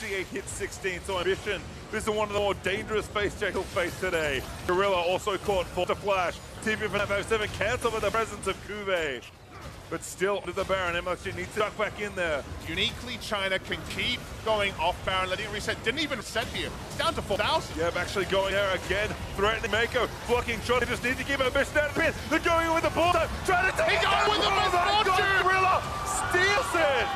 G8 hit 16, so Ambition, this is one of the more dangerous face checks he'll face today. Gorilla also caught for the flash. TP557 cancelled by the presence of Kube. But still, to the Baron, MLG needs to duck back in there. Uniquely, China can keep going off Baron, letting it reset. Didn't even reset here. It's down to 4,000. Yep, actually going there again, threatening Mako, blocking shot. They just need to keep Ambition out of pin. They're going in with the ball, trying to take it. He's going with the misfortune! Gorilla steals it!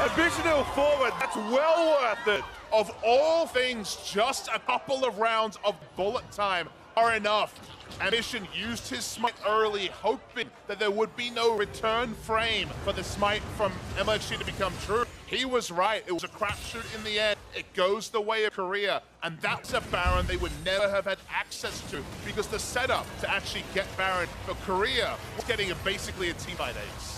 Ambition hill forward, that's well worth it. Of all things, just a couple of rounds of bullet time are enough. Ambition used his smite early, hoping that there would be no return frame for the smite from MLG to become true. He was right. It was a crapshoot in the end. It goes the way of Korea, and that's a Baron they would never have had access to because the setup to actually get Baron for Korea was getting basically a team fight ace.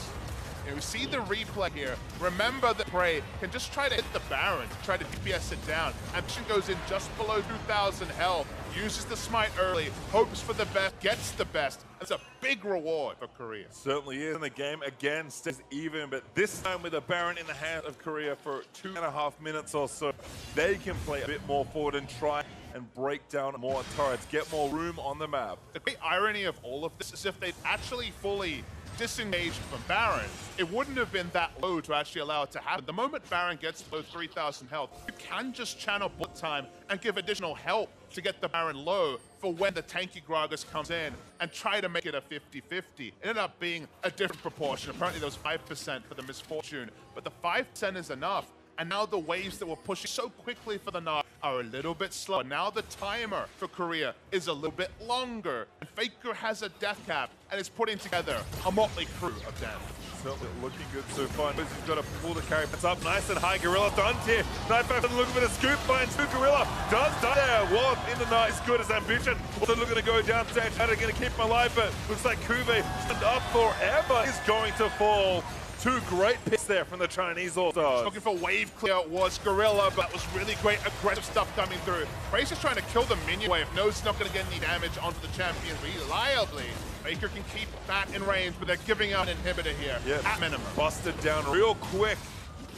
We see the replay here. Remember that Prey can just try to hit the Baron, try to DPS it down. Ambition goes in just below 2,000 health, uses the smite early, hopes for the best, gets the best. That's a big reward for Korea. Certainly is. And the game again stays even, but this time with the Baron in the hands of Korea for 2.5 minutes or so, they can play a bit more forward and try and break down more turrets, get more room on the map. The great irony of all of this is if they'd actually fully disengaged from Baron, it wouldn't have been that low to actually allow it to happen. The moment Baron gets below 3,000 health, you can just channel bullet time and give additional help to get the Baron low for when the tanky Gragas comes in and try to make it a 50-50. It ended up being a different proportion. Apparently there was 5% for the misfortune, but the 5% is enough. And now the waves that were pushing so quickly for the knock are a little bit slower. Now the timer for Korea is a little bit longer. And Faker has a death cap and is putting together a motley crew of death. Certainly looking good so far. He's got to pull the carry. It's up nice and high. Gorilla done here. Nightfire looking for the scoop. Finds two. Gorilla does die there. Wallop in the night. Good as Ambition. Also looking to go down stage. How are they going to keep him alive? But looks like Kube up forever is going to fall. Two great picks there from the Chinese All-Stars. Looking for wave clear was Gorilla, but it was really great aggressive stuff coming through. Race is trying to kill the minion wave. Knows he's not going to get any damage onto the champion reliably. Baker can keep that in range, but they're giving out an inhibitor here at minimum. Busted down real quick.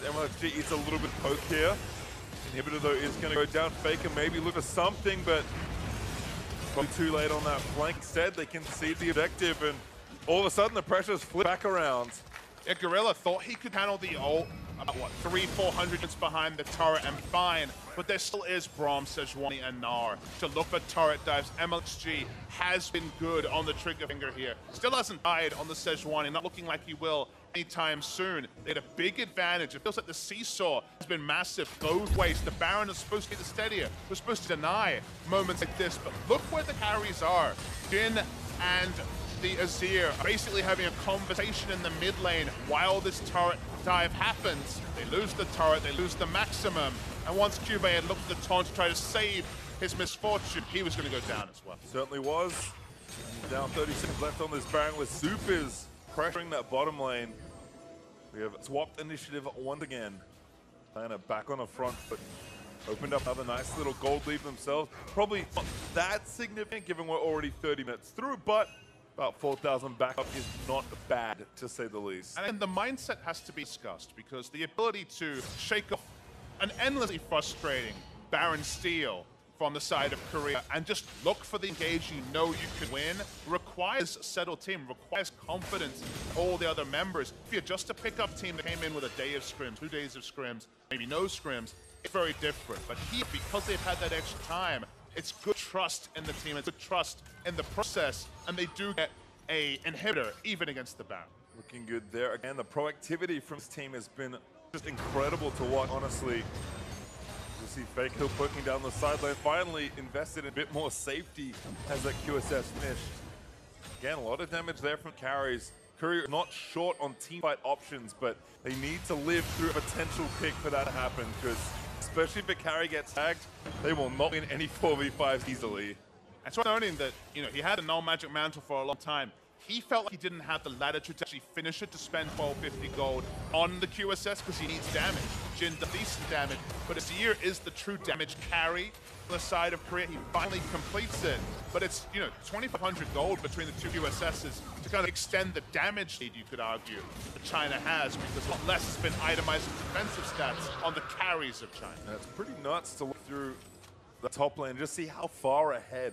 MLG eats a little bit of poke here. Inhibitor though is going to go down. Faker maybe look for something, but probably too late on that flank. Instead, they concede the objective, and all of a sudden the pressure's flipped back around. Yeah, Gorilla thought he could handle the ult about, what, 300-400 units behind the turret and fine, but there still is Braum, Sejuani, and Gnar to look for turret dives. MLG has been good on the trigger finger here. Still hasn't died on the Sejuani, not looking like he will anytime soon. They had a big advantage. It feels like the seesaw has been massive both ways. The Baron is supposed to be the steadier. We're supposed to deny moments like this, but look where the carries are. Jhin and the Azir are basically having a conversation in the mid lane while this turret dive happens. They lose the turret, they lose the maximum, and once Kube had looked at the taunt to try to save his misfortune, he was going to go down as well. Certainly was. Down 30 seconds left on this Baron with Supers pressuring that bottom lane. We have swapped initiative once again. Diana back on the front, but opened up another nice little gold lead themselves. Probably not that significant given we're already 30 minutes through, but about 4,000 backup is not bad, to say the least. And the mindset has to be discussed because the ability to shake off an endlessly frustrating Baron steal from the side of Korea and just look for the engage you know you can win requires a settled team, requires confidence in all the other members. If you're just a pickup team that came in with a day of scrims, 2 days of scrims, maybe no scrims, it's very different. But here, because they've had that extra time, it's good trust in the team, it's good trust in the process, and they do get a inhibitor even against the Baron. Looking good there. Again, the proactivity from this team has been just incredible to watch, honestly. You see Faker poking down the sideline, finally invested in a bit more safety as that QSS finished. Again, a lot of damage there from carries. Korea not short on teamfight options, but they need to live through a potential pick for that to happen, because especially if a carry gets tagged, they will not win any 4v5s easily. It's worth noting that, you know, he had a null magic mantle for a long time. he felt like he didn't have the latitude to actually finish it to spend 1250 gold on the QSS because he needs damage. Jin does decent damage, but Azir is the true damage carry on the side of Korea. He finally completes it, but it's, you know, 2,500 gold between the two QSSs to kind of extend the damage lead, you could argue, that China has, because a lot less has been itemizing defensive stats on the carries of China. And it's pretty nuts to look through the top lane and just see how far ahead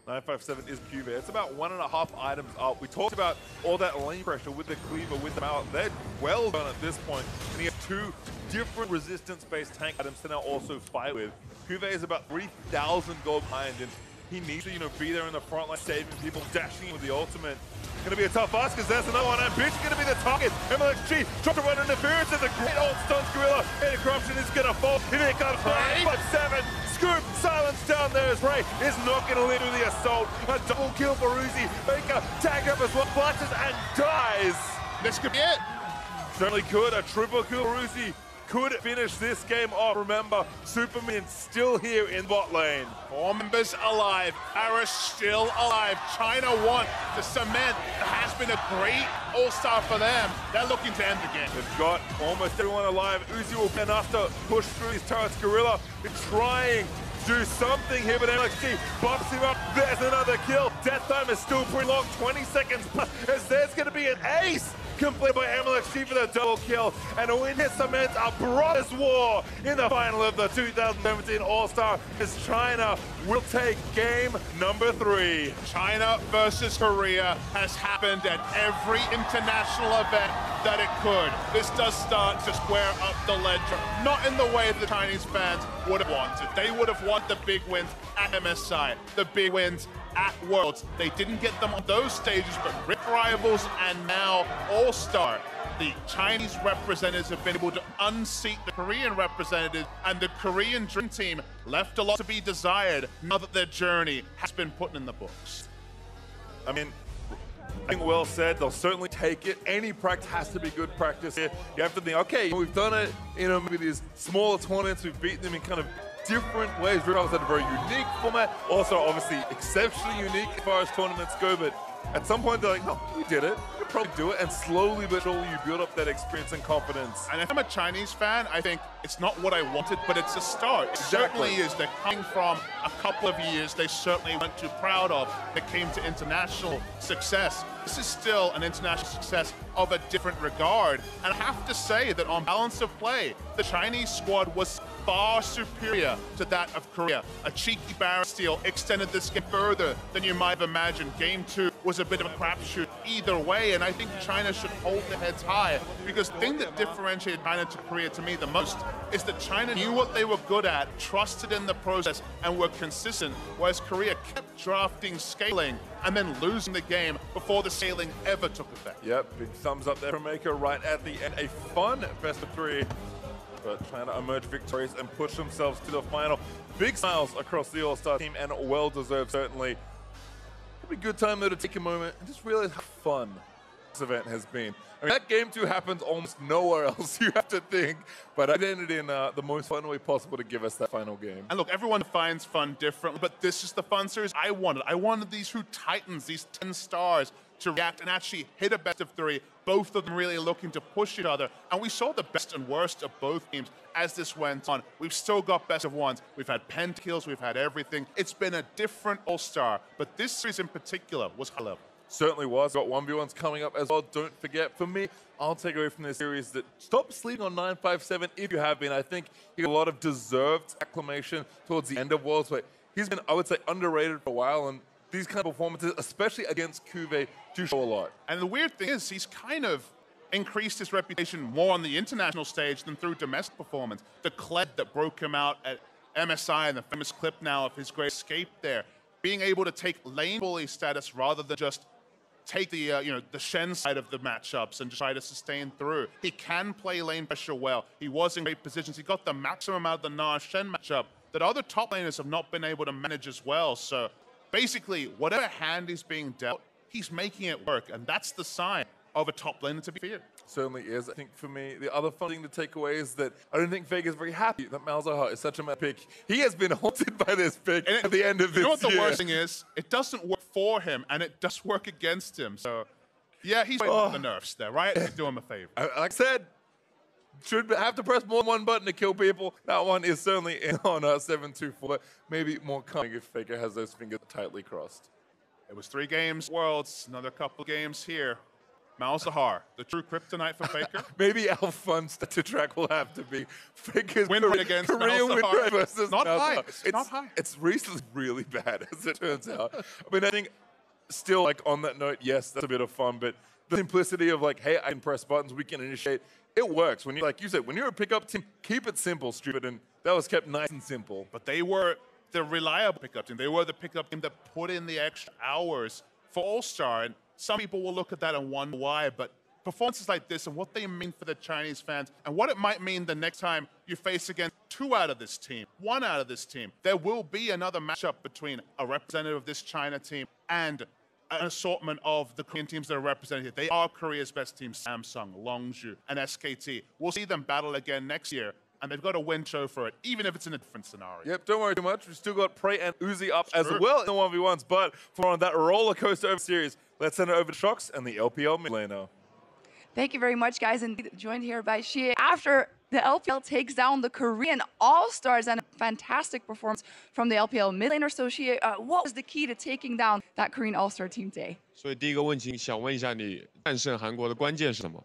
957 is Cuvée. It's about 1.5 items up. We talked about all that lane pressure with the cleaver, with the mallet. They're well done at this point, and he has 2 different resistance-based tank items to now also fight with. Cuvée is about 3,000 gold behind, and he needs to, you know, be there in the front line, saving people, dashing in with the ultimate. Gonna be a tough ask, because there's another one, and Bitch is gonna be the target. MLXG dropped a run interference, and the great old stuns Gorilla, and Corruption is gonna fall. Here comes 957. Scoop, silence down there as Ray is not going to live through the assault. A double kill for Uzi. Faker tag up as well, flashes and dies. This could be it. Certainly could. A triple kill for Uzi could finish this game off. Remember, Superman still here in bot lane. 4 members alive. Paris still alive. China want to cement. It has been a great all-star for them. They're looking to end the game. They've got almost everyone alive. Uzi will be enough to push through these turrets. Gorilla is trying to do something here, but MLXG bumps him up. There's another kill. Death time is still pretty long, 20 seconds plus, as there's going to be an ace completed by MLXG for the double kill, and a win here cements a brothers war in the final of the 2017 All-Star, as China will take game number 3. China versus Korea has happened at every international event that it could. This does start to square up the ledger, not in the way the Chinese fans would have wanted. They would have wanted the big wins at MSI, the big wins at Worlds. They didn't get them on those stages, but Rift Rivals and now All-Star, the Chinese representatives have been able to unseat the Korean representatives, and the Korean Dream Team left a lot to be desired now that their journey has been put in the books. I mean, I think well said. They'll certainly take it. Any practice has to be good practice here. You have to think, okay, we've done it, you know, maybe these smaller tournaments, we've beaten them in kind of different ways. Rift Rivals had a very unique format, also obviously exceptionally unique as far as tournaments go, but at some point they're like, no, we did it. We could probably do it, and slowly but surely you build up that experience and confidence. And if I'm a Chinese fan, I think it's not what I wanted, but it's a start. It certainly is. They're coming from a couple of years they certainly weren't too proud of that came to international success. This is still an international success of a different regard. And I have to say that on balance of play, the Chinese squad was far superior to that of Korea. A cheeky Baron steal extended this game further than you might have imagined. Game 2 was a bit of a crapshoot either way, and I think China should hold their heads high, because the thing that differentiated China to Korea to me the most is that China knew what they were good at, trusted in the process, and were consistent, whereas Korea kept drafting, scaling, and then losing the game before the scaling ever took effect. Yep, big thumbs up there from Maker right at the end. A fun best of 3. But trying to emerge victorious and push themselves to the final. Big smiles across the All-Star team, and well-deserved, certainly. It'll be a good time, though, to take a moment and just realize how fun this event has been. I mean, that game 2 happens almost nowhere else, you have to think, but it ended in the most fun way possible to give us that final game. And look, everyone defines fun differently, but this is the fun series I wanted. I wanted these true titans, these 10 stars, to react and actually hit a best of 3, both of them really looking to push each other. And we saw the best and worst of both teams as this went on. We've still got best of 1s. We've had pentakills, we've had everything. It's been a different All-Star, but this series in particular was high level. Certainly was. Got 1v1s coming up as well. Don't forget, for me, I'll take away from this series that stop sleeping on 957 if you have been. I think he got a lot of deserved acclamation towards the end of Worlds, but he's been, I would say, underrated for a while, and these kind of performances, especially against Cuvée, do show a lot. And the weird thing is, he's kind of increased his reputation more on the international stage than through domestic performance. The Kled that broke him out at MSI and the famous clip now of his great escape there, being able to take lane bully status rather than just take the the Shen side of the matchups and just try to sustain through. He can play lane pressure well. He was in great positions. He got the maximum out of the Nar Shen matchup that other top laners have not been able to manage as well. So basically, whatever hand he's being dealt, he's making it work, and that's the sign of a top laner to be feared. Certainly is. I think for me, the other fun thing to take away is that I don't think Faker's very happy that Malzahar is such a mad pick. He has been haunted by this pick at the end of this year. You know what the worst thing is? It doesn't work for him, and it does work against him. So, yeah, he's waiting for the nerfs there, right? Do him a favor. Like I said, should have to press more than one button to kill people. That one is certainly in on 7-2-4, but maybe more coming if Faker has those fingers tightly crossed. It was 3 games Worlds, another couple games here. Malzahar, the true kryptonite for Faker. Maybe our fun stat to track will have to be Faker's win rate against career win rate versus not Malzahar. high. It's not high. It's recently really bad, as it turns out. I mean, I think still, like, on that note, yes, that's a bit of fun, but the simplicity of, like, hey, I can press buttons, we can initiate, it works. When you, like you said, when you're a pickup team, keep it simple, stupid, and that was kept nice and simple. But they were the reliable pickup team. They were the pickup team that put in the extra hours for All-Star, and some people will look at that and wonder why, but performances like this and what they mean for the Chinese fans and what it might mean the next time you face against 2 out of this team, 1 out of this team. There will be another matchup between a representative of this China team and an assortment of the Korean teams that are represented. They are Korea's best teams, Samsung, Longzhu, and SKT. We'll see them battle again next year, and they've got a win show for it, even if it's in a different scenario. Yep, don't worry too much. We've still got Prey and Uzi up as well in the 1v1s, but for on that roller coaster over series, let's send it over to Shox and the LPL mid laner. Thank you very much, guys, and joined here by Xie. After the LPL takes down the Korean All-Stars and a fantastic performance from the LPL mid laner, so Xie, what was the key to taking down that Korean All-Star team today? 所以第一个问题想问一下你战胜韩国的关键是什么？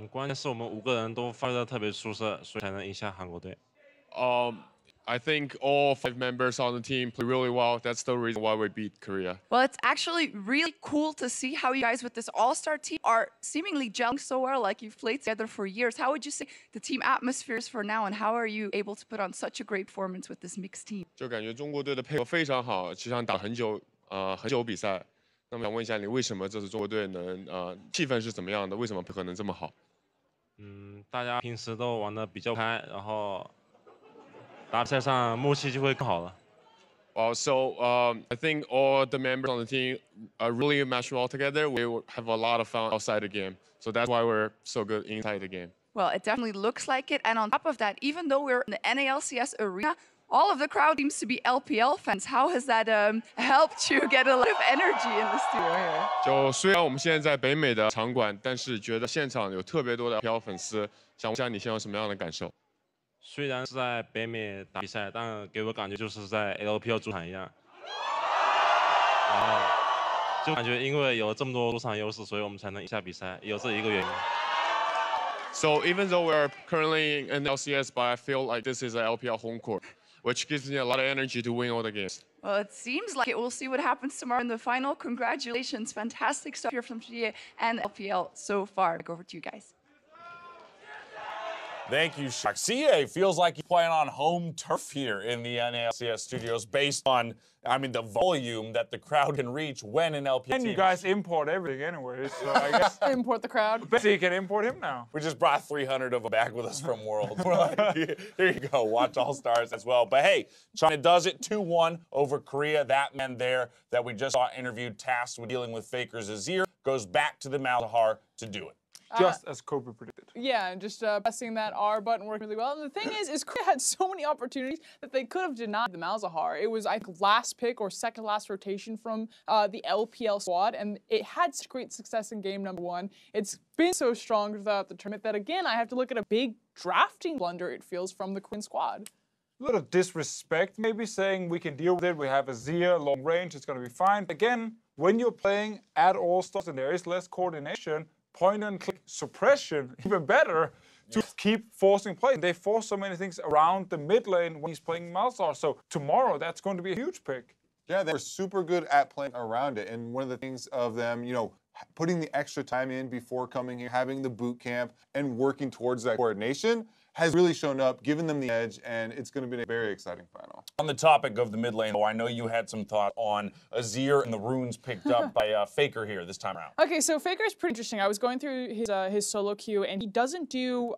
关键是我们5个人都发挥的特别出色，所以才能赢下韩国队。I think all 5 members on the team play really well. That's the reason why we beat Korea. Well, it's actually really cool to see how you guys with this all-star team are seemingly gelling so well, like you've played together for years. How would you say the team atmosphere is for now, and how are you able to put on such a great performance with this mixed team? 就感觉中国队的配合非常好，其实上打很久比赛。那么想问一下你，为什么这次中国队能气氛是怎么样的？为什么配合能这么好？大家平时都玩得比较开，然后打比赛上默契就会更好了。So I think all the members on the team are really mesh well together. We have a lot of fun outside the game, so that's why we're so good inside the game. Well, it definitely looks like it, and on top of that, even though we're in the NALCS arena, all of the crowd seems to be LPL fans. How has that helped you get a lot of energy in the studio here? 就虽然我们现在在北美的场馆，但是觉得现场有特别多的 LPL 粉丝，想问一下你现在有什么样的感受？虽然是在北美打比赛，但给我感觉就是在 LPL 主场一样。然后就感觉因为有这么多主场优势，所以我们才能赢下比赛，有这一个原因。So even though we're currently in LCS, but I feel like this is an LPL home court, which gives me a lot of energy to win all the games. Well, it seems like it. We'll see what happens tomorrow in the final. Congratulations. Fantastic stuff here from Xie and LPL so far. Back over to you guys. Thank you, Shox. CA feels like he's playing on home turf here in the NALCS studios based on, I mean, the volume that the crowd can reach when an LPL And team. you guys import everything anyway, so I guess Import the crowd. so you can import him now. We just brought 300 of them back with us from Worlds. We're like, here you go, watch All Stars as well. But hey, China does it 2-1 over Korea. That man there that we just saw interviewed, tasked with dealing with Faker's Azir, goes back to the Malzahar to do it. Just as Kobe predicted. Yeah, and just pressing that R button worked really well. And the thing is Korea had so many opportunities that they could have denied the Malzahar. It was, I think, last pick or second last rotation from the LPL squad, and it had such great success in game number 1. It's been so strong throughout the tournament that, again, I have to look at a big drafting blunder, it feels, from the Korean squad. A little disrespect, maybe saying we can deal with it. We have Azir, long range, it's going to be fine. Again, when you're playing at All-Stars and there is less coordination, point and click suppression, even better, to keep forcing play. They force so many things around the mid lane when he's playing Malzahar. So tomorrow, that's going to be a huge pick. Yeah, they were super good at playing around it. And one of the things of them, you know, putting the extra time in before coming here, having the boot camp, and working towards that coordination has really shown up, given them the edge, and it's going to be a very exciting final. On the topic of the mid lane, I know you had some thought on Azir and the runes picked up by Faker here this time around. Okay, so Faker's pretty interesting. I was going through his solo queue, and he doesn't do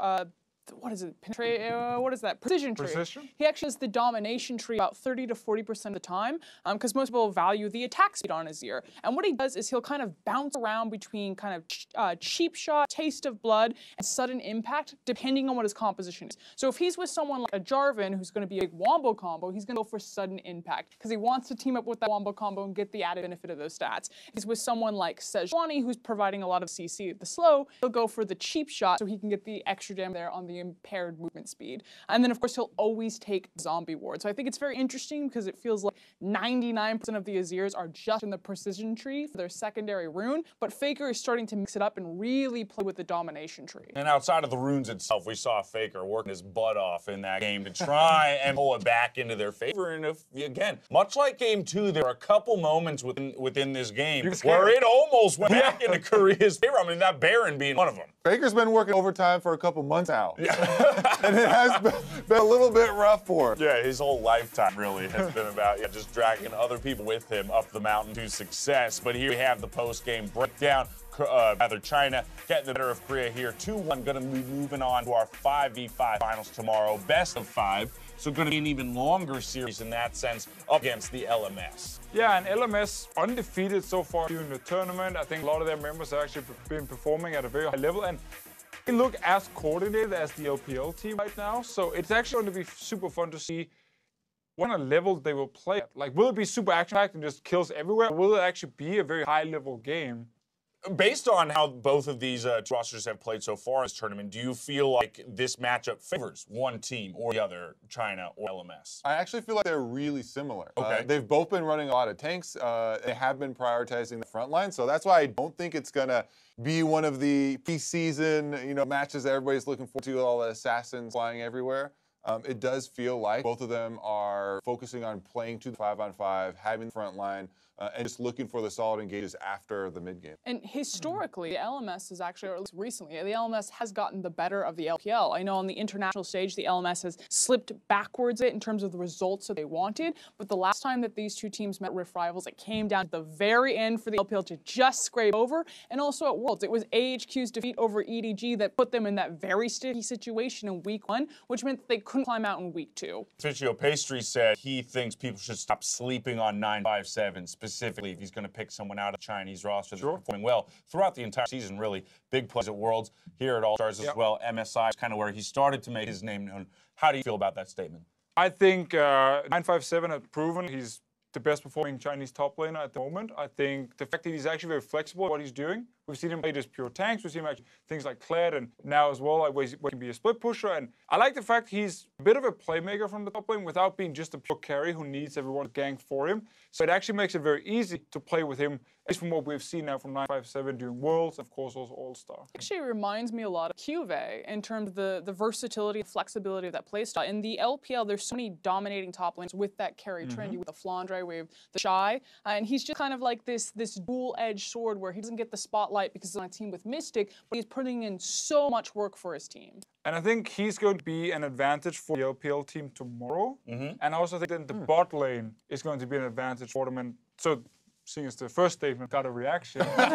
what is it? What is that? Precision tree. Precision? He actually has the domination tree about 30 to 40% of the time, because most people value the attack speed on Azir. And what he does is he'll kind of bounce around between kind of cheap shot, taste of blood, and sudden impact, depending on what his composition is. So if he's with someone like a Jarvan, who's going to be a wombo combo, he's going to go for sudden impact, because he wants to team up with that wombo combo and get the added benefit of those stats. If he's with someone like Sejuani, who's providing a lot of CC at the slow, he'll go for the cheap shot so he can get the extra damage there on the impaired movement speed. And then, of course, he'll always take zombie ward. So I think it's very interesting because it feels like 99% of the Azirs are just in the precision tree for their secondary rune, but Faker is starting to mix it up and really play with the domination tree. And outside of the runes itself, we saw Faker working his butt off in that game to try and pull it back into their favor. And again, much like Game 2, there are a couple moments within this game where it almost went back into Korea's favor. I mean, that Baron being one of them. Faker's been working overtime for a couple months now. And it has been a little bit rough for him. Yeah, his whole lifetime really has been about just dragging other people with him up the mountain to success. But here we have the post-game breakdown. Rather, China getting the better of Korea here. 2-1, going to be moving on to our 5v5 finals tomorrow. Best of 5. So going to be an even longer series in that sense up against the LMS. Yeah, and LMS undefeated so far during the tournament. I think a lot of their members have actually been performing at a very high level. And they look as coordinated as the LPL team right now. So it's actually going to be super fun to see what kind of level they will play at. Like, will it be super action-packed and just kills everywhere? Or will it actually be a very high-level game? Based on how both of these rosters have played so far in this tournament, do you feel like this matchup favors one team or the other, China or LMS? I actually feel like they're really similar. Okay. They've both been running a lot of tanks. They have been prioritizing the front line, so that's why I don't think it's gonna be one of the preseason, matches that everybody's looking forward to with all the assassins flying everywhere. It does feel like both of them are focusing on playing to the 5-on-5, having the front line, and just looking for the solid engages after the mid game. And historically, the LMS is actually, or at least recently, the LMS has gotten the better of the LPL. I know on the international stage, the LMS has slipped backwards in terms of the results that they wanted, but the last time that these two teams met Rift Rivals, it came down to the very end for the LPL to just scrape over, and also at Worlds. It was AHQ's defeat over EDG that put them in that very sticky situation in Week 1, which meant that they couldn't climb out in Week 2. Fichio Pastry said he thinks people should stop sleeping on 957, specifically if he's going to pick someone out of the Chinese roster that's performing well throughout the entire season, really. Big plays at Worlds, here at All-Stars as well. MSI is kind of where he started to make his name known. How do you feel about that statement? I think 957 has proven he's the best performing Chinese top laner at the moment. I think the fact that he's actually very flexible in what he's doing. We've seen him play just pure tanks. We've seen him actually things like Kled, and now as well, where he can be a split pusher. And I like the fact he's a bit of a playmaker from the top lane without being just a pure carry who needs everyone to gank for him. So it actually makes it very easy to play with him, at least from what we've seen now from 957 during Worlds, and of course also All-Star. Actually reminds me a lot of Juve in terms of the versatility and flexibility of that playstyle. In the LPL, there's so many dominating top lanes with that carry trend. You with the Flandre, we have the Shy, and he's just kind of like this dual-edged sword where he doesn't get the spotlight because he's on a team with Mystic, but he's putting in so much work for his team. And I think he's going to be an advantage for the LPL team tomorrow. And I also think that the bot lane is going to be an advantage for them. And so, seeing as the first statement got a reaction, while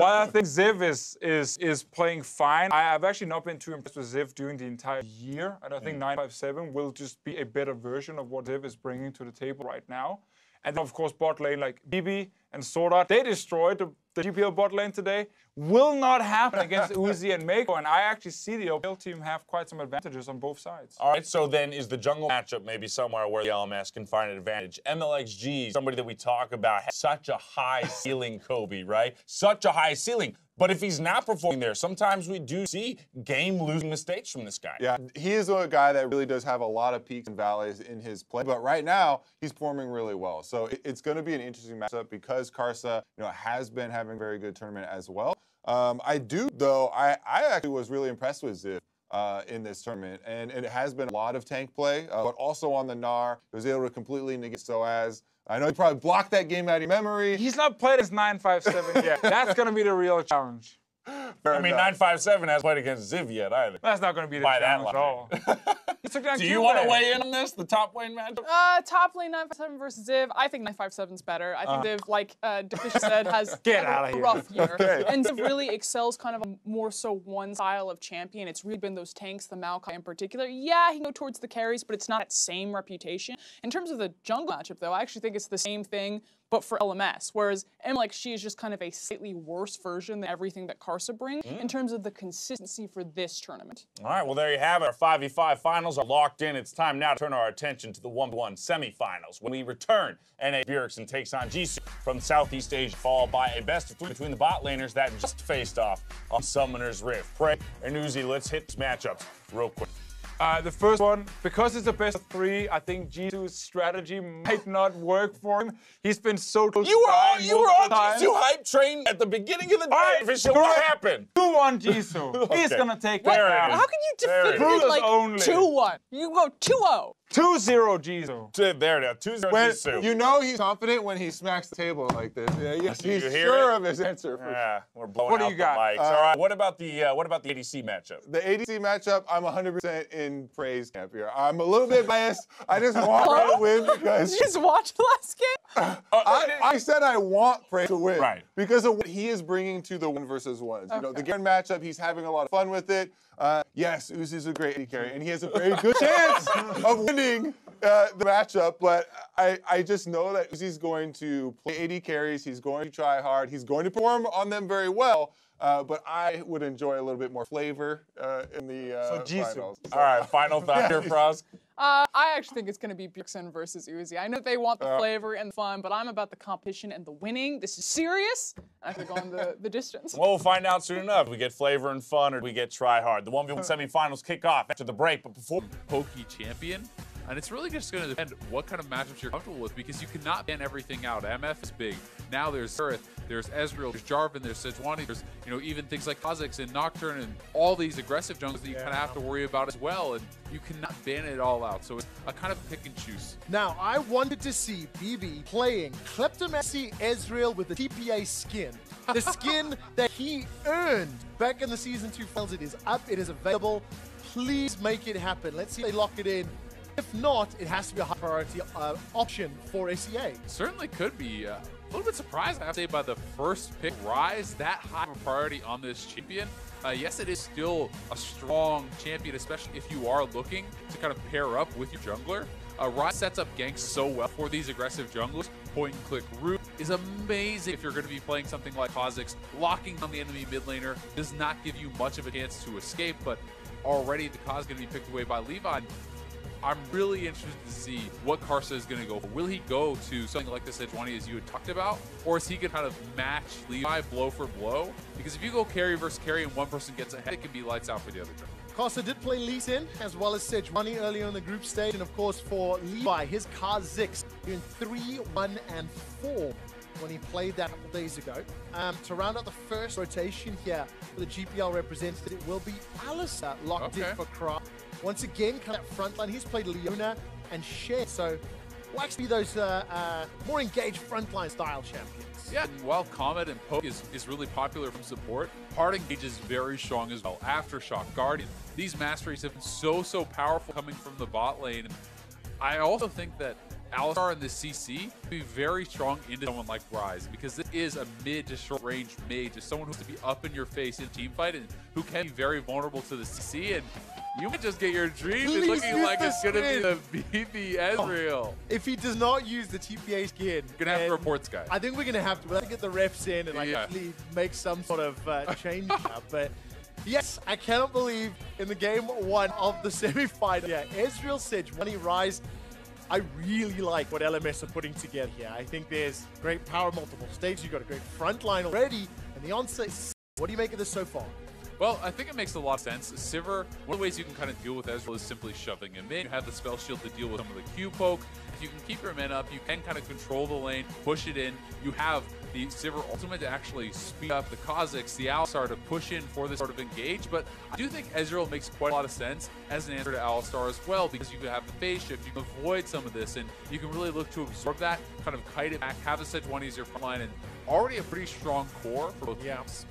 I think Ziv is playing fine, I've actually not been too impressed with Ziv during the entire year. And I think 957 will just be a better version of what Ziv is bringing to the table right now. And then, of course, bot lane like BB and Swordart, they destroyed the GPL bot lane today. Will not happen against Uzi and Mako, and I actually see the LPL team have quite some advantages on both sides. All right, so then is the jungle matchup maybe somewhere where the LMS can find an advantage? MLXG, somebody that we talk about, has such a high ceiling, Kobe, right? Such a high ceiling. But if he's not performing there, sometimes we do see game-losing mistakes from this guy. Yeah, he is a guy that really does have a lot of peaks and valleys in his play, but right now, he's performing really well. So it's going to be an interesting matchup because Karsa, has been having a very good tournament as well. I actually was really impressed with Ziv in this tournament, and it has been a lot of tank play, but also on the Gnar, he was able to completely negate Soaz. I know you probably blocked that game out of your memory. He's not played as 957 yet. That's going to be the real challenge. I mean, 957 hasn't played against Ziv yet either. That's not going to be the challenge at all. Do you want to weigh in on this, the top lane matchup? Top lane 957 versus Ziv. I think 957's better. I think Ziv, like Dickish said, has a rough year. And Ziv really excels kind of a more so one style of champion. It's really been those tanks, the Maokai in particular. Yeah, he can go towards the carries, but it's not that same reputation. In terms of the jungle matchup, though, I actually think it's the same thing, but for LMS, whereas MLXG is just kind of a slightly worse version than everything that Karsa brings in terms of the consistency for this tournament. All right, well, there you have it. Our 5v5 finals are locked in. It's time now to turn our attention to the 1v1 semifinals. When we return, NA Bjergsen takes on Jisoo from Southeast Asia, followed by a best-of-3 between the bot laners that just faced off on Summoner's Rift. Prey and Uzi, let's hit these matchups real quick. The first one, because it's a best of 3, I think Jisoo's strategy might not work for him. He's been so close. You were on Jisoo hype train at the beginning of the day. What happened? 2-1 Jisoo. He's gonna take it down. How can you defend it like 2-1? You go 2-0. 2-0 Jisoo. There it is. 2-0 Jisoo. You know he's confident when he smacks the table like this. Yeah, yes, he's sure of his answer. Yeah, we're blowing out the mics. All right, what about the ADC matchup? The ADC matchup, I'm 100% in Prey's camp here. I'm a little bit biased. I just want Prey to win because... You just watched the last game? I said I want Prey to win. Right. Because of what he is bringing to the 1 versus 1s. You know, the Garen matchup, he's having a lot of fun with it. Yes, Uzi's a great AD carry, and he has a very good chance of winning the matchup, but I just know that Uzi's going to play AD carries, he's going to try hard, he's going to perform on them very well, but I would enjoy a little bit more flavor in the finals. All right, final thought here, Frost. I actually think it's going to be Bjergsen versus Uzi. I know they want the flavor and the fun, but I'm about the competition and the winning. This is serious. I have to go on the distance. Well, we'll find out soon enough. We get flavor and fun, or we get try hard. The 1v1 semifinals kick off after the break, but before Pokey champion. And it's really just going to depend what kind of matchups you're comfortable with, because you cannot ban everything out. MF is big. Now there's Zereth, there's Ezreal, there's Jarvan, there's Sejuani, there's even things like Kha'Zix and Nocturne and all these aggressive jungles that you kind of have to worry about as well. And you cannot ban it all out. So it's a kind of pick and choose. Now, I wanted to see BB playing Kleptomancy Ezreal with the TPA skin. The skin that he earned back in the Season 2 finals. It is up, it is available. Please make it happen. Let's see if they lock it in. If not, it has to be a high priority option for SEA. Certainly could be. A little bit surprised, I have to say, by the first pick, Ryze, that high of a priority on this champion. Yes, it is still a strong champion, especially if you are looking to kind of pair up with your jungler. Ryze sets up ganks so well for these aggressive junglers. Point-and-click route is amazing if you're going to be playing something like Kha'Zix. Locking on the enemy mid laner does not give you much of a chance to escape, but already the Kha'Zix is going to be picked away by Levi. I'm really interested to see what Karsa is going to go for. Will he go to something like the Sejuani as you had talked about? Or is he going to kind of match Levi blow for blow? Because if you go carry versus carry and one person gets ahead, it can be lights out for the other team. Karsa did play Lee Sin as well as Sejuani earlier in the group stage. And of course for Levi, his Kha'Zix doing 3, 1, and 4 when he played that a couple days ago. To round out the first rotation here for the GPL representative, it will be Alistar locked in for Kraft. Once again, kind of frontline, he's played Leona and Shen, so likes to be those more engaged frontline style champions. Yeah, and while Comet and Poke is really popular from support, Hard Engage is very strong as well. Aftershock, Guardian, these masteries have been so powerful coming from the bot lane. I also think that Alistar in the CC would be very strong into someone like Ryze, because it is a mid to short range mage, just someone who's to be up in your face in team fight and who can be very vulnerable to the CC. And you might just get your dream is looking like it's going to be the BB Ezreal. If he does not use the TPA skin, you're going to have to report this guy. I think we're going to have to get the refs in and actually make some sort of change up. But yes, I cannot believe in the game 1 of the semi-final. Yeah, Ezreal, Sejuani, Ryze. I really like what LMS are putting together here. I think there's great power, multiple stages. You've got a great front line already. And the onset, what do you make of this so far? Well, I think it makes a lot of sense. Sivir, one of the ways you can kind of deal with Ezreal is simply shoving him in. You have the spell shield to deal with some of the Q poke. If you can keep your men up, you can kind of control the lane, push it in. You have the Sivir ultimate to actually speed up the Kha'Zix, the Alistar to push in for this sort of engage. But I do think Ezreal makes quite a lot of sense as an answer to Alistar as well, because you can have the phase shift, you can avoid some of this, and you can really look to absorb that, kind of kite it back, have a Sejuani as your front line, and already a pretty strong core for both teams.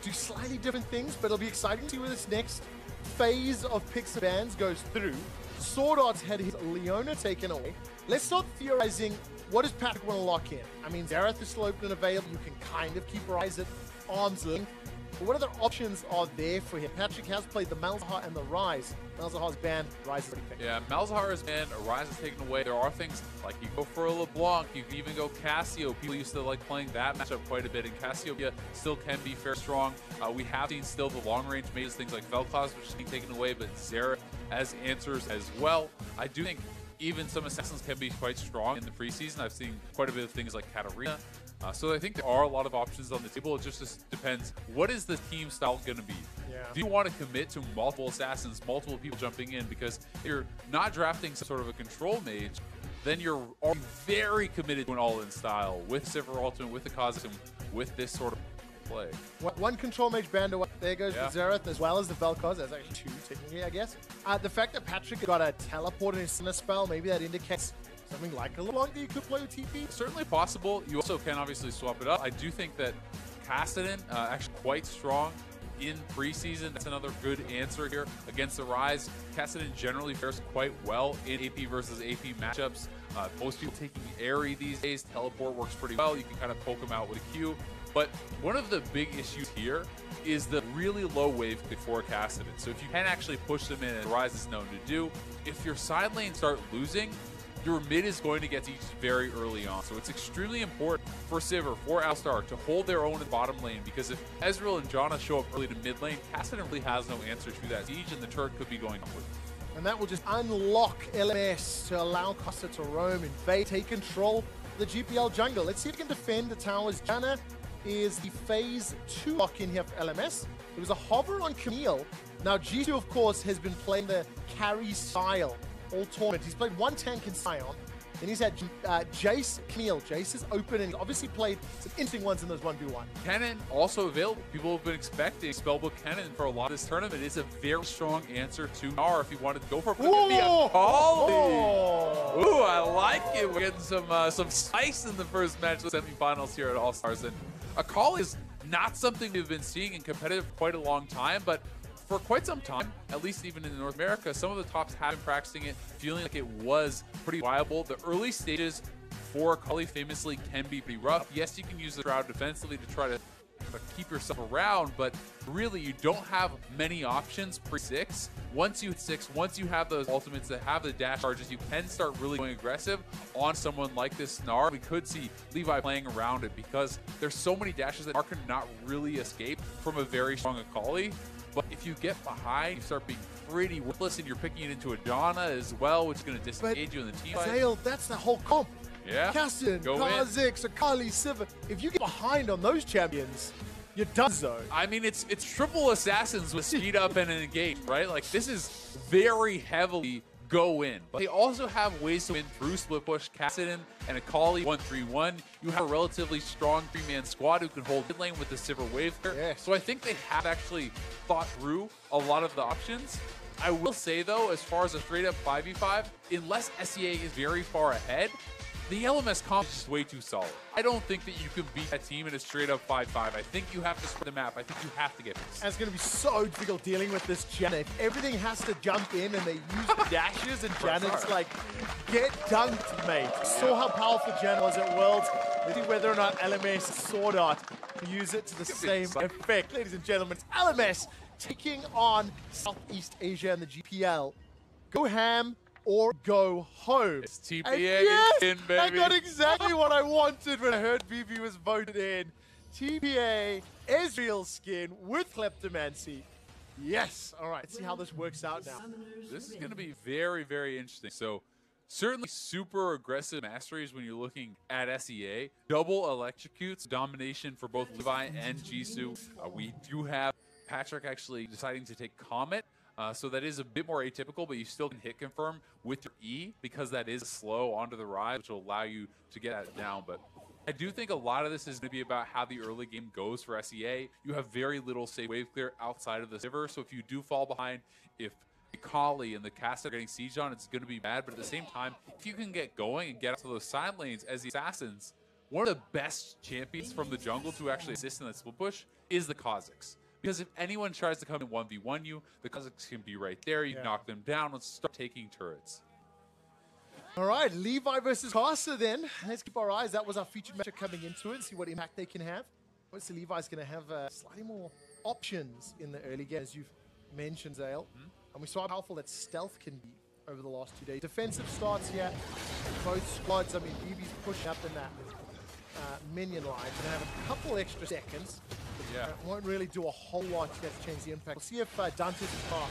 Do slightly different things, but it'll be exciting to see where this next phase of picks and bans goes through, Sword Art's had his Leona taken away. Let's start theorizing, what does Patrick want to lock in? I mean, Xerath is still open and available. You can kind of keep Ryze at arm's length. But what other options are there for him? Patrick has played the Malzahar and the Ryze. Malzahar's banned, Ryze is already picked. Yeah, Malzahar is banned, Ryze is taken away. There are things like you go for a LeBlanc, you can even go Cassio. People used to like playing that matchup quite a bit, and Cassiopeia still can be fairly strong. We have seen still the long-range mages, things like Vel'Koz, which is being taken away, but Xerath has answers as well. I do think even some assassins can be quite strong in the preseason. I've seen quite a bit of things like Katarina. So I think there are a lot of options on the table. It just depends, what is the team style going to be? Yeah. Do you want to commit to multiple assassins, multiple people jumping in? Because if you're not drafting some sort of a control mage, then you're already very committed to an all-in style with Sivir Ultimate, with the Kha'Zix, with this sort of play. One control mage banned away. There goes Yeah. the Xerath as well as the Vel'Koz. There's actually two technically, I guess. The fact that Patrick got a teleport in his Sinner spell, maybe that indicates something like a LeBlanc that you could play with TP. Certainly possible. You also can obviously swap it up. I do think that Kassadin actually quite strong in preseason. That's another good answer here against the Ryze. Kassadin generally fares quite well in AP versus AP matchups. Most people taking Aerie these days. Teleport works pretty well. You can kind of poke him out with a Q. But one of the big issues here is the really low wave pick for Kassadin. So if you can actually push them in, and Ryze is known to do, if your side lanes start losing, your mid is going to get sieged very early on. So it's extremely important for Sivir, for Alistar, to hold their own in the bottom lane, because if Ezreal and Janna show up early to mid lane, Kassadin really has no answer to that siege, and the turret could be going upward. And that will just unlock LMS to allow Costa to roam, invade, take control of the GPL jungle. Let's see if we can defend the towers. Janna is the phase 2 lock in here for LMS. It was a hover on Camille. Now G2, of course, has been playing the carry style all tournament. He's played one tank in Sion, and he's had Jace, Camille. Jace is open, and he's obviously played some interesting ones in those 1v1. Kennen also available. People have been expecting Spellbook Kennen for a lot of this tournament. It's a very strong answer to Gnar if you wanted to go for it. But it could be a Kali. Ooh, I like it. We're getting some spice in the first match of the semifinals here at All Stars. And Akali is not something we've been seeing in competitive for quite a long time, but for quite some time, at least even in North America, some of the tops have been practicing it, feeling like it was pretty viable. The early stages for Akali famously can be pretty rough. Yes, you can use the Shroud defensively to try to keep yourself around, but really you don't have many options pre-6. Once you hit 6, once you have those ultimates that have the dash charges, you can start really going aggressive on someone like this Gnar. We could see Levi playing around it because there's so many dashes that Gnar could not really escape from a very strong Akali. But if you get behind, you start being pretty worthless, and you're picking it into a Janna as well, which is going to disengage you in the team fight. Zale, that's the whole comp. Yeah. Kassadin, Kha'Zix, Akali, Sivir. If you get behind on those champions, you're done, though. I mean, it's triple assassins with speed up and an engage, right? Like, this is very heavily go in. But they also have ways to win through split push. Kassadin and Akali 1-3-1. You have a relatively strong 3-man squad who can hold mid lane with the Sivir wave there. Yes. So I think they have actually thought through a lot of the options. I will say, though, as far as a straight-up 5v5, unless SEA is very far ahead, the LMS comp is just way too solid. I don't think that you can beat that team in a straight-up 5-5. I think you have to spread the map. I think you have to get this. And it's going to be so difficult dealing with this Janna. If everything has to jump in and they use the dashes, and Janna's like, get dunked, mate. Saw how powerful Janna was at Worlds. Let's see whether or not LMS Sword Art can use it to the same effect. Ladies and gentlemen, it's LMS taking on Southeast Asia and the GPL. Go ham or go home. It's TPA yes, in, baby. I got exactly what I wanted when I heard VV was voted in. TPA, Ezreal skin with Kleptomancy. Yes. All right, let's see how this works out now. This is going to be very, very interesting. So certainly super aggressive masteries when you're looking at SEA. Double electrocutes, domination for both Levi and Jisoo. We do have Patrick actually deciding to take Comet. So that is a bit more atypical, but you still can hit confirm with your E because that is slow onto the Ryze, which will allow you to get that down. But I do think a lot of this is going to be about how the early game goes for SEA. You have very little safe wave clear outside of the Sivir, so if you do fall behind, if Kali and the cast are getting sieged on, it's going to be bad. But at the same time, if you can get going and get out to those side lanes as the assassins, one of the best champions from the jungle to actually assist in that split push is the Kha'Zix. Because if anyone tries to come and 1v1 you, the Kha'Zix can be right there. You knock them down. Let's start taking turrets. All right, Levi versus Casa then. Let's keep our eyes. That was our featured matchup coming into it and see what impact they can have. Obviously, Levi's going to have slightly more options in the early game, as you've mentioned, Zale. And we saw how powerful that stealth can be over the last 2 days. Defensive starts here. Both squads, I mean, BB's pushing up in that minion line. Going to have a couple extra seconds. Yeah. Won't really do a whole lot yet to change the impact. We'll see if Dantes and Car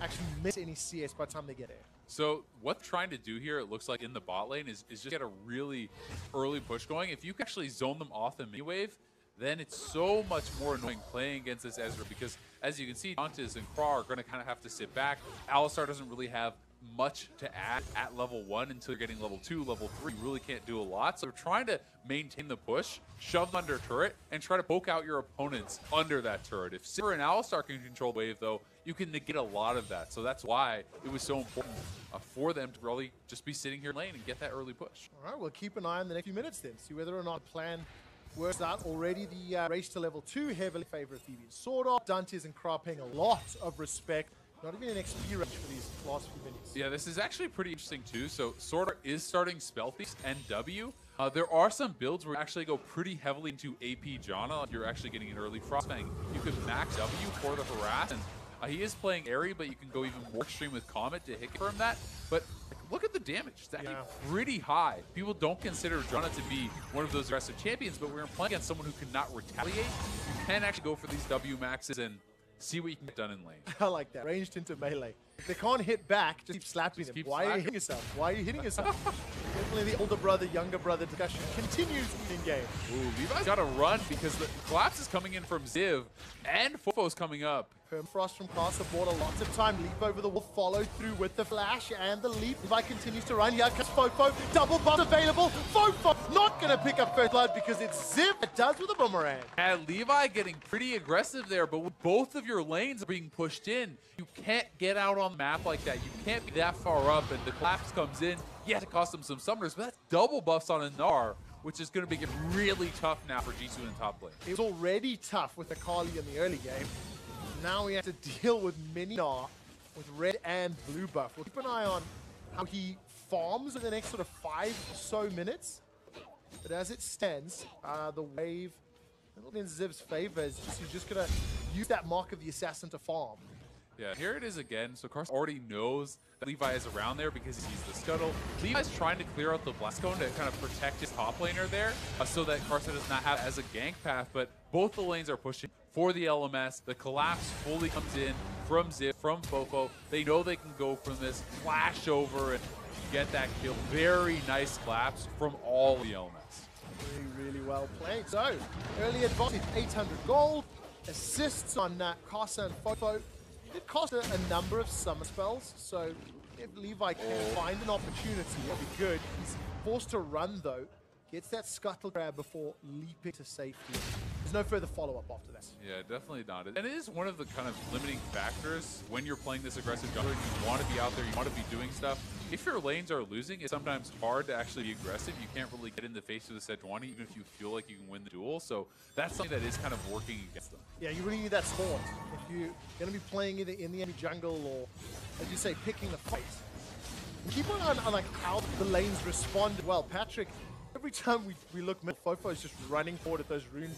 actually miss any CS by the time they get here. So what they're trying to do here, it looks like in the bot lane, is just get a really early push going. If you can actually zone them off the mini wave, then it's so much more annoying playing against this Ezreal, because as you can see, Dantes and Kra are going to kind of have to sit back. Alistar doesn't really have much to add at level 1 until you're getting level 2, level 3. You really can't do a lot. So they're trying to maintain the push, shove them under turret, and try to poke out your opponents under that turret. If Sivir and Alistar can control wave, though, you can negate a lot of that. So that's why it was so important for them to really just be sitting here in lane and get that early push. All right, we'll keep an eye on the next few minutes then. See whether or not the plan works out. Already the race to level 2 heavily favors BB. Sword off, Dantes and Kra paying a lot of respect. Not even an XP range for these last few minutes. Yeah, this is actually pretty interesting too. So Sword Art is starting Spell Thief and W. There are some builds where you actually go pretty heavily into AP Janna. If you're actually getting an early Frostfang, you can max W for the harass. And he is playing Airy, but you can go even more extreme with Comet to hit from that. But look at the damage. It's actually pretty high. People don't consider Janna to be one of those aggressive champions, but we're playing against someone who cannot retaliate. You can actually go for these W maxes and see what you can get done in lane. I like that. Ranged into melee. If they can't hit back, just keep slapping them. Why are you hitting yourself? Why are you hitting yourself? Definitely the older brother, younger brother discussion continues in game. Ooh, Levi's got to run because the collapse is coming in from Ziv and Fofo's coming up. Permafrost from Casa bought a lot of time. Leap over the wall, follow through with the flash and the leap. Levi continues to run. Here comes Fofo. Double buff available. Fofo not going to pick up first blood because it's Ziv that does with a boomerang. And Levi getting pretty aggressive there, but with both of your lanes being pushed in, you can't get out on the map like that. You can't be that far up, and the collapse comes in. Yeah, it cost him some summoners, but that's double buffs on Anar, which is going to make it really tough now for Jisoo in the top lane. It was already tough with Akali in the early game. Now we have to deal with Mininar with red and blue buff. We'll keep an eye on how he farms in the next sort of 5 or so minutes. But as it stands, the wave, a little in Ziv's favor, is he's just going to use that Mark of the Assassin to farm. Yeah, here it is again. So Karsa already knows that Levi is around there because he sees the scuttle. Levi's trying to clear out the blast cone to kind of protect his top laner there so that Karsa does not have as a gank path, but both the lanes are pushing for the LMS. The collapse fully comes in from Ziv, from Fofo. They know they can go from this flash over and get that kill. Very nice collapse from all the LMS. Really, really well played. So, early advantage, 800 gold, assists on Karsa and Fofo. It cost a number of summer spells, so if Levi can find an opportunity, it'll be good. He's forced to run though, gets that scuttle grab before leaping to safety. There's no further follow-up after that. Yeah, definitely not. And it is one of the kind of limiting factors when you're playing this aggressive jungler. You want to be out there, you want to be doing stuff. If your lanes are losing, it's sometimes hard to actually be aggressive. You can't really get in the face of the Sejuani, even if you feel like you can win the duel. So that's something that is kind of working against them. Yeah, you really need that support. If you're going to be playing either in the enemy jungle or, as you say, picking the fight. Keep an eye on like how the lanes respond. Well, Patrick, every time we look mid, Fofo is just running forward at those rune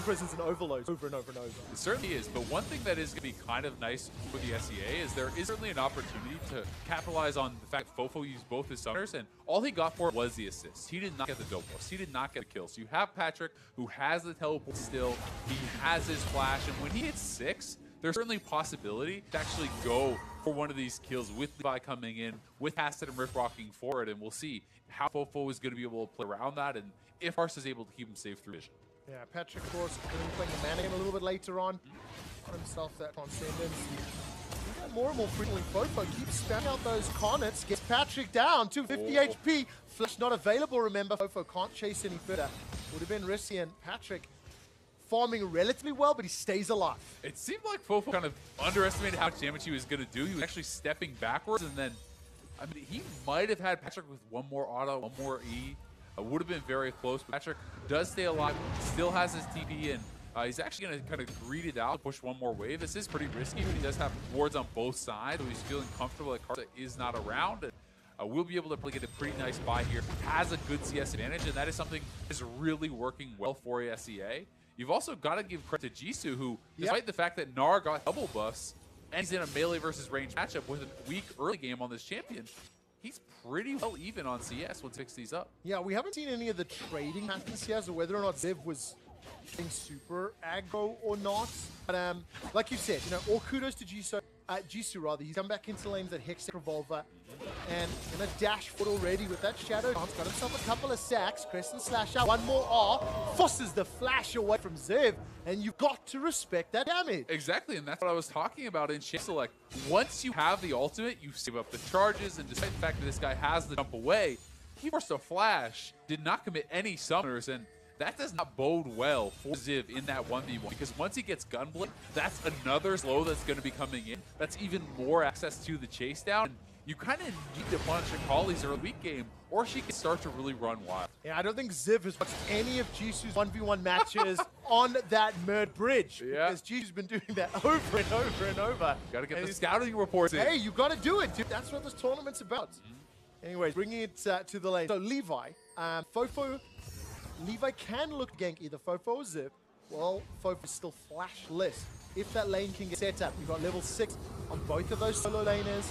presence and overloads over and over and over. It certainly is, but one thing that is going to be kind of nice for the SEA is there is certainly an opportunity to capitalize on the fact Fofo used both his summoners, and all he got for it was the assist. He did not get the double buffs. He did not get a kill. So you have Patrick, who has the teleport still. He has his flash, and when he hits 6, there's certainly a possibility to actually go for one of these kills with Levi coming in, with Hasid and Rift rocking forward, and we'll see how Fofo is going to be able to play around that, and if Karsa is able to keep him safe through vision. Yeah, Patrick, of course, going to be playing the mana game a little bit later on. Got himself that Transcendence. More and more frequently, Fofo keeps spamming out those Connets, gets Patrick down, 250 HP. Flash not available, remember. Fofo can't chase any further. Would have been risky, and Patrick farming relatively well, but he stays alive. It seemed like Fofo kind of underestimated how much damage he was going to do. He was actually stepping backwards, and then, I mean, he might have had Patrick with one more auto, one more E. Would have been very close. Patrick does stay alive, still has his TP, and He's actually going to kind of greed it out, push one more wave. This is pretty risky, but he does have wards on both sides, so he's feeling comfortable that Karsa is not around. And, we'll be able to get a pretty nice buy here. Has a good CS advantage, and that is something that is really working well for SEA. You've also got to give credit to Jisoo, who, despite the fact that Gnar got double buffs, and he's in a melee versus range matchup with a weak early game on this champion, he's pretty well even on CS once he picks these up. Yeah, we haven't seen any of the trading patterns here, so whether or not Ziv was being super aggro or not. But like you said, all kudos to Jisoo rather. He's come back into lanes that Hex Revolver and gonna dash forward already with that Shadow Dance. Got himself a couple of sacks. Crescent Slash out. One more R. Forces the flash away from Ziv, and you've got to respect that damage. Exactly, and that's what I was talking about in Shape Select. Once you have the ultimate, you save up the charges, and despite the fact that this guy has the jump away, he forced a flash, did not commit any summoners, and that does not bode well for Ziv in that 1v1, because once he gets Gunblade, that's another slow that's going to be coming in. That's even more access to the chase down. You kind of need to punish Akali's early weak game, or she can start to really run wild. Yeah, I don't think Ziv has watched any of Jisoo's 1v1 matches on that Murd Bridge. Yeah. Because Jisoo's been doing that over and over and over. Got to get the scouting reports in. Hey, you got to do it, dude. That's what this tournament's about. Anyways, bringing it to the lane. So Levi, Fofo, Levi can look gank either Fofo or Ziv. Well, Fofo's still flashless. If that lane can get set up, you've got level 6 on both of those solo laners.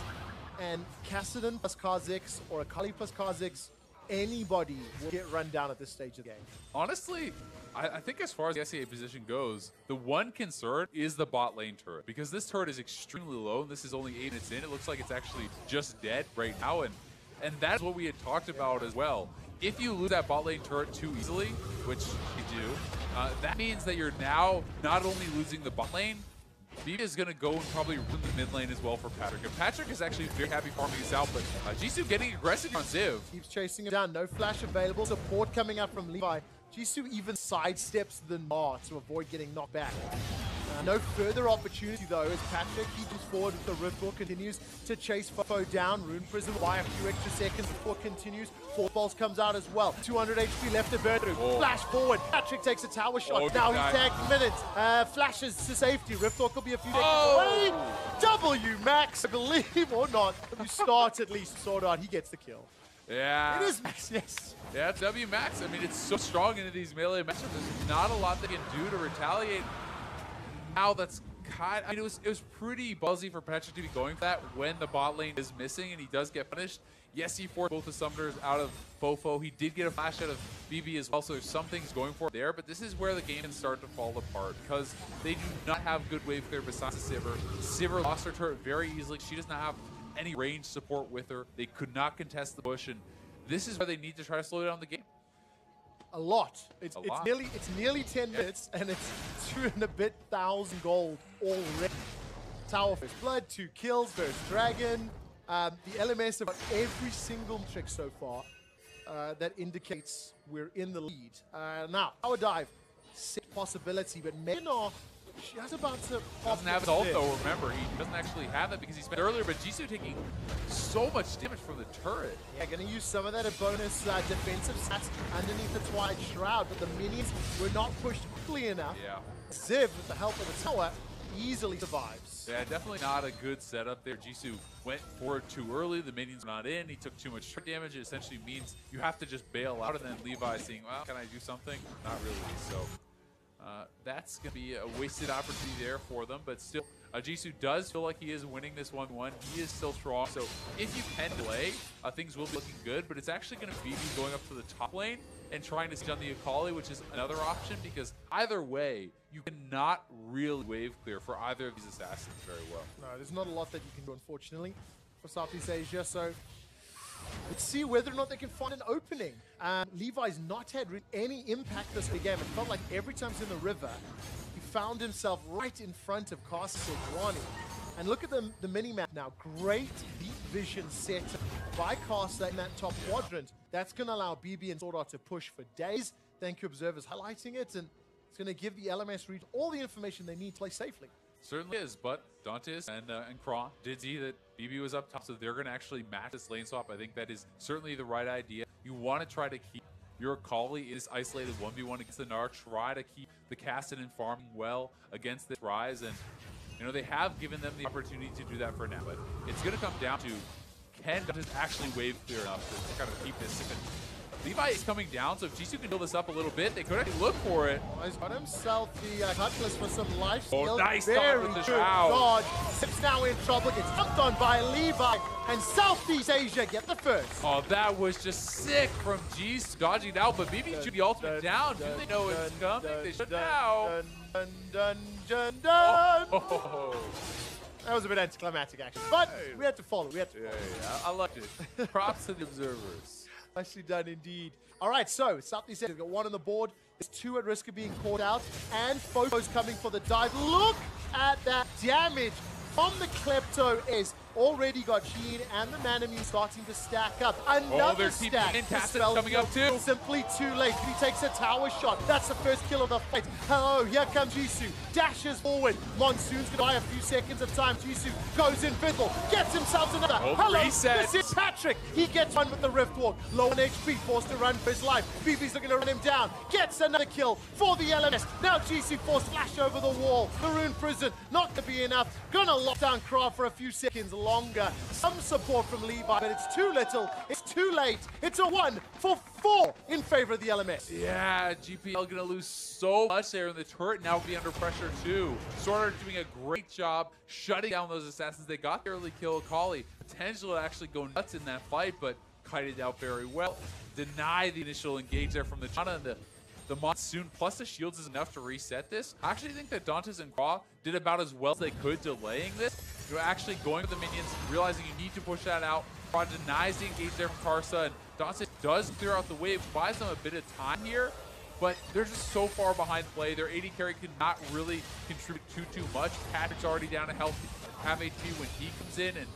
And Kassadin plus Kha'Zix or Akali plus Kha'Zix, anybody will get run down at this stage of the game. Honestly, I think as far as the SEA position goes, the one concern is the bot lane turret. Because this turret is extremely low, and this is only 8 minutes in. It looks like it's actually just dead right now. And that's what we had talked about as well. If you lose that bot lane turret too easily, which you do, that means that you're now not only losing the bot lane, Vivi is going to go and probably ruin the mid lane as well for Patrick. And Patrick is actually very happy farming this out, but Jisoo getting aggressive on Ziv. Keeps chasing him down. No flash available. Support coming up from Levi. Jisoo even sidesteps the Gnar to avoid getting knocked back. No further opportunity though as Patrick keeps forward with the Riftbolt, continues to chase Fofo down. Rune Prism by a few extra seconds before continues. Fourth Pulse comes out as well. 200 HP left to burn through. Flash forward. Patrick takes a tower shot. Now he's tagged minutes. Flashes to safety. Riftbolt will be a few seconds away. W Max, I believe or not. You start at least sort out. He gets the kill. Yeah. It is Max, yes. Yeah, it's W Max. I mean, it's so strong into these melee matchups. There's not a lot they can do to retaliate. Now that's kind of, I mean, it was pretty ballsy for Patrick to be going for that when the bot lane is missing and he does get punished. Yes, he forced both the summoners out of Fofo. He did get a flash out of BB as well, so there's some things going for it there, but this is where the game can start to fall apart because they do not have good wave clear besides the Sivir. Sivir lost her turret very easily. She does not have any range support with her. They could not contest the bush, and this is where they need to try to slow down the game. A lot. It's nearly 10 minutes, and it's 2 and a bit thousand gold already. Tower first blood, 2 kills, first dragon. The LMS have got every single trick so far that indicates we're in the lead. Now, Power Dive, sick possibility, but Menar, she's about to pop. Doesn't have his ult though, remember. He doesn't actually have it because he spent earlier, but Jisoo taking so much damage from the turret. Yeah, gonna use some of that as bonus defensive stats underneath the Twilight Shroud, but the minions were not pushed quickly enough. Yeah. Ziv, with the help of the tower, easily survives. Yeah, definitely not a good setup there. Jisoo went for it too early. The minions were not in. He took too much damage. It essentially means you have to just bail out, and then Levi saying, well, can I do something? Not really, so... that's going to be a wasted opportunity there for them, but still, Jisoo does feel like he is winning this 1-1. He is still strong, so if you can delay, things will be looking good, but it's actually going to be going up to the top lane and trying to stun the Akali, which is another option, because either way, you cannot really wave clear for either of these assassins very well. No, there's not a lot that you can do, unfortunately, for Southeast Asia, so let's see whether or not they can find an opening. Levi's not had any impact this game. It felt like every time he's in the river, he found himself right in front of Karsa Sejuani. And look at the mini-map now. Great deep vision set by Karsa in that top quadrant. That's going to allow BB and Sword Art to push for days. Thank you, observers, highlighting it. And it's going to give the LMS region all the information they need to play safely. Certainly is, but Dantes and Kron did see that BB was up top, so they're going to actually match this lane swap. I think that is certainly the right idea. You want to try to keep your Akali in this isolated 1v1 against the Gnar. Try to keep the Kassadin farming well against this Rise, and you know, they have given them the opportunity to do that for now, but it's going to come down to, can Dantes actually wave clear enough to kind of keep this? Levi is coming down, so if Jisoo can build this up a little bit, they could actually look for it. He's got himself the Cutlass for some life steal. Oh, nice very dodge with the good Shroud. dodge. Zip's now in trouble, gets dumped on by Levi, and Southeast Asia get the first. Oh, that was just sick from Jisoo dodging out, but BB shoot the ultimate down. Do they know it's coming? They should now. Dun. Oh. That was a bit anticlimactic, actually. But we had to follow. We had to follow. Yeah, I liked it. Props to the observers. Nicely done indeed. All right, so Southeast Asia's got 1 on the board. There's 2 at risk of being caught out. And Fofo's coming for the dive. Look at that damage from the Klepto is already got Sheen and the Manamune starting to stack up. Another stack. Kassadin coming up too. Simply too late. He takes a tower shot. That's the first kill of the fight. Oh, here comes Jisoo. Dashes forward. Monsoon's gonna buy a few seconds of time. Jisoo goes in Fiddle. Gets himself another. Hello, reset. this is Patrick. He gets one with the Rift Walk. Low on HP, forced to run for his life. BB's looking to run him down. Gets another kill for the LMS. Now Jisoo forced flash over the wall. Maroon Prison, not to be enough. Gonna lock down Krav for a few seconds longer. Some support from Levi, but it's too little. It's too late. It's a 1 for 4 in favor of the LMS. Yeah, GPL gonna lose so much there, and the turret now will be under pressure too. Sorter doing a great job shutting down those assassins. They got the early kill. Kali potential to actually go nuts in that fight, but kited out very well. Deny the initial engage there from the Janna, and the Monsoon plus the shields is enough to reset this. I actually think that Dantes and Kraw did about as well as they could delaying this. You're actually going with the minions, realizing you need to push that out. Kraw denies the engage there from Tarsa, and Dantes does clear out the wave, buys them a bit of time here, but they're just so far behind play. Their AD carry cannot really contribute too much. Patrick's already down to half HP when he comes in, and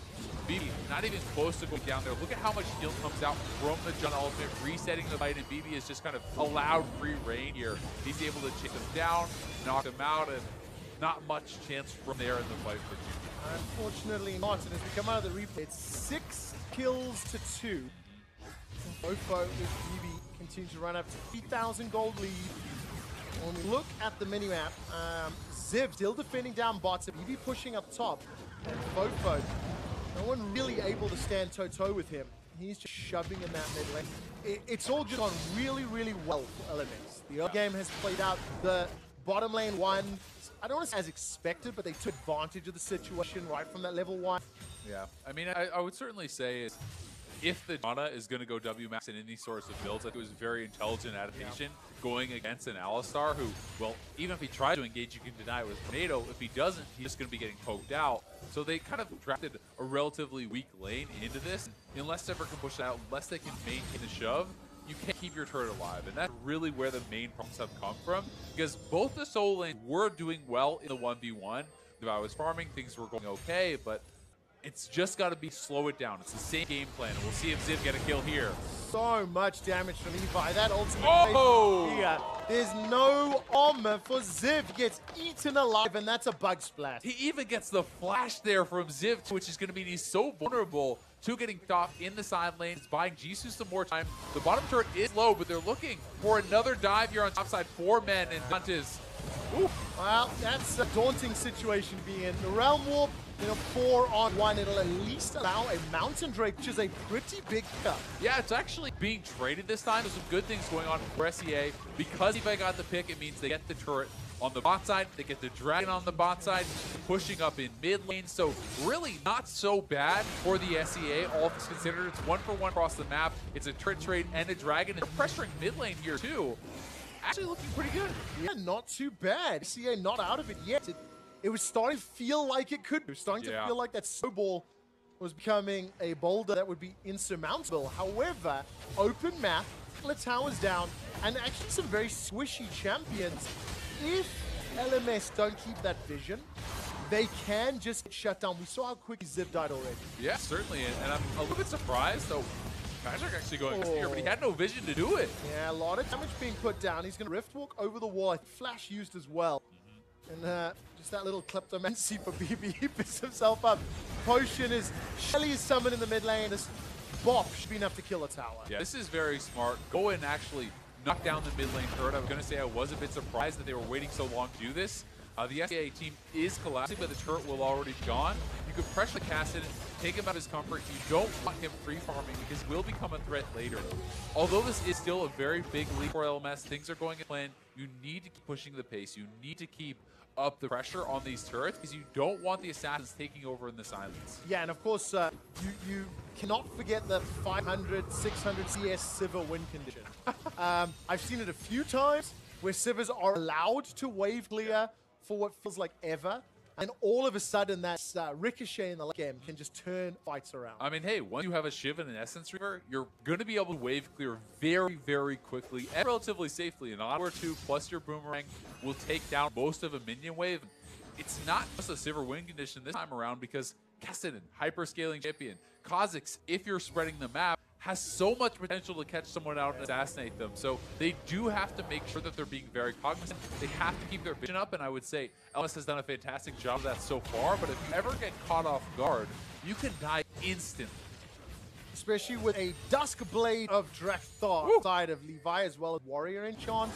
BB not even close to going down there. Look at how much heal comes out from the Jund ultimate, resetting the fight, and BB is just kind of allowed free reign here. He's able to chase him down, knock him out, and not much chance from there in the fight for GP. Unfortunately not, and as we come out of the replay, it's 6 kills to 2. Fofo with BB continues to run up to 3,000 gold lead. When we look at the minimap, Ziv still defending down bots, BB pushing up top, and Fofo, no one really able to stand toe-to-toe with him. He's just shoving in that mid lane. It's all just gone really, really well for LMS. The early game has played out. The bottom lane won, I don't want to say as expected, but they took advantage of the situation right from that level 1. Yeah, I mean, I would certainly say is if the Janna is going to go WMAX in any sorts of builds, like it was very intelligent adaptation going against an Alistar who, well, even if he tries to engage, you can deny it with Tornado. If he doesn't, he's just going to be getting poked out. So they kind of drafted a relatively weak lane into this. Unless they ever can push it out, unless they can maintain the shove, you can't keep your turret alive. And that's really where the main problems have come from, because both the solo lanes were doing well in the 1v1. If I was farming, things were going okay, but it's just got to be slow it down. It's the same game plan, and we'll see if Ziv get a kill here. So much damage from Levi. That ultimate here. There's no armor for Ziv. Gets eaten alive, and that's a bug splat. He even gets the flash there from Ziv, which is going to mean he's so vulnerable to getting stopped in the side lane. It's buying Jisoo some more time. The bottom turret is low, but they're looking for another dive here on top side. 4 men, and Dantes. Well, that's a daunting situation to be in. The Realm Warp, 4-on-1, it'll at least allow a Mountain Drake, which is a pretty big cut. Yeah, it's actually being traded this time. There's some good things going on for SEA. Because Levi got the pick, it means they get the turret on the bot side, they get the dragon on the bot side, pushing up in mid lane. So really not so bad for the SEA, all things considered. It's 1-for-1 across the map. It's a turret trade and a dragon. And pressuring mid lane here too. Actually looking pretty good. Yeah, not too bad. SEA not out of it yet. It was starting to feel like it could. It was starting to feel like that snowball was becoming a boulder that would be insurmountable. However, open map, the towers down, and actually some very squishy champions. If LMS don't keep that vision, they can just get shut down. We saw how quick Ziv died already. Yeah, certainly, and I'm a little bit surprised, though. Patrick actually going here, but he had no vision to do it. Yeah, a lot of damage being put down. He's going to Rift Walk over the wall. Flash used as well. And just that little kleptomancy for BB. He picks himself up. Potion is... Shelly is summoned in the mid lane. This Bop should be enough to kill a tower. Yeah, this is very smart. Go and actually knock down the mid lane turret. I was going to say I was a bit surprised that they were waiting so long to do this. The SEA team is collapsing, but the turret will already be gone. You can pressure the Kassadin, take him out of his comfort. You don't want him free farming because he will become a threat later. Although this is still a very big lead for LMS, things are going in plan. You need to keep pushing the pace. You need to keep up the pressure on these turrets because you don't want the assassins taking over in the silence. Yeah, and of course, you cannot forget the 500, 600 CS Sivir win condition. I've seen it a few times where Sivers are allowed to wave clear for what feels like ever, and all of a sudden that Ricochet in the late game can just turn fights around. I mean, hey, once you have a Shiv and an Essence Reaver, you're going to be able to wave clear very, very quickly and relatively safely. An auto or two plus your Boomerang will take down most of a minion wave. It's not just a Sivir win condition this time around because Kassadin, hyper-scaling champion, Kha'Zix, if you're spreading the map, has so much potential to catch someone out and assassinate them. So they do have to make sure that they're being very cognizant. They have to keep their vision up, and I would say LMS has done a fantastic job of that so far, but if you ever get caught off guard, you can die instantly. Especially with a Dusk Blade of Drakthar side of Levi as well as Warrior Enchant.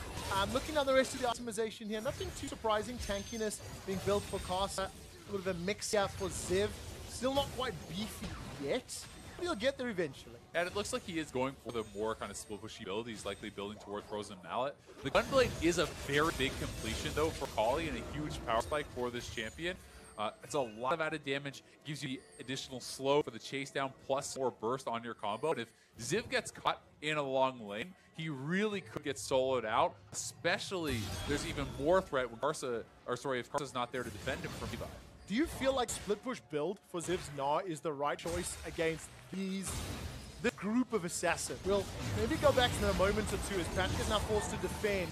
Looking at the rest of the optimization here, nothing too surprising. Tankiness being built for Karsa, a little bit of a mix here for Ziv. Still not quite beefy yet, but he'll get there eventually. And it looks like he is going for the more kind of split pushy build. He's likely building towards Frozen Mallet. The Gunblade is a very big completion, though, for Kali and a huge power spike for this champion. It's a lot of added damage, gives you the additional slow for the chase down, plus more burst on your combo. And if Ziv gets caught in a long lane, he really could get soloed out, especially there's even more threat when if Karsa's not there to defend him from Levi. Do you feel like split push build for Ziv's Gnar is the right choice against this group of assassins? We'll maybe go back to a moment or two as Patrick is now forced to defend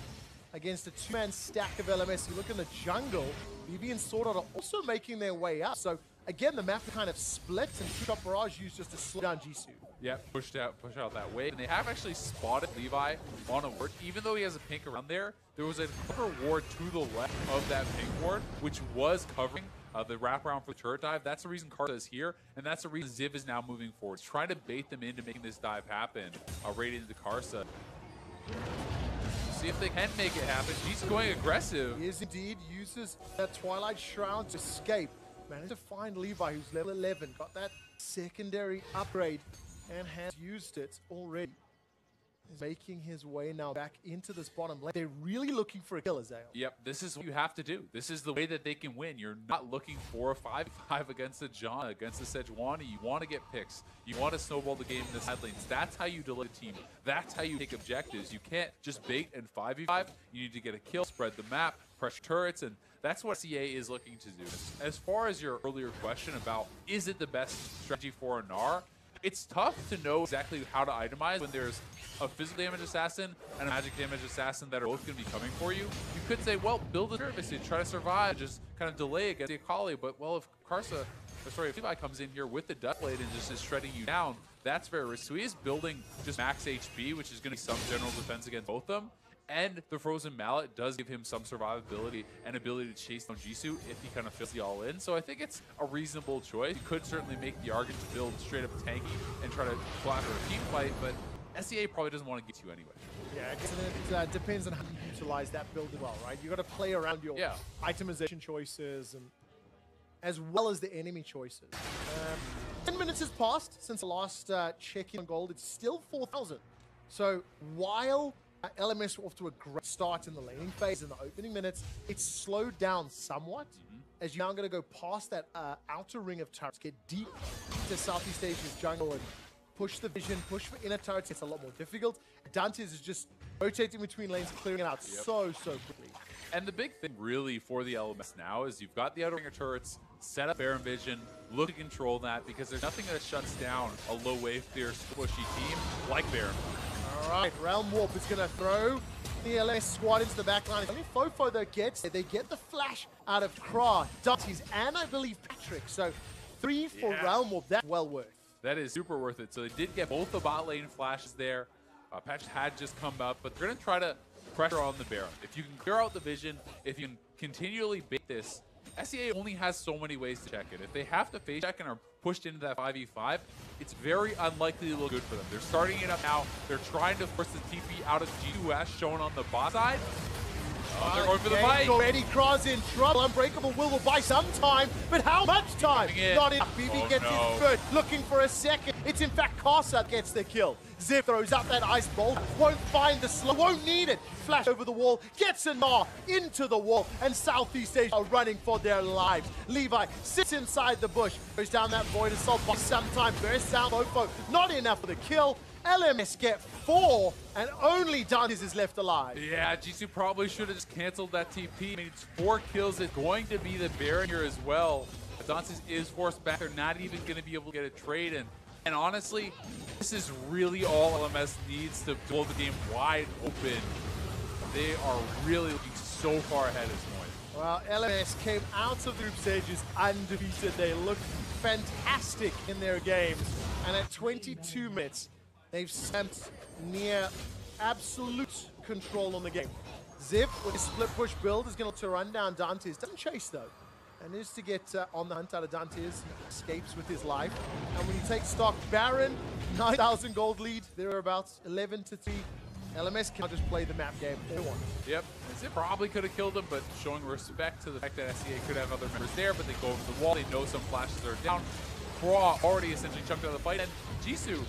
against a two-man stack of LMS. You look in the jungle, BB and Sword Art are also making their way up. So again, the map kind of splits and Two-Shot Barrage used just to slow down Jisoo. Yeah, push out that wave. And they have actually spotted Levi on a ward. Even though he has a pink around there, there was a cover ward to the left of that pink ward, which was covering the wraparound for the turret dive. That's the reason Karsa is here, and that's the reason Ziv is now moving forward. He's trying to bait them into making this dive happen, right into Karsa. See if they can make it happen. He's going aggressive. He is indeed, uses that Twilight Shroud to escape. Managed to find Levi, who's level 11, got that secondary upgrade, and has used it already. He's making his way now back into this bottom lane. They're really looking for a kill, Azael. Yep, this is what you have to do. This is the way that they can win. You're not looking for a 5-5 against the Janna, against the Sejuani. You want to get picks. You want to snowball the game in the side lanes. That's how you delay the team. That's how you take objectives. You can't just bait and 5v5. You need to get a kill, spread the map, pressure turrets, and that's what CA is looking to do. As far as your earlier question about is it the best strategy for a Gnar, it's tough to know exactly how to itemize when there's a physical damage assassin and a magic damage assassin that are both going to be coming for you. You could say, well, build a service and try to survive, just kind of delay against the Akali. But, well, if Levi comes in here with the Dusk Blade and just is shredding you down, that's very risky. So he is building just max HP, which is going to be some general defense against both of them. And the Frozen Mallet does give him some survivability and ability to chase down Jisoo if he kind of fills the all in. So I think it's a reasonable choice. You could certainly make the argument to build straight up tanky and try to flatter a team fight, but SEA probably doesn't want to get you anyway. Yeah, I guess it depends on how you utilize that build as well, right? You got to play around your itemization choices and as well as the enemy choices. 10 minutes has passed since the last check-in on gold. It's still 4,000. So while LMS were off to a great start in the laning phase in the opening minutes, it's slowed down somewhat as you're now going to go past that outer ring of turrets, get deep into Southeast Asia's jungle and push the vision, push for inner turrets. It's a lot more difficult. Dantes is just rotating between lanes, clearing it out so quickly. And the big thing really for the LMS now is you've got the outer ring of turrets, set up Baron Vision, look to control that because there's nothing that shuts down a low wave clear squishy team like Baron. All right, Realm Warp is going to throw the LMS squad into the back line. Only Fofo that gets it. They get the flash out of Kra, Dantes, and I believe Patrick. So 3 for Realm Warp. That's well worth. That is super worth it. So they did get both the bot lane flashes there. Patrick had just come up, but they're going to try to pressure on the Baron. If you can clear out the vision, if you can continually bait this, SEA only has so many ways to check it. If they have to face check and are pushed into that 5v5, it's very unlikely to look good for them. They're starting it up now. They're trying to force the TP out of G2S, shown on the bot side. They're going for the fight. Already Kraz in trouble. Unbreakable will buy some time, but how much time? Not enough. BB gets his first, looking for a second. It's in fact Kaz that gets the kill. Ziv throws out that ice bolt, won't find the slow, won't need it. Flash over the wall, gets a gnaw into the wall, and Southeast Asia are running for their lives. Levi sits inside the bush, goes down that void assault by some time, bursts down Mofo, not enough for the kill. LMS get 4, and only Dantes is left alive. Yeah, Jisoo probably should have just canceled that TP. I mean, it's 4 kills. It's going to be the Baron here as well. Dantes is forced back. They're not even going to be able to get a trade in. And honestly, this is really all LMS needs to blow the game wide open. They are really looking so far ahead at this point. Well, LMS came out of the group stages undefeated. They look fantastic in their games. And at 22 minutes, they've stamped near absolute control on the game. Ziv, with his split push build, is going to run down Dantes. Doesn't chase, though. And is to get on the hunt out of Dantes. He escapes with his life. And when you take stock, Baron, 9,000 gold lead. Thereabouts, 11-3. LMS can't just play the map game they want. Yep, Ziv probably could have killed him, but showing respect to the fact that SEA could have other members there, but they go over the wall. They know some flashes are down. Pra already essentially chunked out of the fight, and Jisoo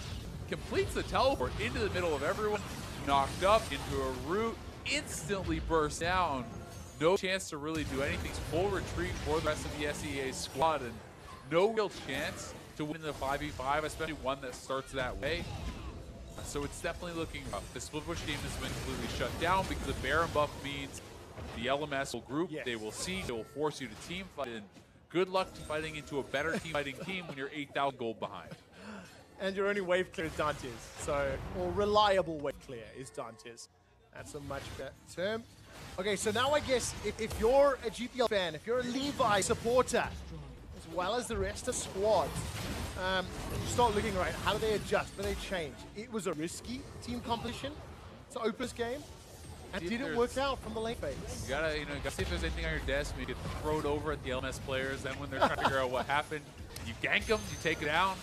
completes the teleport into the middle of everyone, knocked up into a root, instantly burst down. No chance to really do anything. Full retreat for the rest of the SEA squad, and no real chance to win the 5v5, especially one that starts that way. So it's definitely looking rough. The split push game has been completely shut down because the Baron buff means the LMS will group, they will siege, they will force you to team fight, and good luck fighting into a better team fighting team when you're 8,000 gold behind. And your only wave clear is Dantes. So, or reliable wave clear is Dantes. That's a much better term. Okay, so now I guess if you're a GPL fan, if you're a Levi supporter, as well as the rest of the squad, you start looking, right, how do they adjust? Do they change? It was a risky team competition. It's an Opus game. And it didn't work out from the lane phase. You gotta, gotta see if there's anything on your desk. Maybe throw it over at the LMS players. Then when they're trying to figure out what happened, you gank them, you take it down.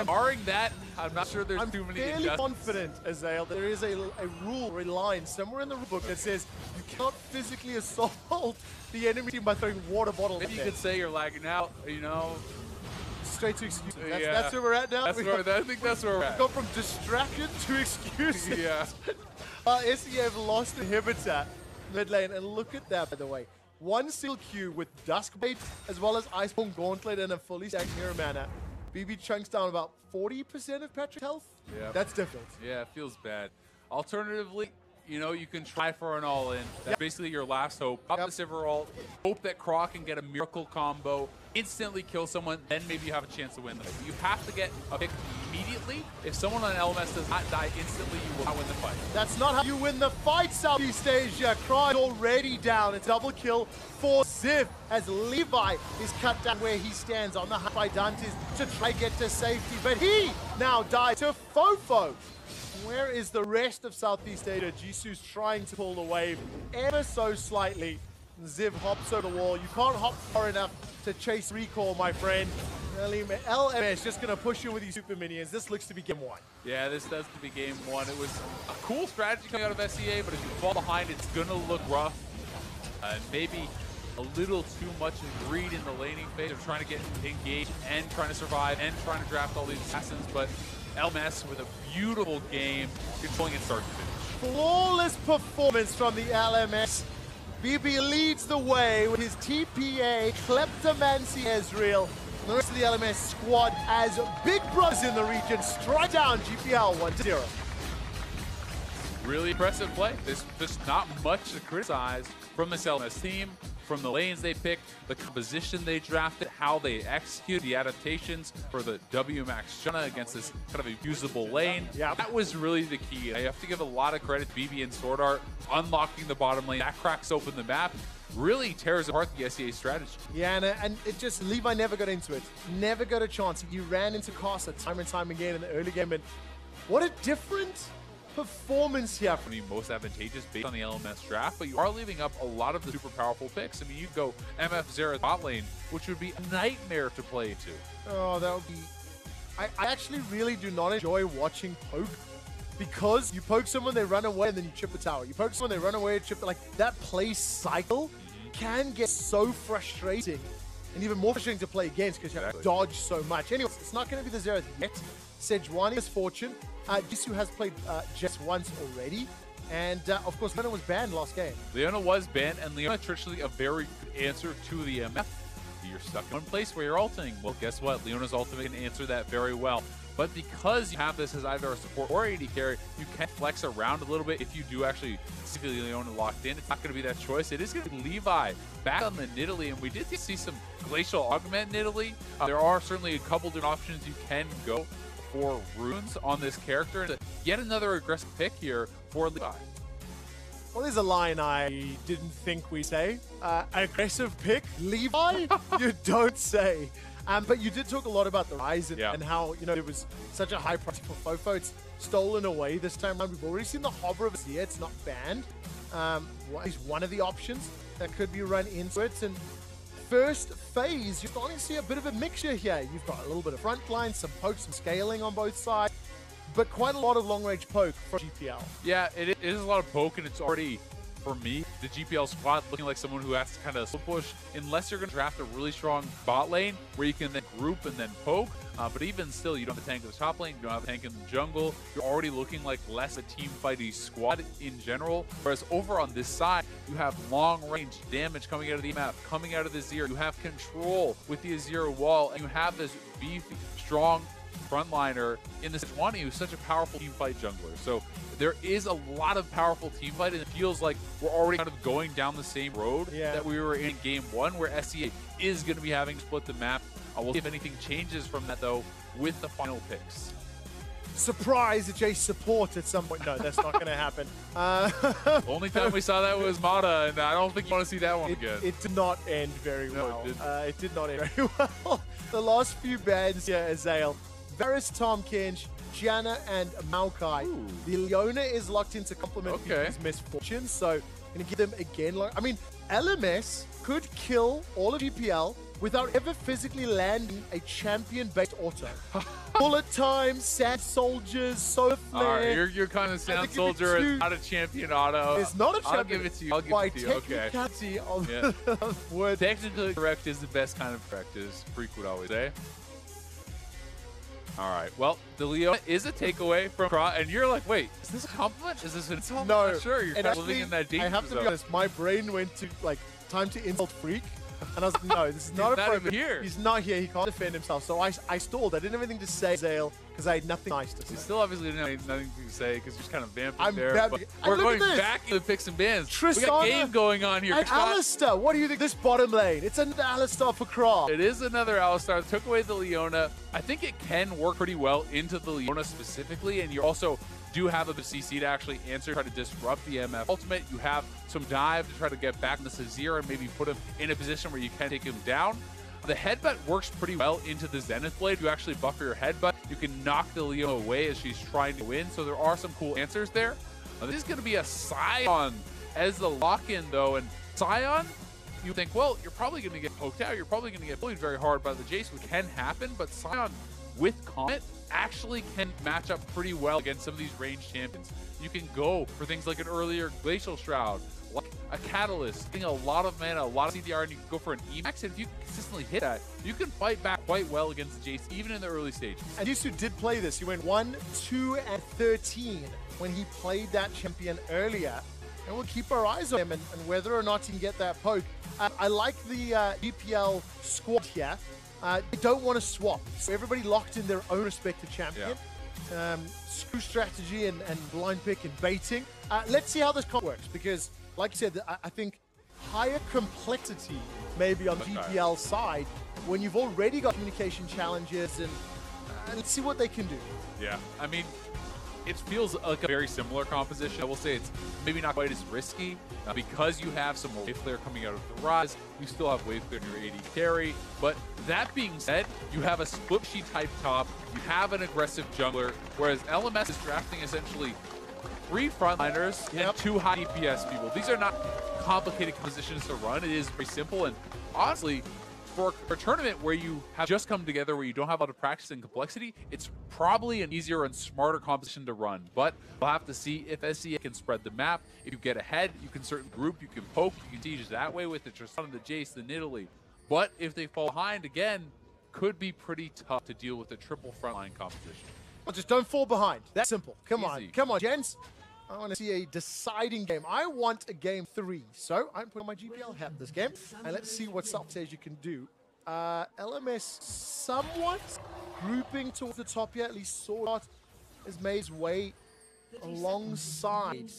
Barring that, I'm not sure there's too many adjustments. I'm fairly confident, Azael, there is a rule or a line somewhere in the rulebook that says you cannot physically assault the enemy team by throwing water bottles. Maybe you could say you're lagging out, Straight to excuses. That's where we're at now? I think that's where we're at. We've gone from distraction to excuses. Yeah. SEA have lost the inhibitor mid lane, and look at that, by the way. One single Q with Duskblade, as well as Iceborne Gauntlet and a fully stacked Mirror Mana. BB chunks down about 40% of Patrick's health. Yeah. That's difficult. Yeah, it feels bad. Alternatively, you can try for an all-in. That's basically your last hope. Pop the Sivir ult, hope that Croc can get a miracle combo, instantly kill someone, then maybe you have a chance to win the fight. You have to get a pick immediately. If someone on LMS does not die instantly, you will not win the fight. That's not how you win the fight, Southeast Asia. Cry already down. A double kill for Ziv as Levi is cut down where he stands on the hunt by Dantes to try get to safety. But he now dies to Fofo. Where is the rest of Southeast Asia? Jisoo's trying to pull the wave ever so slightly. Ziv hops over the wall. You can't hop far enough to chase recall, my friend. LMS just going to push you with these super minions. This looks to be game 1. Yeah, this does to be game 1. It was a cool strategy coming out of SEA, but if you fall behind, it's going to look rough. Maybe a little too much greed in the laning phase of trying to get engaged and trying to survive and trying to draft all these assassins, but LMS with a beautiful game, controlling it start to finish. Flawless performance from the LMS. BB leads the way with his TPA, Kleptomancy Ezreal. The rest of the LMS squad as big brothers in the region strike down GPL 1-0. Really impressive play. There's not much to criticize from this LMS team, from the lanes they picked, the composition they drafted, how they execute, the adaptations for the WMAX Shunna against this kind of a usable lane. Yeah. That was really the key. I have to give a lot of credit to BB and Sword Art unlocking the bottom lane. That cracks open the map. Really tears apart the SEA strategy. Yeah, and it just, Levi never got into it. Never got a chance. He ran into Casa time and time again in the early game, and what a different performance here. The most advantageous based on the LMS draft, but you are leaving up a lot of the super powerful picks. I mean, you go MF Xerath bot lane, which would be a nightmare to play into. Oh, that would be... I actually really do not enjoy watching poke, because you poke someone, they run away, and then you chip the tower. You poke someone, they run away, chip the... Like, that play cycle can get so frustrating, and even more frustrating to play against because you have to dodge so much. Anyways, it's not going to be the Xerath yet. Sejuani has Fortune. Jisoo has played Jess once already. And, of course, Leona was banned last game. Leona was banned, and Leona traditionally a very good answer to the MF. You're stuck in one place where you're ulting. Well, guess what? Leona's ultimate can answer that very well. But because you have this as either a support or AD carry, you can flex around a little bit if you do actually see Leona locked in. It's not going to be that choice. It is going to be Levi back on the Nidalee, and we did see some Glacial Augment Nidalee. There are certainly a couple different options you can go for runes on this character. And yet another aggressive pick here for Levi. Well, there's a line I didn't think we'd say. Aggressive pick, Levi? You don't say. But you did talk a lot about the Rise and how, you know, it was such a high price for Fofo. It's stolen away this time around. We've already seen the Hover of Azir. It's not banned. It's one of the options that could be run into it. And first phase, you're starting to see a bit of a mixture here. You've got a little bit of frontline, some poke, some scaling on both sides, but quite a lot of long-range poke from GPL. Yeah, it is a lot of poke, and it's already, for me, the GPL squad looking like someone who has to kind of slow push, unless you're going to draft a really strong bot lane where you can then group and then poke. But even still, you don't have a tank in the top lane, you don't have a tank in the jungle. You're already looking like less a team fighty squad in general. Whereas over on this side, you have long range damage coming out of the map, coming out of the Azir. You have control with the Azir wall, and you have this beefy, strong frontliner in the Sejuani, who's such a powerful team fight jungler. So there is a lot of powerful team fight, and it feels like we're already kind of going down the same road that we were in game one, where SCA is going to be having to split the map. We'll see if anything changes from that, though, with the final picks. Surprise, a Jace support at some point. No, that's not going to happen. Only time we saw that was Mata, and I don't think you want to see that one again. It did not end very well. It didn't. It did not end very well. The last few bans here, Azael. Varus, Tahm Kench, Janna, and Maokai. Ooh. The Leona is locked into complement his misfortunes, so going to give them again. I mean, LMS could kill all of GPL without ever physically landing a champion-based auto. Bullet time, Sand Soldiers, Solar Flare. All right, you're kind of Sand Soldier is not a champion auto. It's not a champion. I'll give it to you. I'll give it to you. Technicality of word. Technically correct is the best kind of correct, as Freak would always say. All right, well, the Leona is a takeaway from Kra, and you're like, wait, is this a compliment? Is this an insult? No. I'm not sure. You're actually, living in that danger zone. I have to be honest, my brain went to, like, time to insult Freak. And I was like, no, this is not appropriate. Here. He's not here. He can't defend himself. So I stalled. I didn't have anything to say, Zale, because I had nothing nice to say. You still obviously didn't have nothing to say because you're just kind of vamping there. Vamping. We're going back to the picks and bans. Tristana, we got game going on here. And Alistar. What do you think? This bottom lane. It's another Alistar for Kra. It is another Alistar. Took away the Leona. I think it can work pretty well into the Leona specifically, and you also do have a CC to actually answer, try to disrupt the MF ultimate. You have some dive to try to get back in this Azir and maybe put him in a position where you can take him down. The headbutt works pretty well into the Zenith Blade. You actually buffer your headbutt. You can knock the Leona away as she's trying to win. So there are some cool answers there. This is going to be a Sion as the lock-in, though. And Sion, you think, well, you're probably going to get poked out. You're probably going to get bullied very hard by the Jace, which can happen. But Sion with Comet actually can match up pretty well against some of these ranged champions. You can go for things like an earlier Glacial Shroud, like a Catalyst, getting a lot of mana, a lot of CDR, and you can go for an Emax, and if you consistently hit that, you can fight back quite well against Jace, even in the early stages. And Jisoo did play this. He went 1, 2, and 13 when he played that champion earlier. And we'll keep our eyes on him and whether or not he can get that poke. I like the GPL squad here. They don't want to swap, so everybody locked in their own respective champion. Screw strategy and blind pick and baiting. Let's see how this comp works, because, like you said, I think higher complexity maybe on the GPL side when you've already got communication challenges, and let's see what they can do. Yeah, I mean, it feels like a very similar composition. I will say it's maybe not quite as risky because you have some more wave flare coming out of the Rise. You still have wave flare in your AD carry. But that being said, you have a split sheet type top. You have an aggressive jungler, whereas LMS is drafting essentially 3 frontliners and 2 high DPS people. These are not complicated positions to run. It is very simple, and honestly, for a tournament where you have just come together, where you don't have a lot of practice and complexity, it's probably an easier and smarter composition to run. But we'll have to see if SEA can spread the map. If you get ahead, you can certain group, you can poke, you can siege that way with the Tristana, the Jace, the Nidalee. But if they fall behind again, could be pretty tough to deal with the triple frontline composition. Well, just don't fall behind. That's simple. Come Easy. on, gents. I want to see a deciding game. I want a game 3. So I'm putting on my GPL hat this game, and let's see what Southeasia can do. LMS somewhat grouping towards the top here. At least Swordart has made his way alongside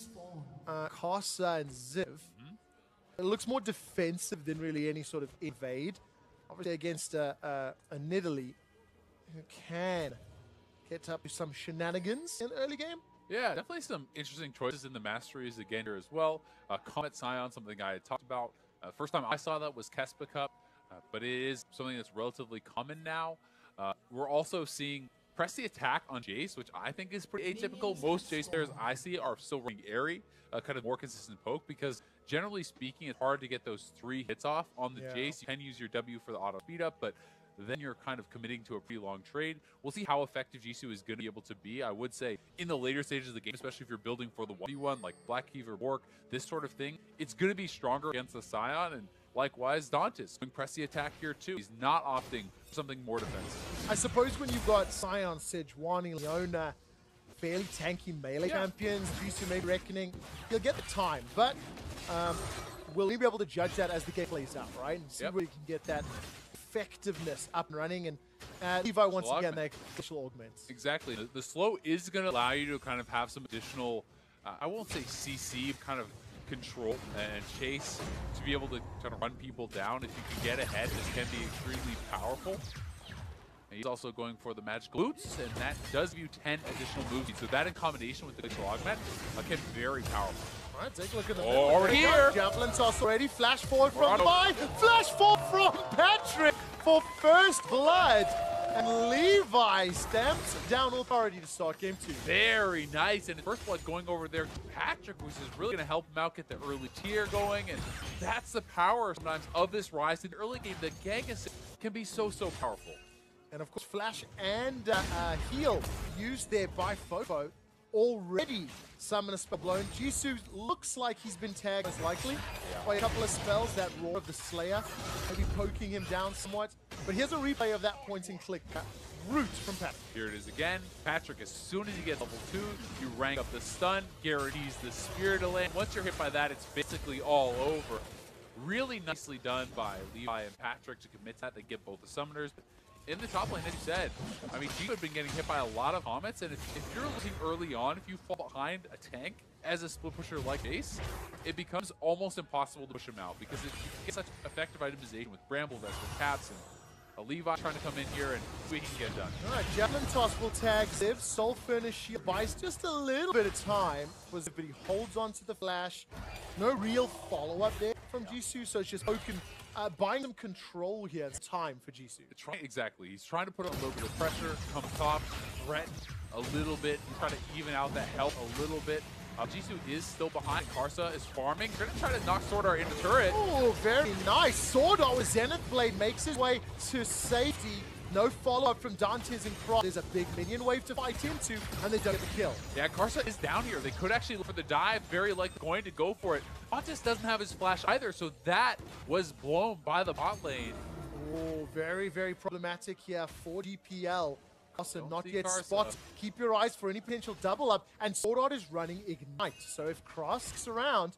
Karsa and Ziv. It looks more defensive than really any sort of invade. Obviously against a Nidalee who can get up to some shenanigans in the early game. Yeah, definitely some interesting choices in the masteries again here as well. Comet Scion, something I had talked about. First time I saw that was Kespa Cup, but it is something that's relatively common now. We're also seeing press the attack on Jace, which I think is pretty atypical. Most Jace players I see are still running Airy, kind of more consistent poke, because generally speaking, it's hard to get those 3 hits off on the Jace. You can use your W for the auto speed up, but then you're kind of committing to a pretty long trade. We'll see how effective Jisoo is going to be able to be. I would say in the later stages of the game, especially if you're building for the 1v1, like Black Keever, Bork, this sort of thing, it's going to be stronger against the Scion, and likewise, Dantis doing press the attack here too. He's not opting for something more defensive. I suppose when you've got Scion, Sejuani, Leona, fairly tanky melee champions, Jisoo maybe reckoning, he'll get the time, but will he be able to judge that as the game plays out, right? And see where he can get that effectiveness up and running, and Levi once again, their special augments. Exactly. The slow is going to allow you to kind of have some additional, I won't say CC, kind of control and chase to be able to kind of run people down. If you can get ahead, this can be extremely powerful. And he's also going for the magical boots, and that does give you 10 additional moves. So that in combination with the glacial augment can be very powerful. All right, take a look at the already here. Javelin toss already. Flash forward from Levi. Flash forward from Patrick for first blood. And Levi stamps down authority to start game 2. Very nice. And first blood going over there to Patrick, which is really going to help him out get the early tier going. And that's the power sometimes of this Rise in the early game. The gang assist can be so powerful. And of course, Flash and Heal used there by Fofo. Already summon a spell blown. Jisoo looks like he's been tagged as likely by a couple of spells. That Roar of the Slayer, maybe poking him down somewhat. But here's a replay of that point and click route from Patrick. Here it is again. Patrick, as soon as you get level 2, you rank up the stun, guarantees the spear to land. Once you're hit by that, it's basically all over. Really nicely done by Levi and Patrick to commit that. They get both the summoners. In the top lane, as you said, I mean, Jisoo had been getting hit by a lot of comets, and if you're losing early on, if you fall behind a tank as a split pusher like Ace, it becomes almost impossible to push him out, because if you get such effective itemization with Bramble Vest, with Caps, and a Levi trying to come in here and see what he can get done. All right, Javelin Toss will tag Ziv. Soul Furnace Shield buys just a little bit of time, but he holds on to the flash. No real follow-up there from Jisoo, so it's just Hoken buying them control here. It's time for Jisoo. Exactly. He's trying to put on a little bit of pressure, come top, threaten a little bit, try to even out that health a little bit. Jisoo is still behind. Karsa is farming. They're going to try to knock Sword Art into turret. Oh, very nice. Sword Art with Zenith Blade makes his way to safety. No follow-up from Dantes and Cross. There's a big minion wave to fight into, and they don't get the kill. Yeah, Karsa is down here. They could actually look for the dive, very likely going to go for it. Dantes doesn't have his flash either, so that was blown by the bot lane. Oh, very problematic here for DPL. Also not yet spot. Keep your eyes for any potential double up, and Sword Art is running Ignite. So if Cross sticks around,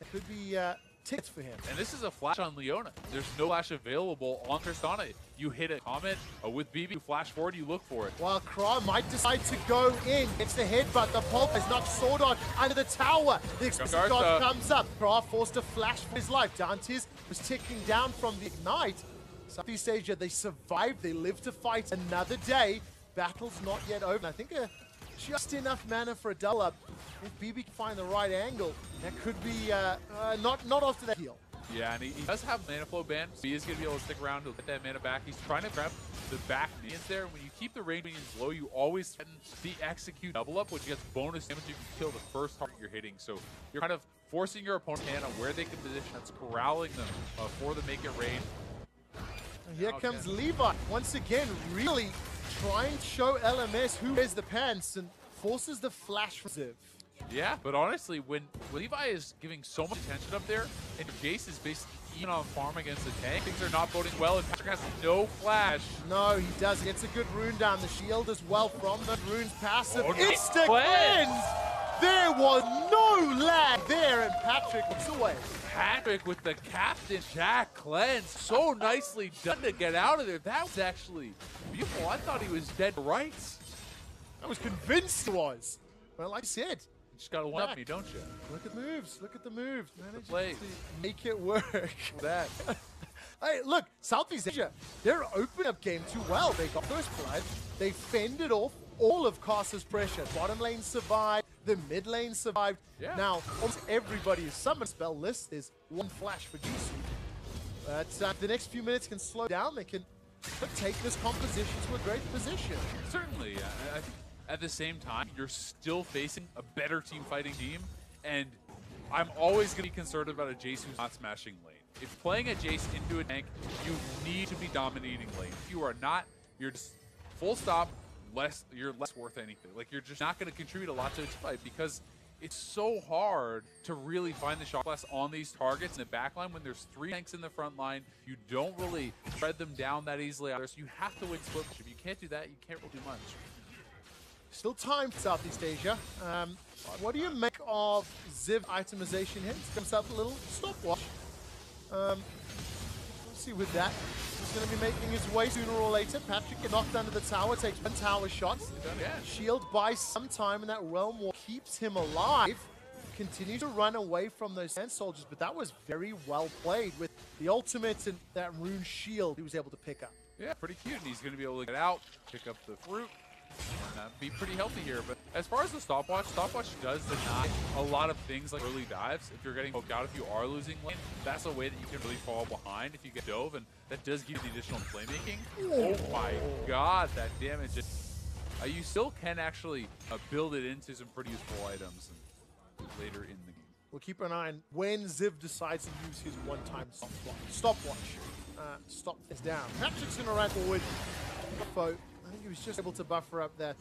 it could be tickets for him. And this is a flash on Leona. There's no flash available on Tristana. You hit a comet with BB, you flash forward, you look for it. While Kra might decide to go in. It's the headbutt. The pulp has knocked Sword Art under the tower. The explosive dot comes up. Kra forced to flash for his life. Dantes was ticking down from the Ignite. Southeast Asia, they survived. They live to fight another day. Battle's not yet over. I think just enough mana for a double up. If BB can find the right angle, that could be not after that heal. Yeah, and he does have mana flow ban, so he is going to be able to stick around to get that mana back. He's trying to grab the back minions there. When you keep the range minions low, you always threaten the execute double up, which gets bonus damage. You can kill the first target you're hitting. So you're kind of forcing your opponent's hand on where they can position. That's corralling them for the make it rain. Here comes Levi. Once again, really trying to show LMS who wears the pants and forces the flash from Ziv. Yeah, but honestly, when Levi is giving so much attention up there, and Jace is basically even on farm against the tank, things are not boding well, and Patrick has no flash. No, he does. Gets a good rune down the shield as well from the rune's passive. Oh, nice Insta cleanse! There was no lag there, and Patrick looks away. Patrick with the Captain Jack cleanse. So nicely done to get out of there. That was actually beautiful. I thought he was dead to rights. I was convinced he was. Well, like I said, you just gotta one-up me, don't you? Look at the moves. Look at the moves. Manage play. to make it work. That. Hey, look, Southeast Asia, they're opening up game too well. They got first blood. They fended off all of Caster's pressure. Bottom lane survived. The mid lane survived. Yeah. Now, almost everybody's summon spell list is one flash for Jisoo. But the next few minutes can slow down. They can take this composition to a great position. Certainly. I think at the same time, you're still facing a better team fighting team, and I'm always going to be concerned about a Jace who's not smashing lane. If playing a Jace into a tank, you need to be dominating lane. If you are not, you're just full stop, you're less worth anything. Like, you're just not going to contribute a lot to this fight because it's so hard to really find the shot class on these targets in the backline when there's 3 tanks in the front line. You don't really spread them down that easily out there, so you have to win split push. If you can't do that, you can't really do much. Still time for Southeast Asia. What do you make of Ziv itemization here? It's himself a little stopwatch. Let's see with that. He's going to be making his way sooner or later. Patrick get knocked under the tower, takes 1 tower shot. Shield buys some time, and that Realm War keeps him alive. Continue to run away from those Sand Soldiers, but that was very well played with the ultimate and that rune shield he was able to pick up. Yeah, pretty cute, and he's going to be able to get out, pick up the fruit, and be pretty healthy here. But as far as the stopwatch does deny a lot of things like early dives. If you're getting poked out, if you are losing lane, that's a way that you can really fall behind if you get dove, and that does give you the additional playmaking. Oh my god, that damage. You still can actually build it into some pretty useful items later in the game. We'll keep an eye on when Ziv decides to use his one-time stopwatch. Stop this down. Patrick's going to run forward. I think he was just able to buffer up that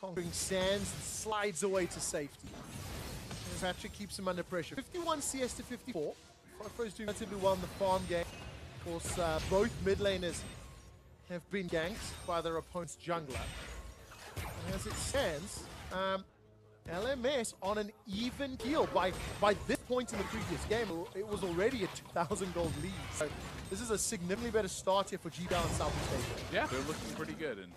conquering sands and slides away to safety. And Patrick keeps him under pressure. 51 CS to 54. Fofo's doing relatively well in the farm game. Of course, both mid laners have been ganked by their opponent's jungler. And as it stands, LMS on an even keel. By this point in the previous game, it was already a 2,000 gold lead. So this is a significantly better start here for G-Bal and Southeast Asia. Yeah, they're looking pretty good. And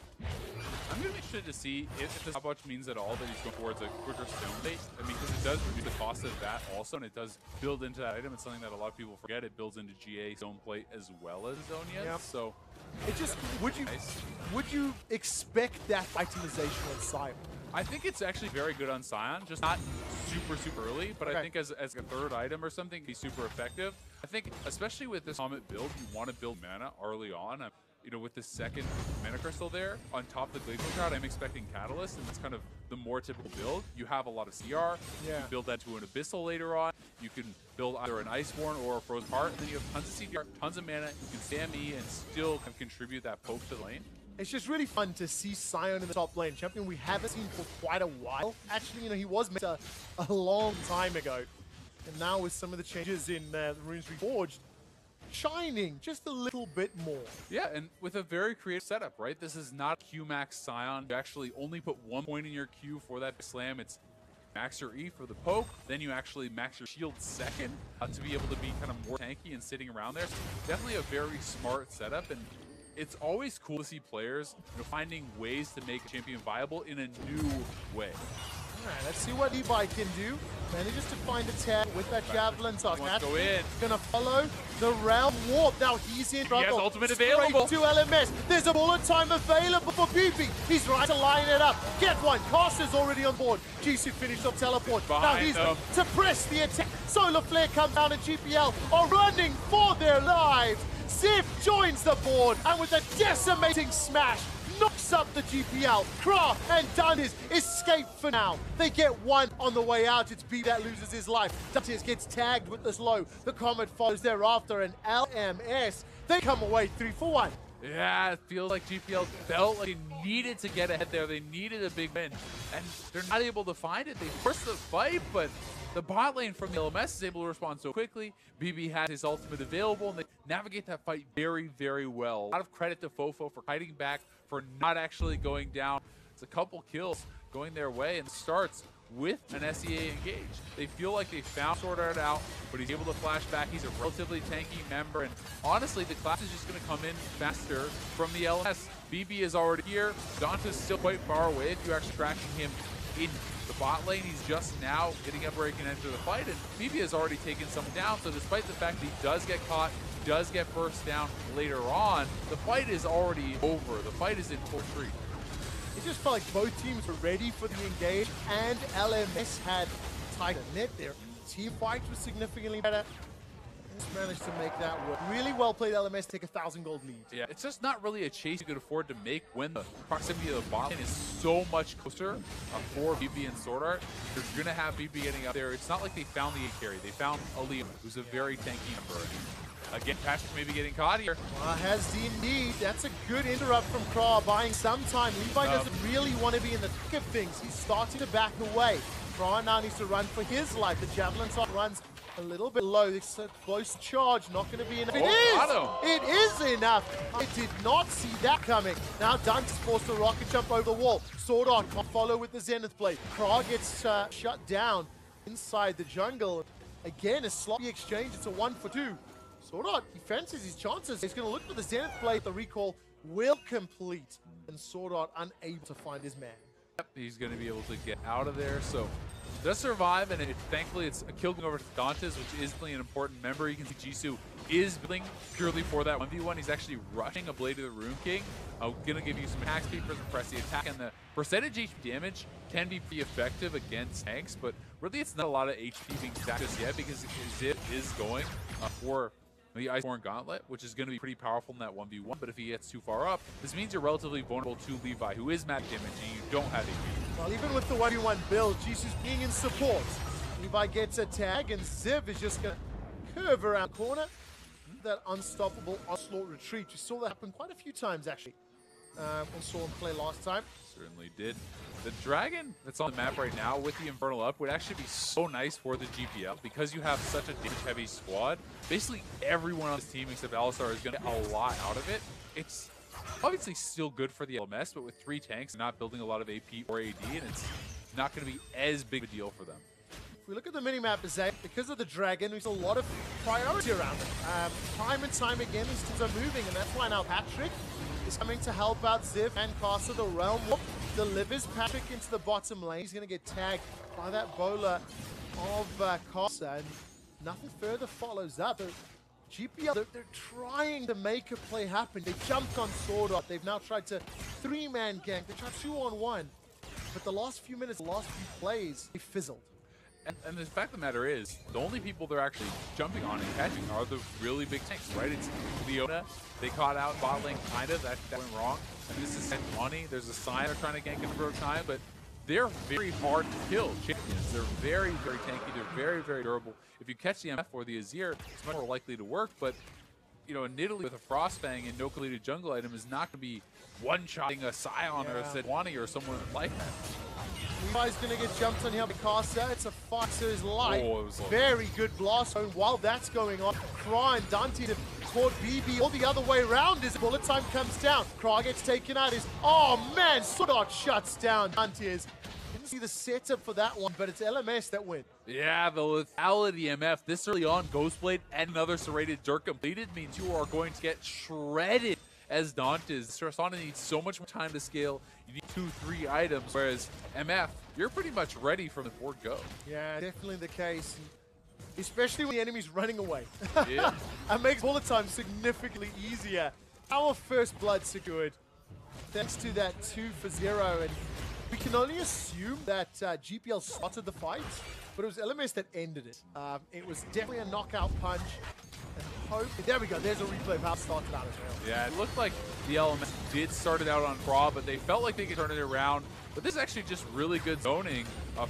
I'm going to be interested to see if the stopwatch means at all that he's going towards a quicker stone base. I mean, because it does reduce the cost of that also, and it does build into that item. It's something that a lot of people forget. It builds into GA Zone Plate as well as Zonias. Yep. So it just, would you expect that itemization on Sion? I think it's actually very good on Sion, just not super early, but I think as a third item or something, he's super effective. I think, especially with this Comet build, you want to build mana early on. You know, with the second Mana Crystal there, on top of the Glacial Shroud, I'm expecting Catalyst, and that's kind of the more typical build. You have a lot of CR, you can build that to an Abyssal later on, you can build either an Iceborne or a Frozen Heart, and then you have tons of CDR, tons of mana, you can spam E and still can contribute that poke to the lane. It's just really fun to see Sion in the top lane. Champion we haven't seen for quite a while. Actually, you know, he was made a long time ago. And now with some of the changes in the Runes Reforged, shining just a little bit more. Yeah, and with a very creative setup, right? This is not Q-Max Sion. You actually only put 1 point in your Q for that slam. It's max your E for the poke, then you actually max your shield second to be able to be kind of more tanky and sitting around there. So definitely a very smart setup, and it's always cool to see players, you know, finding ways to make a champion viable in a new way. All right, let's see what Levi can do. Manages to find a tag with that javelin toss. Go in. Gonna follow the Realm Warp. Now he's in trouble. He has ultimate available. Straight to LMS. There's a bullet time available for Beefy. He's right to line it up. Get one. Caster's already on board. Jisoo finished off teleport. Now he's to press the attack. Solar Flare comes down and GPL are running for their lives. Ziv joins the board and with a decimating smash, knocks up the GPL. Kra and Dantes escape for now. They get one on the way out. It's B that loses his life. Dantes gets tagged with this low. The Comet follows thereafter, and LMS, they come away 3 for 1. Yeah, it feels like GPL felt like they needed to get ahead there. They needed a big win, and they're not able to find it. They forced the fight, but the bot lane from the LMS is able to respond so quickly. BB has his ultimate available, and they navigate that fight very, very well. A lot of credit to Fofo for fighting back, for not actually going down. It's a couple kills going their way, and starts with an SEA engage. They feel like they found Sword Art out, but he's able to flash back. He's a relatively tanky member, and honestly, the class is just going to come in faster from the LMS. BB is already here. Dante's still quite far away if you're actually tracking him in the bot lane. He's just now getting up where he can enter the fight, and BB has already taken some down, so despite the fact that he does get caught, does get burst down later on, the fight is already over. The fight is in full retreat. It just felt like both teams were ready for the engage, and LMS had tighter net. Their team fight was significantly better. Just managed to make that work. Really well played LMS, take a 1,000 gold lead. Yeah, it's just not really a chase you could afford to make when the proximity of the bot lane is so much closer for BB and Sword Art. You're going to have BB getting up there. It's not like they found the 8 carry. They found Aleem, who's a very tanky member. Again, Patrick maybe getting caught here. Has the indeed. That's a good interrupt from Kra, buying some time. Levi doesn't really want to be in the thick of things. He's starting to back away. Kra now needs to run for his life. The Javelin shot runs a little bit low. It's a close charge, not going to be enough. It is enough. I did not see that coming. Now Dante's forced to rocket jump over the wall. Sword Art can't follow with the Zenith Blade. Kra gets shut down inside the jungle. Again, a sloppy exchange. It's a 1 for 2. Sword Art, he fancies his chances. He's going to look for the Zenith Blade. The recall will complete, and Sword Art unable to find his man. Yep, he's going to be able to get out of there. So does survive, and thankfully it's a kill going over to Dantes, which is really an important member. You can see Jisoo is building purely for that 1v1. He's actually rushing a Blade of the Rune King. I'm going to give you some attack speed and press the attack, and the percentage HP damage can be pretty effective against tanks, but really it's not a lot of HP being stacked just yet because Ziv is going for the Iceborne Gauntlet, which is going to be pretty powerful in that 1v1, but if he gets too far up, this means you're relatively vulnerable to Levi, who is map damage, and you don't have HP. Well, even with the 1v1 build, Jisoo's being in support. Levi gets a tag, and Ziv is just going to curve around the corner. That unstoppable onslaught retreat. We saw that happen quite a few times, actually. We saw him play last time. Certainly did. The Dragon that's on the map right now with the Infernal up would actually be so nice for the GPL because you have such a damage-heavy squad. Basically, everyone on this team except Alistar is going to get a lot out of it. It's obviously still good for the LMS, but with 3 tanks, not building a lot of AP or AD, and it's not going to be as big a deal for them. If we look at the minimap, because of the Dragon, there's a lot of priority around it. Time and time again, these teams are moving, and that's why now Patrick is coming to help out Ziv and Castle. The Realm Warp delivers Patrick into the bottom lane. He's going to get tagged by that bowler of Castle, and nothing further follows up. GPL, they're trying to make a play happen. They jumped on Sword Art. They've now tried to 3-man gank. They tried 2-on-1. But the last few minutes, the last few plays, they fizzled. And the fact of the matter is, the only people they're actually jumping on and catching are the really big tanks, right? It's Leona. They caught out bot lane, kind of. That went wrong. And this is money. There's a sign they're trying to gank in real time, but they're very hard to kill champions. They're very, very tanky. They're very, very durable. If you catch the MF or the Azir, it's much more likely to work, but you know, a Nidalee with a Frostfang and no completed jungle item is not going to be one-shotting a Scion or a Sejuani or someone like that. Levi's going to get jumped on here by Casa. It's a fight to his life. Oh, very good blast. And while that's going on, Kra and Dante have caught BB all the other way around as bullet time comes down. Kra gets taken out. Oh man, Sword Art shuts down Dante's. Didn't see the setup for that one, but it's LMS that win. Yeah, the lethality MF this early on, Ghostblade and another serrated Dirk completed means you are going to get shredded as Dantes. Tristana needs so much more time to scale. You need 2-3 items, whereas MF, you're pretty much ready from the board go. Yeah, definitely the case. Especially when the enemy's running away. Yeah. It makes bullet time significantly easier. Our first blood secured, thanks to that 2-for-0. And we can only assume that GPL spotted the fight. but it was LMS that ended it. It was definitely a knockout punch. And hope. There we go. There's a replay of how it started out as well. Yeah, it looked like the LMS did start it out on Craw, but they felt like they could turn it around. But this is actually just really good zoning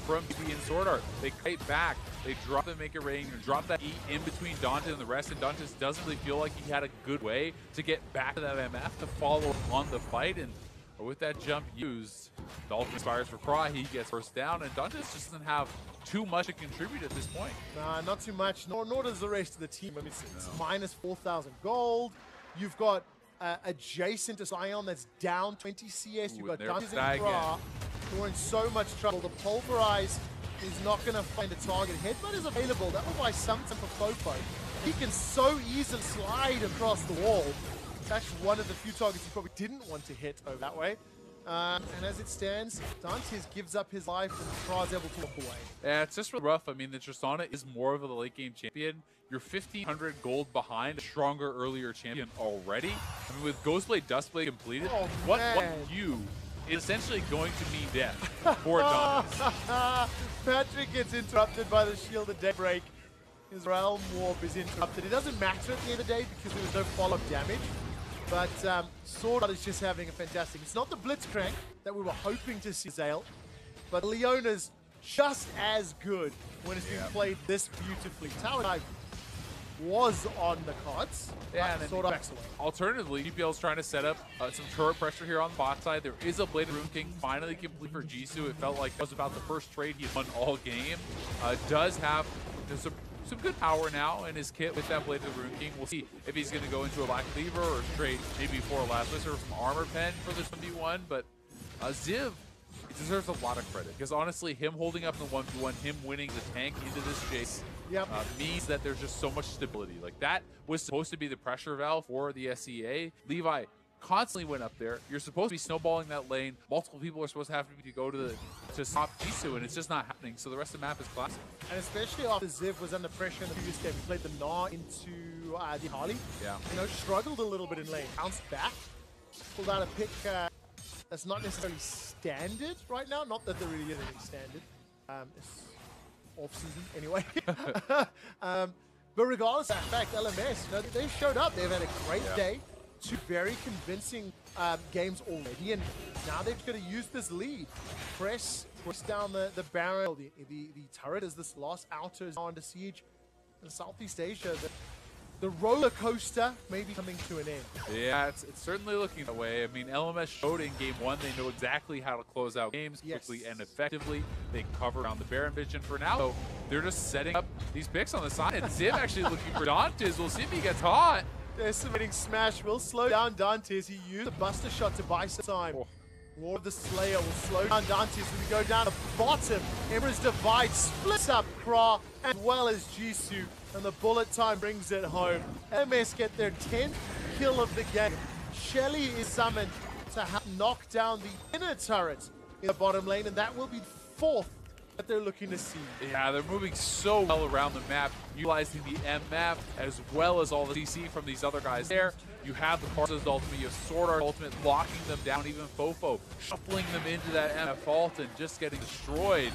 from TB and Sword Art. They kite back, they drop the Make It Rain, drop that E in between Dante and the rest, and Dante doesn't really feel like he had a good way to get back to that MF to follow on the fight. And with that jump used, Dolphin inspires for Craw, he gets first down, and Dante just doesn't have too much to contribute at this point. Nah, not too much, nor does the rest of the team. I mean, it's minus 4,000 gold. You've got adjacent to Sion that's down 20 CS. You've got Dungeons and Craw who are in so much trouble. The Pulverize is not going to find a target. Headbutt is available. That will buy something for Fofo. He can so easily slide across the wall. It's actually one of the few targets he probably didn't want to hit over that way. And as it stands, Dantes gives up his life and Craw's able to walk away. Yeah, it's just really rough. I mean, the Tristana is more of a late game champion. You're 1,500 gold behind a stronger, earlier champion already. I mean, with Ghostblade, Dustblade completed, what you is essentially going to mean death for Dantes. Patrick gets interrupted by the Shield of Daybreak. His Realm Warp is interrupted. It doesn't matter at the end of the day because there was no follow-up damage. But Sword Art is just having a fantastic. It's not the Blitzcrank that we were hoping to see Zale, but Leona's just as good when it's being played this beautifully. Tower Dive was on the cards. Yeah, and Sword Art backs away. Alternatively, GPL is trying to set up some turret pressure here on the bot side. There is a Blade of Rune King finally complete for Jisoo. It felt like it was about the first trade he won all game. Does have some good power now in his kit with that Blade of the Rune King. We'll see if he's going to go into a Black Cleaver or trade maybe for a Lazarus or some Armor Pen for this 1v1. But Ziv deserves a lot of credit because honestly, him holding up in the 1v1, him winning the tank into this chase means that there's just so much stability. Like that was supposed to be the pressure valve for the SEA. Levi constantly went up there. You're supposed to be snowballing that lane. Multiple people are supposed to have to go to stop Jisoo, and it's just not happening. So the rest of the map is classic. And especially after Ziv was under pressure in the previous game, he played the Gnar into the Harley. Yeah. You know, struggled a little bit in lane, bounced back, pulled out a pick that's not necessarily standard right now. Not that there really is anything standard. It's off-season anyway. But regardless of that fact, LMS, you know, they showed up. They've had a great day. Two very convincing games already, and now they've got to use this lead. Press down the barrel. The turret as this last outer is now under siege. In Southeast Asia, the roller coaster may be coming to an end. Yeah, it's certainly looking that way. I mean, LMS showed in game one they know exactly how to close out games quickly and effectively. They cover around the Baron vision for now. So they're just setting up these picks on the side. And Ziv actually looking for Dantes. We'll see if he gets hot. The estimating smash will slow down Dantes. He used the Buster Shot to buy some time. Lord of the Slayer will slow down Dantes as we go down the bottom. Emperor's Divide splits up Craw as well as Jisoo, and the bullet time brings it home. MS get their 10th kill of the game. Shelly is summoned to knock down the inner turret in the bottom lane, and that will be 4th that they're looking to see. Yeah, they're moving so well around the map, utilizing the MF as well as all the CC from these other guys there. You have the Parza's ultimate, you have Sword Art ultimate, locking them down, even Fofo, shuffling them into that MF ult and just getting destroyed.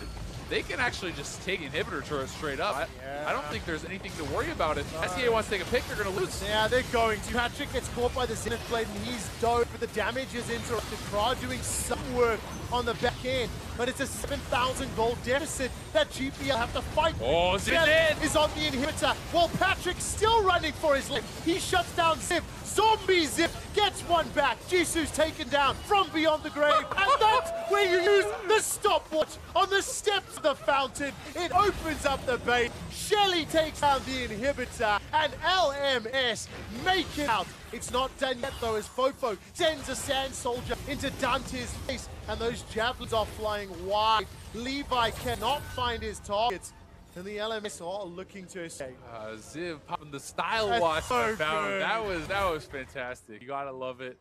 They can actually just take inhibitor turret straight up. I don't think there's anything to worry about it. SEA wants to take a pick, they're going to lose. Yeah, they're going to. Patrick gets caught by the Zenith Blade and he's dove, but the damage is interrupted. Craw doing some work on the back end, but it's a 7,000 gold deficit that GPL have to fight. Oh, Ziv is on the inhibitor, while Patrick's still running for his life. He shuts down Ziv. Zombie Ziv gets one back. Jisoo's taken down from beyond the grave, and that's where you use the stopwatch on the steps of the fountain. It opens up the base. Shelly takes down the inhibitor, and LMS make it out. It's not done yet though, as Fofo sends a Sand Soldier into Dante's face, and those javelins are flying wide. Levi cannot find his targets, and the LMS are looking to escape. Ziv popping the style watch. So that was fantastic. You gotta love it.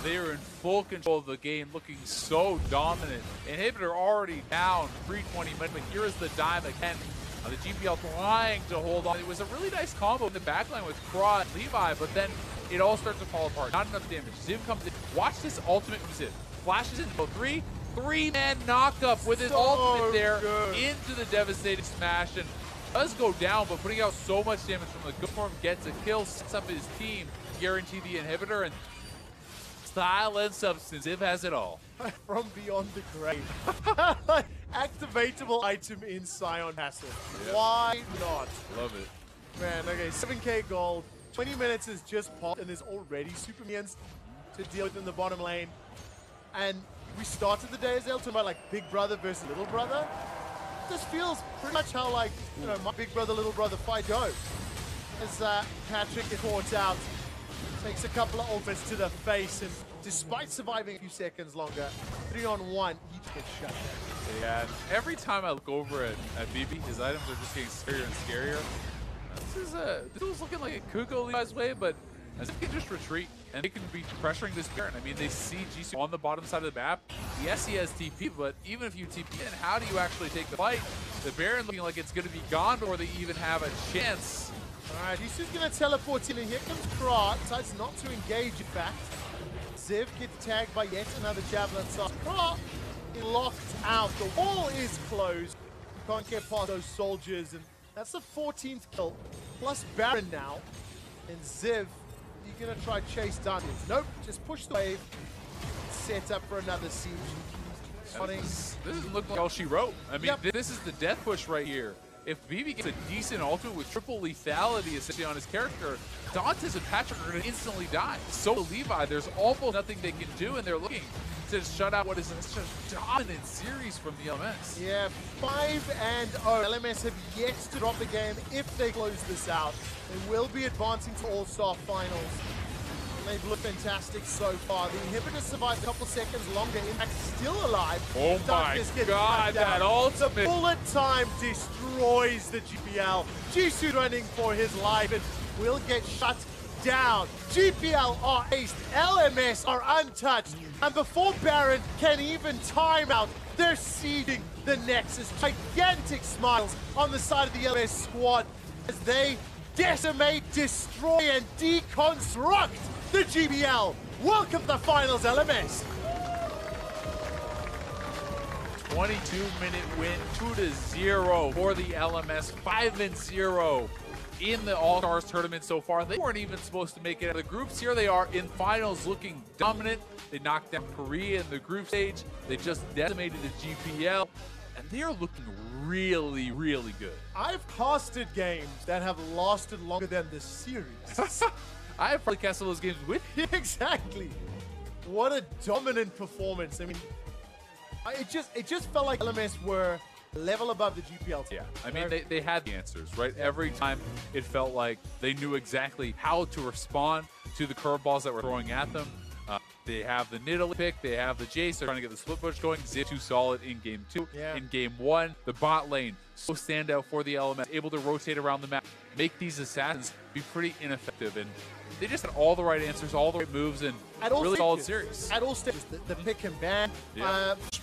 They are in full control of the game, looking so dominant. Inhibitor already down, 320 minutes, but here is the dime again. The GPL trying to hold on. It was a really nice combo in the backline with Craw and Levi, but then it all starts to fall apart. Not enough damage. Ziv comes in. Watch this ultimate from Ziv. Flashes in 3, 3-man knockup with his ultimate there into the devastating smash, and does go down, but putting out so much damage from the good form, gets a kill, sets up his team, guarantee the inhibitor, and style and substance, Ziv has it all. From beyond the grave. Activatable item in Sion Hassel. Yeah. Why not? Love it. Man, okay, 7k gold. 20 minutes has just popped and there's already super minions to deal with in the bottom lane. And we started the day as talking about like big brother versus little brother. This feels pretty much how like, you know, my big brother, little brother fight goes. As Patrick is caught out, takes a couple of ultimates to the face, and despite surviving a few seconds longer, 3-on-1, he gets shut down. Yeah, and every time I look over at BB, his items are just getting scarier and scarier. This was looking like it could go Levi's way, but as he can just retreat, and they can be pressuring this Baron. I mean, they see Jisoo on the bottom side of the map. Yes, he has TP, but even if you TP in, how do you actually take the fight? The Baron looking like it's going to be gone before they even have a chance. All right, Jisoo's going to teleport in, and here comes Kra. Decides not to engage, in fact. Ziv gets tagged by yet another Javelin. So Kra locked out. The wall is closed. You can't get past those soldiers, and that's the 14th kill, plus Baron now. And Ziv, you're going to try chase down this. Nope, just push the wave. Set up for another siege. This doesn't look like all she wrote. I mean, this is the death push right here. If BB gets a decent ultimate with triple lethality essentially on his character, Dantes and Patrick are going to instantly die. So Levi, there's almost nothing they can do, and they're looking to shut out what is such a dominant series from the LMS. Yeah, 5-0. LMS have yet to drop the game. If they close this out, they will be advancing to All-Star Finals. They've looked fantastic so far. The inhibitor survived a couple seconds longer. Impact still alive. Oh my god, that ultimate! The bullet time destroys the GPL. Jisoo running for his life and will get shut down. GPL are aced. LMS are untouched. And before Baron can even time out, they're sieging the Nexus. Gigantic smiles on the side of the LMS squad as they decimate, destroy, and deconstruct the GBL. Welcome to the finals, LMS. 22-minute win, 2-0 for the LMS, 5-0 in the All-Stars tournament so far. They weren't even supposed to make it out of the groups. Here they are in finals looking dominant. They knocked down Korea in the group stage. They just decimated the GPL. And they are looking really, really good. I've casted games that have lasted longer than this series. I have probably cast all those games with you. Exactly. What a dominant performance. I mean, it just felt like LMS were level above the GPL team. Yeah, I mean, they had the answers, right? Every time it felt like they knew exactly how to respond to the curveballs that were throwing at them. They have the Nidalee pick, they have the Jace, they're trying to get the split push going. Ziv too solid in game 2. Yeah. In game 1, the bot lane, so standout for the LMS, able to rotate around the map, make these assassins be pretty ineffective. And they just had all the right answers, all the right moves, and really solid series. At all stages, the pick and ban,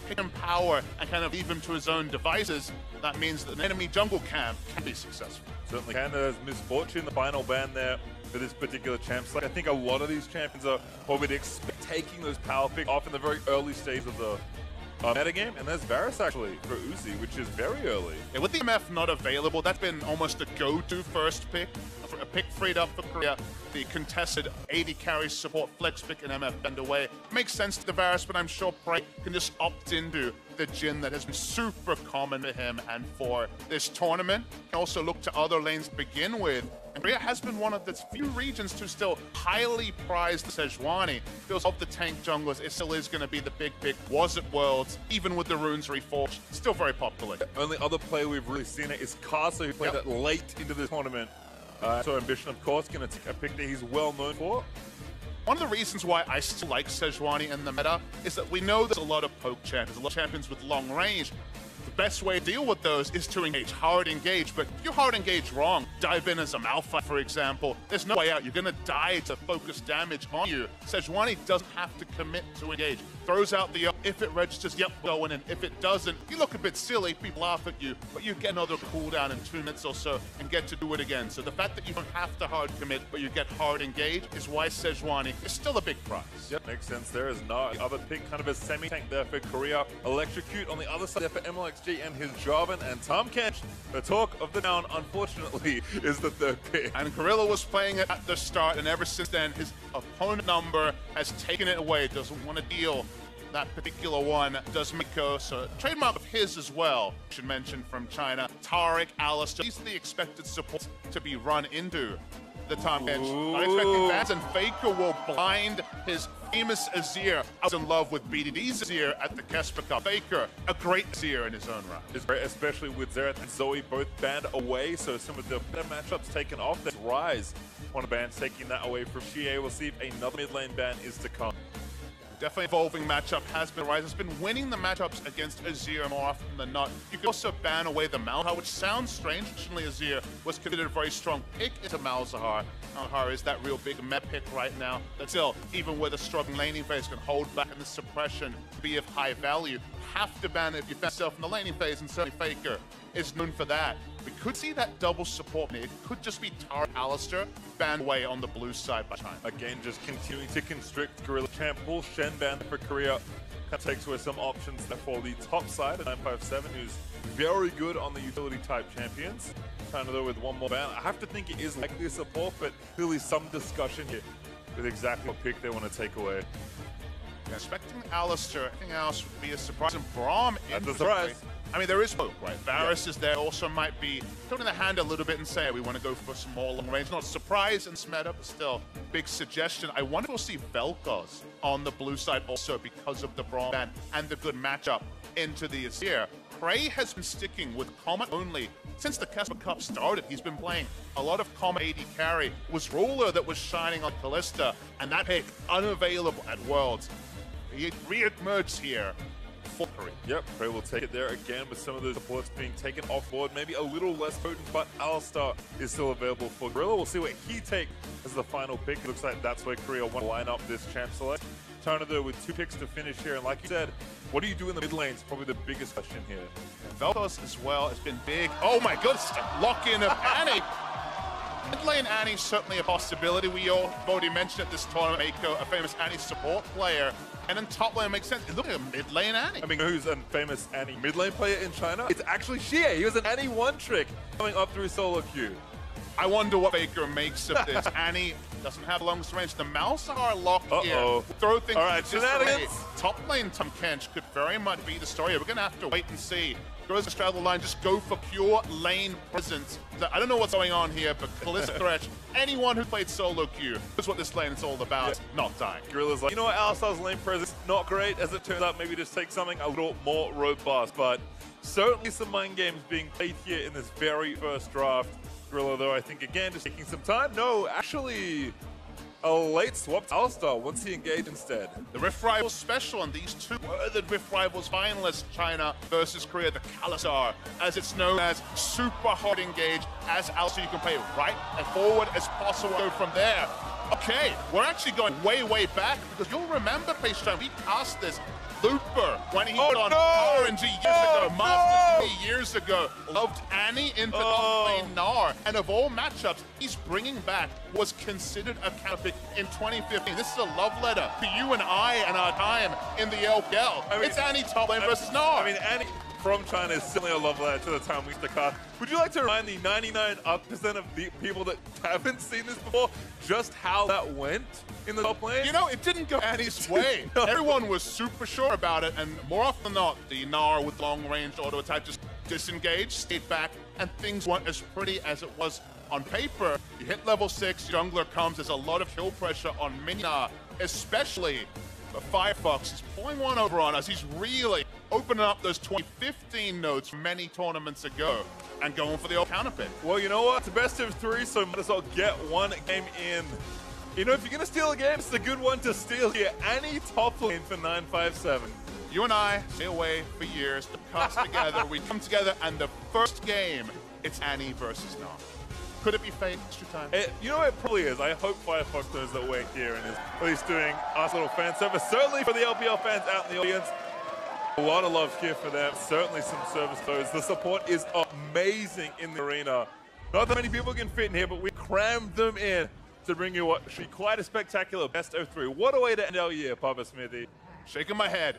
pick and power, and kind of leave him to his own devices. That means that an enemy jungle camp can be successful. Certainly Canada's misfortune, the final ban there for this particular champ select. I think a lot of these champions are probably taking those power picks off in the very early stage of the metagame, and there's Varus actually for Uzi, which is very early. Yeah, with the MF not available, that's been almost a go-to first pick. A pick freed up for Korea. The contested AD carry support flex pick and MF bend away. Makes sense to the Varus, but I'm sure Prey can just opt into the Jhin that has been super common for him and for this tournament. Can also look to other lanes to begin with. And Korea has been one of the few regions to still highly prize the Sejuani. Feels of the tank junglers, it still is going to be the big pick. Was at Worlds, even with the runes reforged, still very popular. The only other player we've really seen it is Karsa, who played it late into the tournament. So Ambition, of course, going to take a pick that he's well known for. One of the reasons why I still like Sejuani in the meta is that we know there's a lot of poke champions, a lot of champions with long range. The best way to deal with those is to engage, hard engage, but if you hard engage wrong, dive in as a Malphite, for example, there's no way out. You're going to die to focus damage on you. Sejuani doesn't have to commit to engage. Throws out the If it registers, yep, going in. If it doesn't, you look a bit silly, people laugh at you, but you get another cooldown in 2 minutes or so and get to do it again. So the fact that you don't have to hard commit, but you get hard engaged is why Sejuani is still a big prize. Yep, makes sense there. Is not the other pick, kind of a semi-tank there for Korea. Electrocute on the other side there for MLXG and his Jarvan and Tahm Kench. The talk of the town, unfortunately, is the third pick. And Gorilla was playing it at the start, and ever since then, his opponent number has taken it away. Doesn't want to deal that particular one. Does Miko, so trademark of his as well. Should mention from China, Taric, Alistar. These are the expected supports to be run into the Tahm Kench. Not expecting fans, and Faker will blind his famous Azir. I was in love with BDD's Azir at the Kesper Cup. Faker, a great Azir in his own right. It's great, especially with Xerath and Zoe both banned away, so some of the better matchups taken off. That's Rise, one of the bans taking that away from Xie. We'll see if another mid lane ban is to come. Definitely evolving matchup has been Rise. Has been winning the matchups against Azir more often than not. You could also ban away the Malzahar, which sounds strange. Traditionally, Azir was considered a very strong pick into Malzahar. Malzahar is that real big meta pick right now. That still, even with a struggling laning phase, can hold back in the suppression, be of high value. Have to ban it if you find yourself in the laning phase, and certainly Faker is known for that. We could see that double support mid. Could just be Taric, Alistar banned away on the blue side by China. Again, just continuing to constrict Gorilla Champ. Pull Shen ban for Korea. Kind of takes away some options there for the top side of 957, who's very good on the utility type champions. China though with one more ban. I have to think it is likely a support, but clearly some discussion here with exactly what pick they want to take away. Yeah, expecting Alistar, anything else would be a surprise. And Braum That's a surprise. I mean, there is hope, right? Varus is there, also might be putting the hand a little bit and say, we want to go for some more long range. Not a surprise and meta, but still, big suggestion. I wonder if we'll see Vel'Koz on the blue side also because of the Braum ban and the good matchup into the Azir. Prey has been sticking with Comet only since the Kesper Cup started. He's been playing a lot of Comet AD carry. It was Ruler that was shining on Kalista, and that pick unavailable at Worlds. He re-emerged here. Yep, Prey will take it there again with some of those supports being taken off board. Maybe a little less potent, but Alistar is still available for Gorilla. We'll see what he takes as the final pick. It looks like that's where Korea want to line up this champ select. China though with 2 picks to finish here, and like you said, what do you do in the mid lane is probably the biggest question here. Vel'Koz as well has been big. Oh my goodness, lock-in of Annie. Mid lane Annie's certainly a possibility. We all already mentioned at this tournament, Mako, a famous Annie support player. And then top lane makes sense. Look at mid lane Annie. I mean, who's a famous Annie mid lane player in China? It's actually Xie. He was an Annie one trick coming up through solo queue. I wonder what Faker makes of this. Annie doesn't have longest range. The Malzahar lock here. Throw things. All right, shenanigans. Top lane Tahm Kench could very much be the story. We're going to have to wait and see. Goes to straddle the line, just go for pure lane presence. I don't know what's going on here, but Kalista Thresh, anyone who played solo queue knows what this lane is all about. Not dying. Gorilla's like, you know what, Alistar's lane presence, not great. As it turns out, maybe just take something a little more robust. But certainly some mind games being played here in this very first draft. Gorilla, though, I think, again, just taking some time. No, actually, a late swap to Alistar once he engaged instead. The Rift Rivals special, and these two were the Rift Rivals finalists, China versus Korea, the Kalasar, as it's known as super hard engage, as Alistar you can play right and forward as possible, go from there. Okay, we're actually going way, way back, because you'll remember, Pastron, we passed this Looper when he was on RNG years ago, Masters 3 years ago, loved Annie into lane Gnar, and of all matchups he's bringing back was considered a counter pick in 2015. This is a love letter to you and I and our time in the LPL. I mean, it's Annie top lane versus Gnar. I mean, Annie from China is certainly a love letter to the time we used to cast. Would you like to remind the 99% of the people that haven't seen this before just how that went in the top lane? You know, it didn't go Annie's way. Everyone was super sure about it, and more often than not, the Gnar with long-range auto attack just disengaged, stayed back, and things weren't as pretty as it was on paper. You hit level 6, jungler comes, there's a lot of kill pressure on Minya, especially the Firefox. He's pulling one over on us. He's really opening up those 2015 notes from many tournaments ago and going for the old counter pick. Well, you know what? It's a best of 3, so might as well get one game in. You know, if you're going to steal a game, it's a good one to steal here. Annie top lane for 957. You and I stay away for years to cast together. We come together, and the first game, it's Annie versus Gnar. Could it be fate? Extra time? You know, it probably is. I hope Firefox knows that we're here and is at least doing us little fan service. Certainly for the LPL fans out in the audience, A lot of love here for them. Certainly some service throws. The support is amazing in the arena. Not that many people can fit in here, but we crammed them in to bring you what should be quite a spectacular best of 3. What a way to end our year, Papa Smithy. Shaking my head.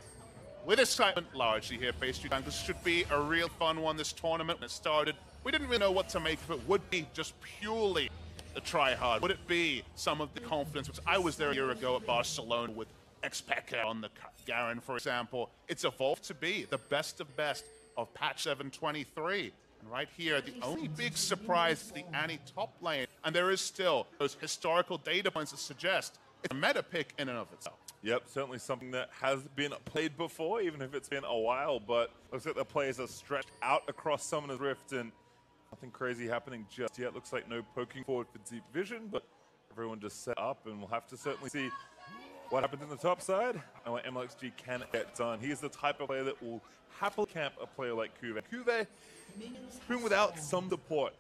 With excitement largely here, Bay Street Bank. This should be a real fun one, this tournament. When it started, we didn't really know what to make of it. Would be just purely the try-hard? Would it be some of the confidence? Which I was there a year ago at Barcelona with Xpeke on the Garen, for example. It's evolved to be the best of patch 723. And right here, the only big surprise is the Annie top lane. And there is still those historical data points that suggest it's a meta pick in and of itself. Yep, certainly something that has been played before, even if it's been a while, but looks like the players are stretched out across Summoner's Rift and nothing crazy happening just yet. Looks like no poking forward for Deep Vision, but everyone just set up, and we'll have to certainly see what happens in the top side and what MLXG can get done. He's the type of player that will happily camp a player like Kuve. Kuve, been without some support,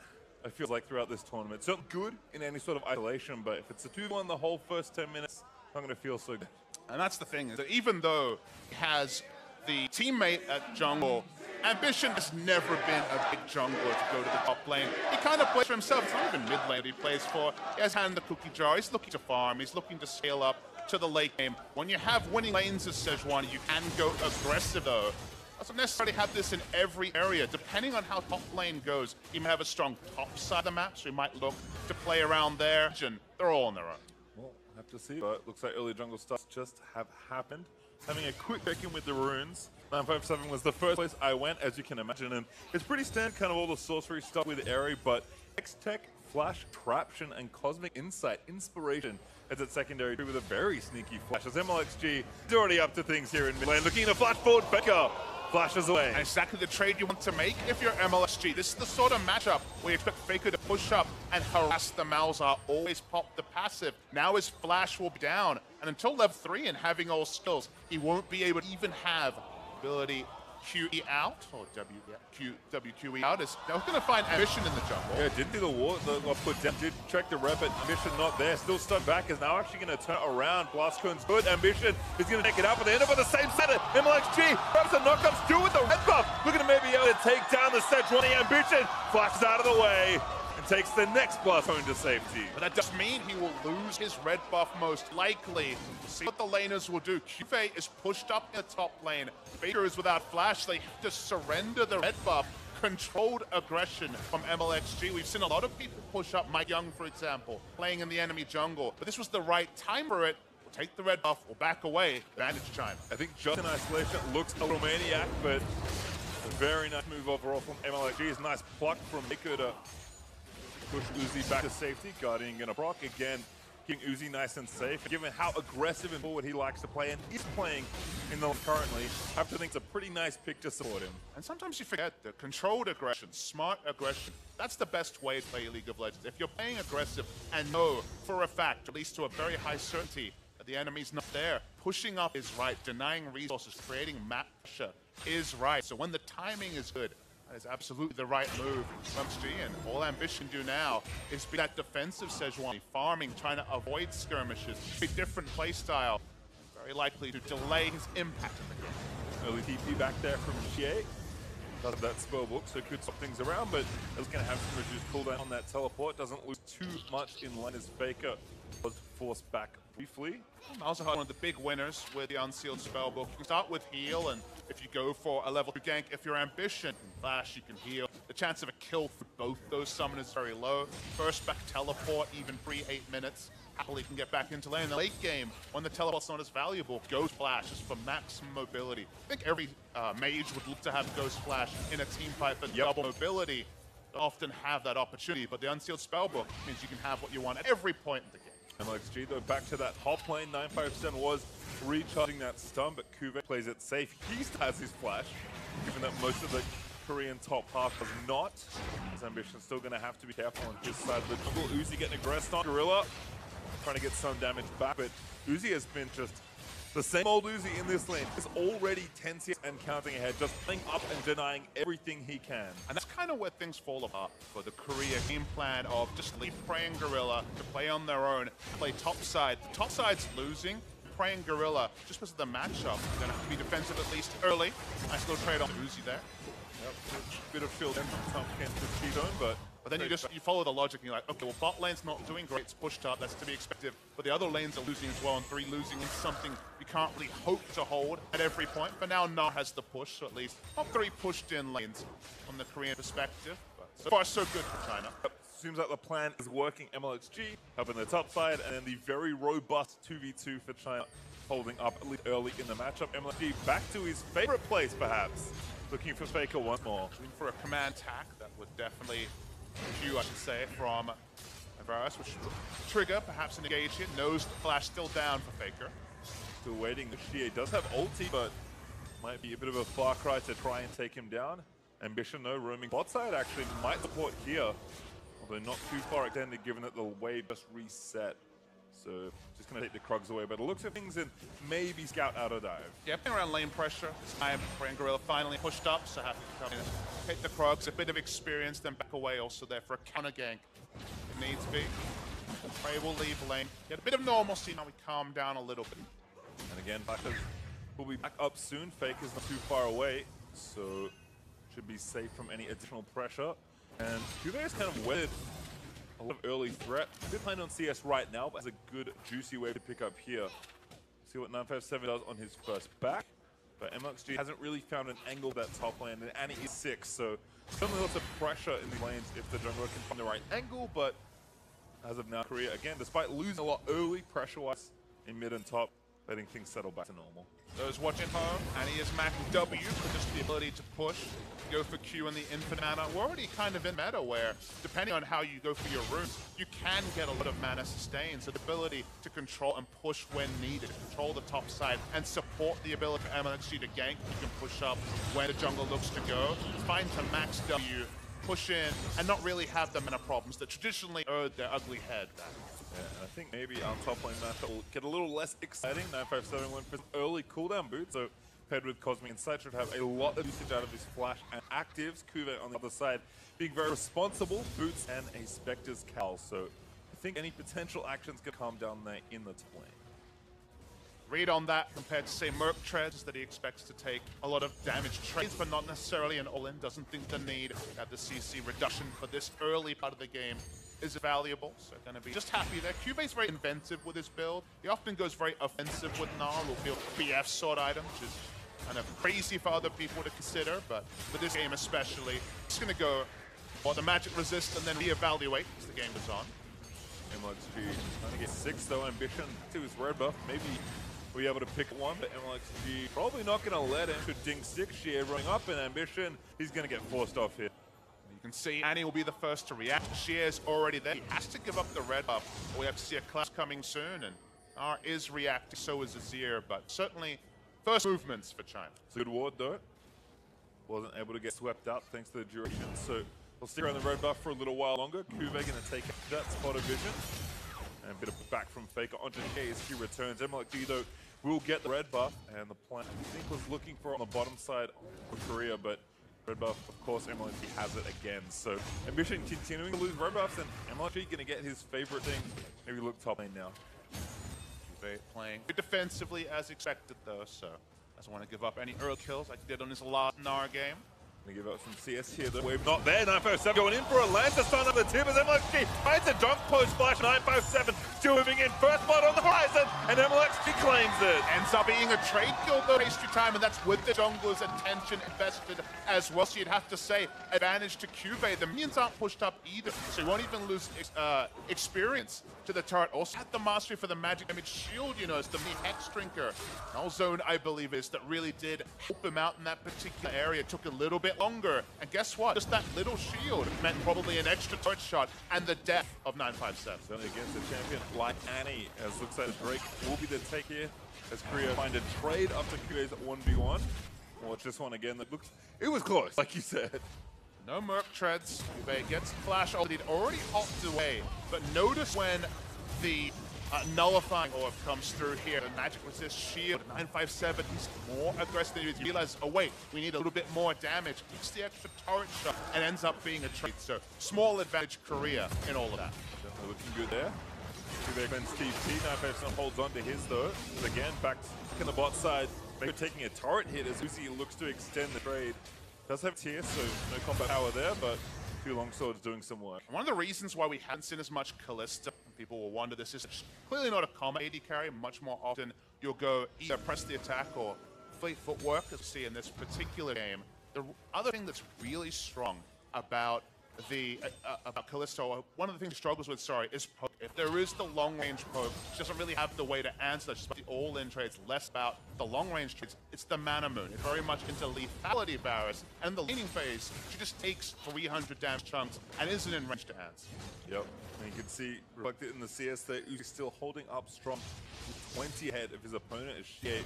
I feel like, throughout this tournament. It's not good in any sort of isolation, but if it's a 2-1 the whole first 10 minutes, it's not going to feel so good. And that's the thing, is that even though he has the teammate at jungle, Ambition has never been a big jungler to go to the top lane. He kind of plays for himself. It's not even mid lane that he plays for. He has hand in the cookie jar. He's looking to farm. He's looking to scale up to the late game. When you have winning lanes as Sejuani, you can go aggressive though. Doesn't necessarily have this in every area. Depending on how top lane goes, he may have a strong top side of the map, so he might look to play around there. They're all on their own. Well, we'll have to see, but looks like early jungle starts just have happened. Having a quick check-in with the runes. 957 was the first place I went, as you can imagine, and it's pretty standard, kind of all the sorcery stuff with Aerie, but X-Tech, Flash, Traption, and Cosmic Insight, Inspiration as its secondary with a very sneaky flash. As MLXG is already up to things here in mid lane, looking to flash forward, Faker flashes away. And exactly the trade you want to make if you're MLXG. This is the sort of matchup where you expect Faker to push up and harass the Malzahar, always pop the passive. Now his flash will be down, and until level 3 and having all skills, he won't be able to even have ability QE out, or WQE out. Now we're going to find Ambition in the jungle. Yeah, didn't do the wall, put down, did check the rep, but Ambition not there. Still stuck back, is now actually going to turn around. Blastcone's good. Ambition is going to take it up, but they end up with the same set of MLXG. Grabs the knockups, do with the red buff. Looking to maybe able to take down the Sejuani. Ambition flashes out of the way and takes the next Blastcone to safety. But that does mean he will lose his red buff most likely. See what the laners will do. Kuve is pushed up in the top lane. Faker is without flash. They have to surrender the red buff. Controlled aggression from MLXG. We've seen a lot of people push up. Mike Young, for example, playing in the enemy jungle. But this was the right time for it. We'll take the red buff. We'll back away. Advantage time. I think just in isolation looks a little maniac, but a very nice move overall from MLXG. It's a nice pluck from Faker to push Uzi back to safety. Guardian gonna proc again, keeping Uzi nice and safe. Given how aggressive and forward he likes to play and is playing in the currently, I have to think it's a pretty nice pick to support him. And sometimes you forget that controlled aggression, smart aggression, that's the best way to play League of Legends. If you're playing aggressive and know for a fact, at least to a very high certainty, that the enemy's not there, pushing up is right, denying resources, creating map pressure is right. So when the timing is good, that is absolutely the right move from MLXG, and all Ambition do now is be that defensive Sejuani, farming, trying to avoid skirmishes, a different playstyle, very likely to delay his impact in the game. Early TP back there from Xie. Does that spell book, so could swap things around, but it's going to have some reduced cooldown on that teleport. Doesn't lose too much in line as Faker was forced back briefly. Malzahar, one of the big winners with the unsealed spellbook. You can start with heal, and if you go for a level 2 gank, if you're Ambition, you can flash, you can heal. The chance of a kill for both those summoners is very low. First back teleport, even 3-8 minutes. Happily can get back into lane. In the late game, when the teleport's not as valuable, Ghost Flash is for maximum mobility. I think every mage would love to have Ghost Flash in a team fight for double mobility. They often have that opportunity, but the unsealed spellbook means you can have what you want at every point in the game. MLXG though back to that top lane. 957 was recharging that stun, but Kuve plays it safe. He still has his flash, given that most of the Korean top half does not. His Ambition's still going to have to be careful on his side of the jungle. Uzi getting aggressed on Gorilla, trying to get some damage back, but Uzi has been just the same old Uzi in this lane. He's already 10 CS and counting ahead, just playing up and denying everything he can. And that's kind of where things fall apart for the Korea game plan of just leave praying Gorilla to play on their own, play top side. The top side's losing, Praying Gorilla, just because of the matchup, going to have to be defensive at least early. Nice little trade on Uzi there. Yep, bit of shield in from Tom Kent to Cheetone, but then you follow the logic and you're like, okay, well, bot lane's not doing great, it's pushed up, that's to be expected. But the other lanes are losing as well, and 3 losing is something we can't really hope to hold at every point. But now Gnar has the push, so at least top 3 pushed in lanes from the Korean perspective. But so far, so good for China. Seems like the plan is working. MLXG up in the top side, and then the very robust 2v2 for China holding up at least early in the matchup. MLXG back to his favorite place, perhaps. Looking for Faker once more. Looking for a command attack that would definitely cue, I should say, from Varus, which should trigger perhaps an engage here. Knows the flash still down for Faker. Still waiting. Xie does have ulti, but might be a bit of a far cry to try and take him down. Ambition, though, roaming bot side actually might support here, although not too far extended given that the wave just reset. So just going to take the Krugs away, but it looks at things and maybe scout out a dive. Yeah, playing around lane pressure. This time, Praying Gorilla finally pushed up, so happy to come in and take the Krugs. A bit of experience, then back away also there for a counter gank. It needs to be. Prey will leave lane. Get a bit of normalcy, now we calm down a little bit. And again, Backers will be back up soon. Faker's not too far away, so should be safe from any additional pressure. And Cuvée has kind of weathered a lot of early threat. They're playing on CS right now, but has a good, juicy wave to pick up here. See what 957 does on his first back. But MLXG hasn't really found an angle that top lane, and Annie is 6, so certainly lots of pressure in the lanes if the jungler can find the right angle, but as of now, Korea, again, despite losing a lot early pressure-wise in mid and top, letting things settle back to normal. Those watching home, Annie is macking W for just the ability to push, go for Q in the infinite mana. We're already kind of in meta where, depending on how you go for your runes, you can get a lot of mana sustain. So the ability to control and push when needed, control the top side, and support the ability for MLXG to gank. You can push up when the jungle looks to go. It's fine to max W, push in, and not really have the mana problems that traditionally earned their ugly head. Yeah, I think maybe our top lane matchup will get a little less exciting. 957 went for early cooldown boot, so paired with Cosmic Insight should have a lot of usage out of his flash and actives. Cuvée on the other side being very responsible, boots and a Spectre's Cowl. So I think any potential actions can calm down there in the top lane. Read on that compared to, say, Merc Treads, that he expects to take a lot of damage trades, but not necessarily an all-in. Doesn't think the need to have the CC reduction for this early part of the game is valuable, so going to be just happy there. Cuvé's very inventive with his build. He often goes very offensive with Gnar, will build BF sword items, which is kind of crazy for other people to consider, but for this game especially, he's going to go for the magic resist and then reevaluate as the game goes on. MLXG trying to get 6 though, Ambition to his red buff. Maybe we'll be able to pick one, but MLXG probably not going to let him to ding 6. Xie running up in Ambition, he's going to get forced off here. You can see Annie will be the first to react. Xie is already there. He has to give up the red buff. We have to see a clash coming soon, and Gnar is reacting, so is Azir, but certainly first movements for China. It's a good ward though. Wasn't able to get swept out thanks to the duration, so we'll stick around the red buff for a little while longer. Cuvée going to take that spot of vision. And a bit of back from Faker onto Xie as he returns. MLXG though will get the red buff, and the plan I think was looking for on the bottom side for Korea, but red buff, of course, MLXG has it again. So Ambition continuing to lose red buffs, and MLXG going to get his favorite thing. Maybe look top lane now. Cuvée playing defensively as expected though, so doesn't want to give up any early kills like he did on his last Gnar game. Gonna give up some CS here. The wave not there. 957 going in for a Lancer stun on the tip as MLXG finds a dunk post splash. 957 still moving in. First blood on the horizon, and MLXG claims it. Ends up being a trade kill though, pastry time, and that's with the jungler's attention invested as well. So you'd have to say advantage to Cuvée. The minions aren't pushed up either, so you won't even lose experience to the turret. Also had the mastery for the magic damage shield, you know, as the mini Hex Drinker. Null Zone, I believe, is that really did help him out in that particular area. It took a little bit longer, and guess what? Just that little shield meant probably an extra turret shot and the death of 957. Certainly against a champion like Annie, as looks like Drake will be the take here, as Korea find a trade up to Cuvé's 1v1. Watch this one again. That looks, it was close, like you said. No Merc Treads. Cuvée gets flash ult. He'd already hopped away, but notice when the nullifying orb comes through here. The magic resist shield. 957, he's more aggressive than he realizes, oh wait, we need a little bit more damage. Gets the extra turret shot and ends up being a trade. So small advantage Korea in all of that. Definitely looking good there. Cuvee defends TP. 957 holds on to his though. And again, back in the bot side. Faker taking a turret hit as Uzi looks to extend the trade. Does have tier, so no combat power there, but two longswords doing some work. One of the reasons why we haven't seen as much Kalista, people will wonder, this is clearly not a common AD carry. Much more often, you'll go either press the attack or fleet footwork, as we see in this particular game. The other thing that's really strong about about Kalista, one of the things she struggles with, is poke. If there is the long-range poke, she doesn't really have the way to answer. It's about the all-in trades, less about the long-range trades. It's the Mana Moon. It's very much into lethality barriers. And the laning phase, she just takes 300 damage chunks and isn't in range to answer. Yep, and you can see reflected in the CS there, Uzi still holding up strong, 20 ahead of his opponent as Shie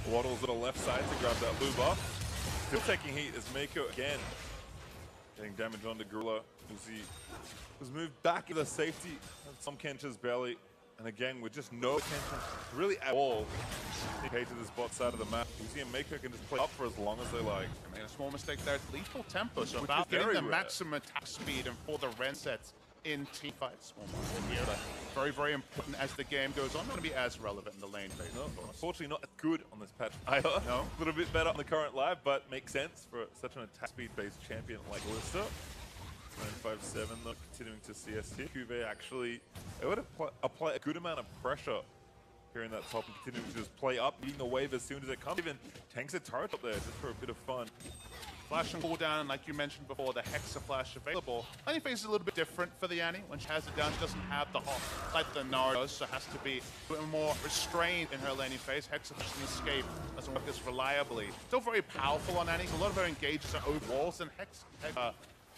waddles to the left side to grab that blue buff. Still taking heat as Mako again getting damage onto Gorilla. Uzi was moved back into safety of some Kentra's belly. And again, with just no attention really at all, to this bot side of the map, Uzi and Mako can just play up for as long as they like. I made a small mistake there. It's lethal tempo, so about getting the maximum attack speed and for the Ren sets in team fights. Here, very, very important as the game goes on. Not going to be as relevant in the lane phase. No, unfortunately not as good on this patch either. No. A little bit better on the current live, but makes sense for such an attack speed-based champion like Kalista. 957 though, continuing to CST. Cuvee actually able to apply a good amount of pressure here in that top and continuing to just play up, beating the wave as soon as it comes. Even tanks a turret up there just for a bit of fun. Flash and cooldown, like you mentioned before, the Hexa Flash available. Laning phase is a little bit different for the Annie. When she has it down, she doesn't have the hop like the Nara does, so has to be a little more restrained in her laning phase. Hexa Flash and escape doesn't work as reliably. Still very powerful on Annie. A lot of her engages are over walls, and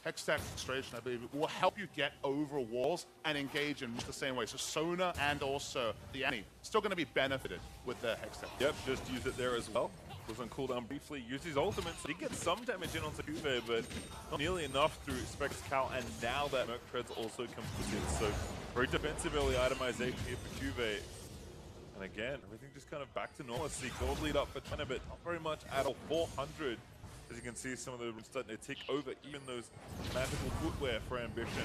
Hextech Frustration, I believe, will help you get over walls and engage in much the same way. So Sona and also the Annie still going to be benefited with the Hextech. Yep, just use it there as well. Was on cooldown briefly, used his ultimate, so he gets some damage in onto Cuvee, but not nearly enough through Specs Cal, and now that Merc Treads also comes with it. So very defensive early itemization here for Cuvee. And again, everything just kind of back to normalcy. Gold lead up for China, but not very much at all. 400. As you can see, some of the rooms starting to tick over even those magical footwear for Ambition.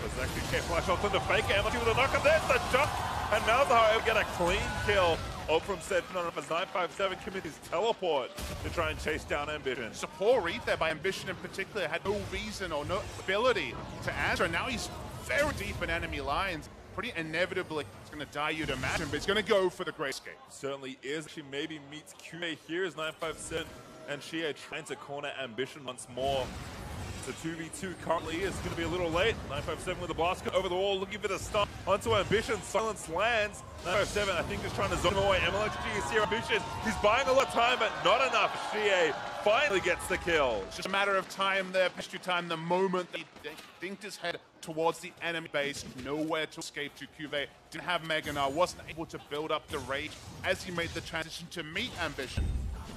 There's actually K-Flash off into Faker, and with a knocker, there's the jump! And Malzahar will get a clean kill. All from Sedfin as 957 commits his teleport to try and chase down Ambition. It's a poor read there by Ambition in particular. Had no reason or no ability to answer. Now he's very deep in enemy lines. Pretty inevitably, it's going to die, you'd imagine, but he's going to go for the Great Escape. Certainly is. She maybe meets Cuvee here as 957. And Shie trying to corner Ambition once more. It's a 2v2 currently. It's going to be a little late. 957 with the blast over the wall, looking for the stun onto Ambition. Silence lands. 957, I think, just trying to zone him away. MLXG is here. Ambition, he's buying a lot of time, but not enough. Shie finally gets the kill. It's just a matter of time there, history time, the moment he dinked his head towards the enemy base, nowhere to escape to. Cuvee didn't have Mega Gnar, wasn't able to build up the rage as he made the transition to meet Ambition.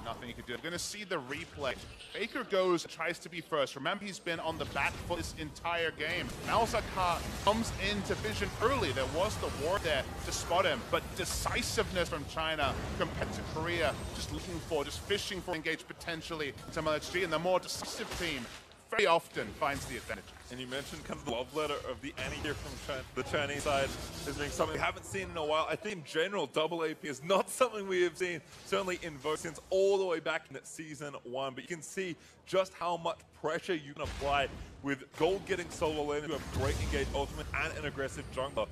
Nothing he could do. We're going to see the replay. Faker goes, tries to be first. Remember, he's been on the back foot this entire game. Malzahar comes into vision early. There was the ward there to spot him, but decisiveness from China compared to Korea, just looking for, just fishing for engage potentially into MLXG, and the more decisive team very often finds the advantage. And you mentioned kind of the love letter of the Annie here from the Chinese side as being something we haven't seen in a while. I think in general, double AP is not something we have seen, certainly in Vogue, since all the way back in Season 1. But you can see just how much pressure you can apply with Gold getting solo lane to a great engage ultimate and an aggressive jungler.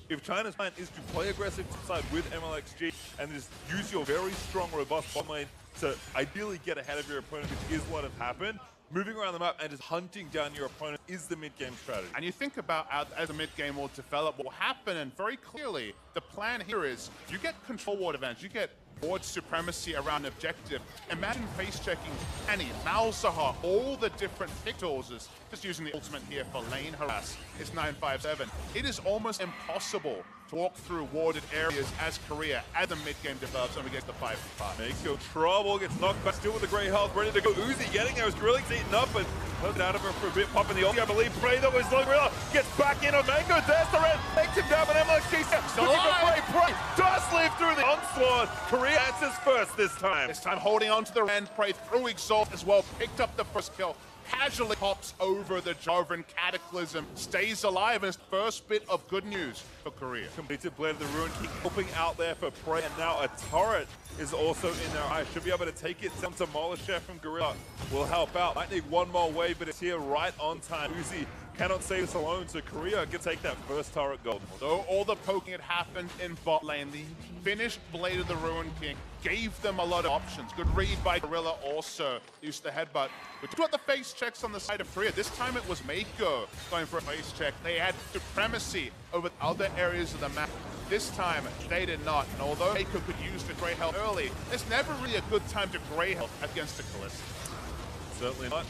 If China's plan is to play aggressive side with MLXG and just use your very strong, robust bot lane to ideally get ahead of your opponent, which is what has happened, moving around the map and just hunting down your opponent is the mid-game strategy. And you think about as the mid-game will develop, what will happen, and very clearly, the plan here is you get control ward advantage, you get ward supremacy around objective. Imagine face-checking Annie, Malzahar, all the different pick tools, just using the ultimate here for lane harass. It's 957. It is almost impossible to walk through warded areas as Korea, as the mid-game develops and we get the 5v5. Mako trouble, gets knocked back, still with the great health, ready to go. Uzi getting there, Skrillex eaten up, but hooked out of her for a bit, popping the ulti, I believe. Prey though is low, Gorilla gets back in on Mako, there's the red, takes him down, but MLXG looking for Prey does live through the onslaught. Korea answers first this time. This time holding on to the Ren, Prey through Exalt as well, picked up the first kill. casually hops over the Jarvan Cataclysm, stays alive, and it's the first bit of good news for Korea. Completed Blade of the Ruin, keep helping out there for Prey, and now a turret is also in their eye. Should be able to take it down. Demolisher from Gorilla will help out. Might need one more wave, but it's here right on time. Uzi cannot save us alone, so Korea can take that first turret gold. Though all the poking had happened in bot lane, the finished Blade of the Ruin King gave them a lot of options. Good read by Gorilla also. Used the headbutt. We talked about the face checks on the side of Korea. This time it was Mako going for a face check. They had supremacy over other areas of the map. This time, they did not. And although Mako could use the Grey Health early, it's never really a good time to Grey Health against a Kalista. Certainly not.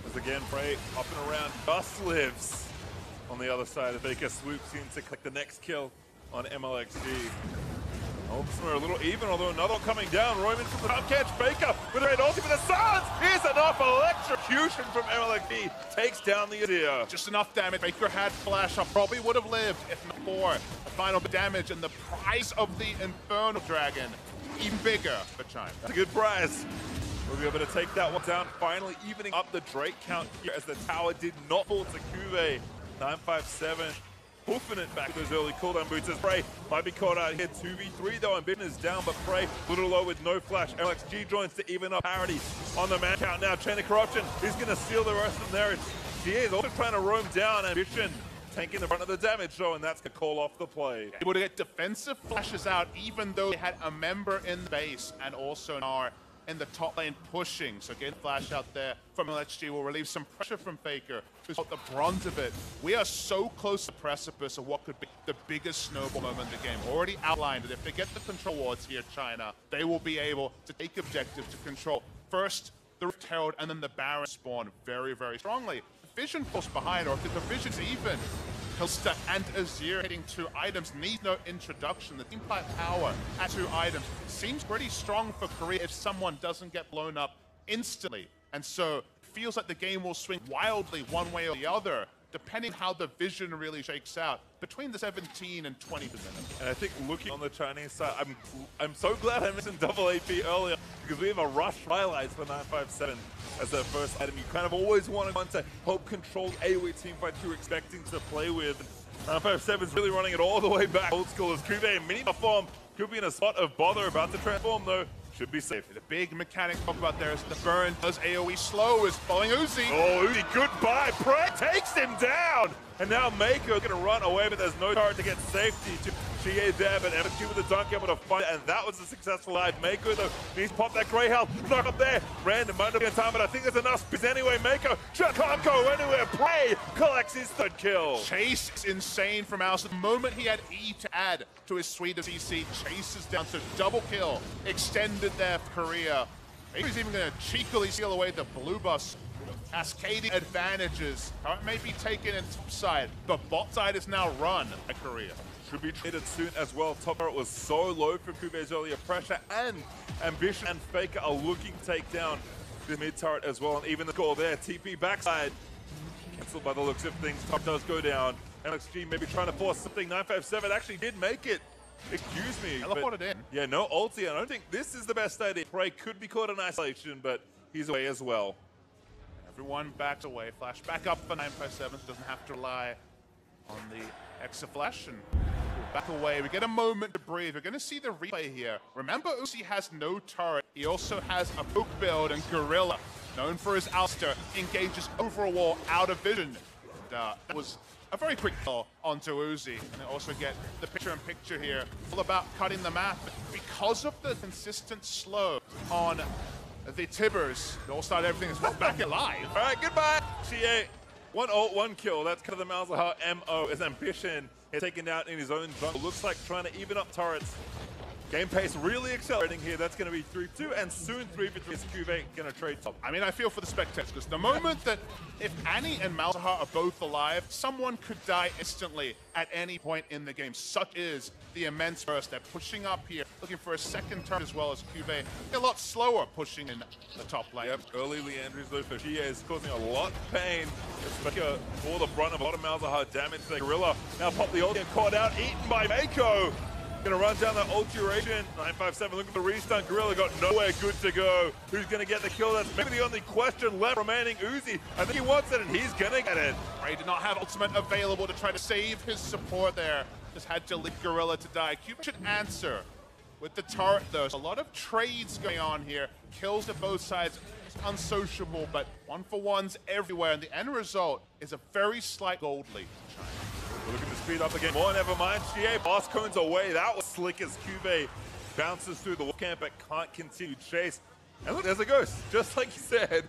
As again, Prey hopping around, just lives on the other side. Faker swoops in to collect the next kill on MLXG. Hopes are a little even, although another coming down. Royman from the top catch. Faker with a red ulti, but the silence is enough. Electrocution from MLXG takes down the Azir. Just enough damage. Faker had flash up. Probably would have lived if not for the final damage and the prize of the Infernal Dragon. Even bigger for China. That's a good prize. We'll be able to take that one down, finally evening up the Drake count here as the tower did not fall to Cuvée. 957, hoofing it back with those early cooldown boots as Prey might be caught out here. 2v3 though, and Bitten is down, but Prey a little low with no flash. MLXG joins to even up parity on the man count now. Chain of Corruption is going to steal the rest of them there. GA is also trying to roam down. Ambition tanking the front of the damage though, and that's going to call off the play. Able to get defensive flashes out even though they had a member in the base and also Gnar in the top lane pushing. So again, flash out there from LHG will relieve some pressure from Faker, who's got the brunt of it. We are so close to the precipice of what could be the biggest snowball moment in the game. Already outlined that if they get the control wards here, China, they will be able to take objective to control first the Rift Herald and then the Baron spawn very, very strongly. Vision close behind, or if the Vision's even, Kalista and Azir hitting 2 items, need no introduction. The team fight power at 2 items seems pretty strong for Korea if someone doesn't get blown up instantly. And so it feels like the game will swing wildly one way or the other, depending how the Vision really shakes out between the 17 and 20 minutes. And I think looking on the Chinese side, I'm so glad I mentioned double AP earlier, because we have a rush highlights for 957 as their first item. You kind of always want to help control AoE teamfights you're expecting to play with. 957 is really running it all the way back. Old school as Cuvée in mini form could be in a spot of bother, about to transform though. Should be safe. The big mechanic talk about there is the burn does AoE slow, is following Uzi. Oh, Uzi, goodbye. Prey takes him down. And now Mako going to run away, but there's no turret to get safety to GA there, but MSG with the dunk able to find it, and that was a successful dive. Mako though needs to pop that Grey Health. Knock up there. Random might not be in time, but I think there's enough space anyway. Mako just can't go anywhere. Prey collects his 3rd kill. Chase is insane from Alice. The moment he had E to add to his suite of CC, Chase is down to double kill. Extended there for Korea. Maybe he's even going to cheekily steal away the blue bus. Cascading advantages. It may be taken in top side, but bot side is now run by Korea. Should be traded soon as well. Top turret was so low for Cuvé's earlier pressure, and Ambition and Faker are looking to take down the mid turret as well, and even the score there. TP backside cancelled by the looks of things. Top does go down. MLXG maybe trying to force something. 957 actually did make it. Excuse me. Teleported in. Yeah, no ulti. I don't think this is the best idea. Prey could be caught in isolation, but he's away as well. Everyone backs away. Flash back up for 957. Doesn't have to rely on the Exa Flash and back away. We get a moment to breathe. We're going to see the replay here. Remember, Uzi has no turret. He also has a poke build, and Gorilla, known for his Alistair, engages over a wall out of vision. And, that was a very quick kill onto Uzi. And they also get the picture-in-picture here. All about cutting the map. Because of the consistent slow on the Tibbers, they all start everything is back alive. All right, goodbye. GA, 1 ult, 1 kill. That's kind of the Malzahar MO. His Ambition is taken out in his own jungle. Looks like trying to even up turrets. Game pace really accelerating here. That's going to be 3-2, and soon 3-3 is Cuvée going to trade top. I mean, I feel for the spectators, because the moment that if Annie and Malzahar are both alive, someone could die instantly at any point in the game. Such is the immense burst. They're pushing up here, looking for a second turn as well as Cuvée. A lot slower pushing in the top lane. Yep, early Leandris though for GA is causing a lot of pain. Especially for the brunt of a lot of Malzahar damage. The Gorilla now pop the ult, get caught out, eaten by Mako. Gonna run down the ulturation. 957 looking for the restun. Gorilla got nowhere good to go. Who's gonna get the kill? That's maybe the only question left remaining. Uzi, I think he wants it and he's gonna get it. Prey did not have ultimate available to try to save his support there. Just had to leave Gorilla to die. Cube should answer with the turret though. So a lot of trades going on here. Kills to both sides. It's unsociable, but 1-for-1s everywhere. And the end result is a very slight gold lead. We're looking to speed up the game more, never mind. GA boss cones away. That was slick as Cube bounces through the wall camp but can't continue chase. And look, there's a ghost, just like you said.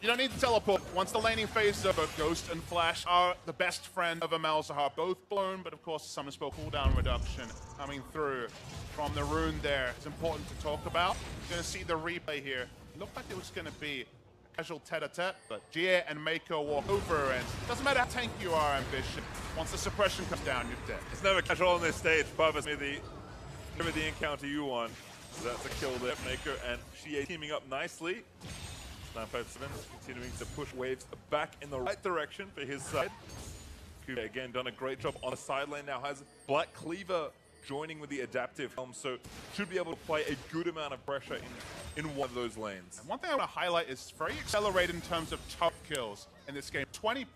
You don't need to teleport. Once the laning phase of both Ghost and Flash are the best friend of a Malzahar. Both blown, but of course the Summon Spell cooldown reduction coming through from the rune there. It's important to talk about. You're going to see the replay here. It looked like it was going to be casual tete-a-tete, but Gia and Mako walk over, and it doesn't matter how tanky you are, Ambition. Once the suppression comes down, you're dead. It's never casual on this stage. Bubba's made the encounter you want. So that's a kill there. Mako and Gia teaming up nicely. 957 continuing to push waves back in the right direction for his side. Cube again done a great job on the side lane. Now has Black Cleaver joining with the adaptive helm, so should be able to play a good amount of pressure in one of those lanes. And one thing I want to highlight is very accelerated in terms of turret kills in this game.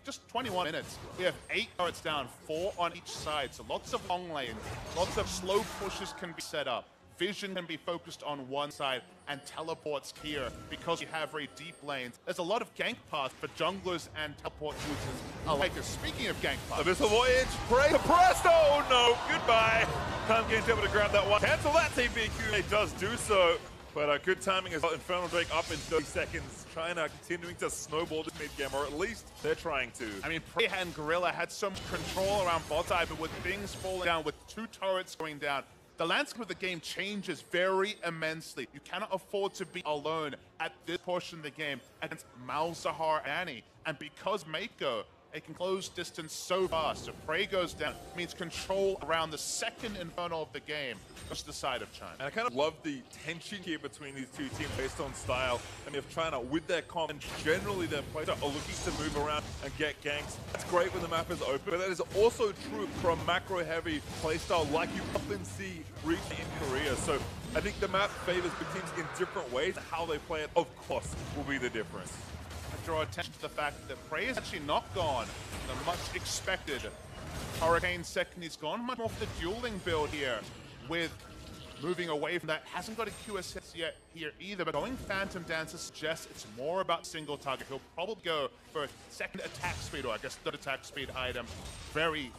Just 21 minutes. We have 8 turrets down, 4 on each side. So lots of long lanes, lots of slow pushes can be set up. Vision can be focused on one side and teleports here because you have very deep lanes. There's a lot of gank paths for junglers and teleport users alike. Speaking of gank paths, Abyssal Voyage, Prey to Presto! Oh no, goodbye. Time able to grab that one. Cancel that TP. Cube does do so, but good timing as well. Infernal Drake up in 30 seconds. China continuing to snowball this mid game, or at least they're trying to. I mean, Prey and Gorilla had some control around bot side, but with things falling down, with 2 turrets going down, the landscape of the game changes very immensely. You cannot afford to be alone at this portion of the game against Malzahar and Annie. And because Mako, it can close distance so fast. If Prey goes down, it means control around the second Infernal of the game goes to the side of China. And I kind of love the tension here between these two teams based on style. I mean, if China, with their comp, and generally their players are looking to move around and get ganks, that's great when the map is open, but that is also true for a macro-heavy playstyle like you often see recently in Korea. So I think the map favors the teams in different ways. How they play it, of course, will be the difference. I draw attention to the fact that Prey is actually not gone. The much expected Hurricane second, he's gone much more for the dueling build here, with moving away from that. Hasn't got a QSS yet here either, but going Phantom Dancer suggests it's more about single target. He'll probably go for a second attack speed, or I guess third attack speed item very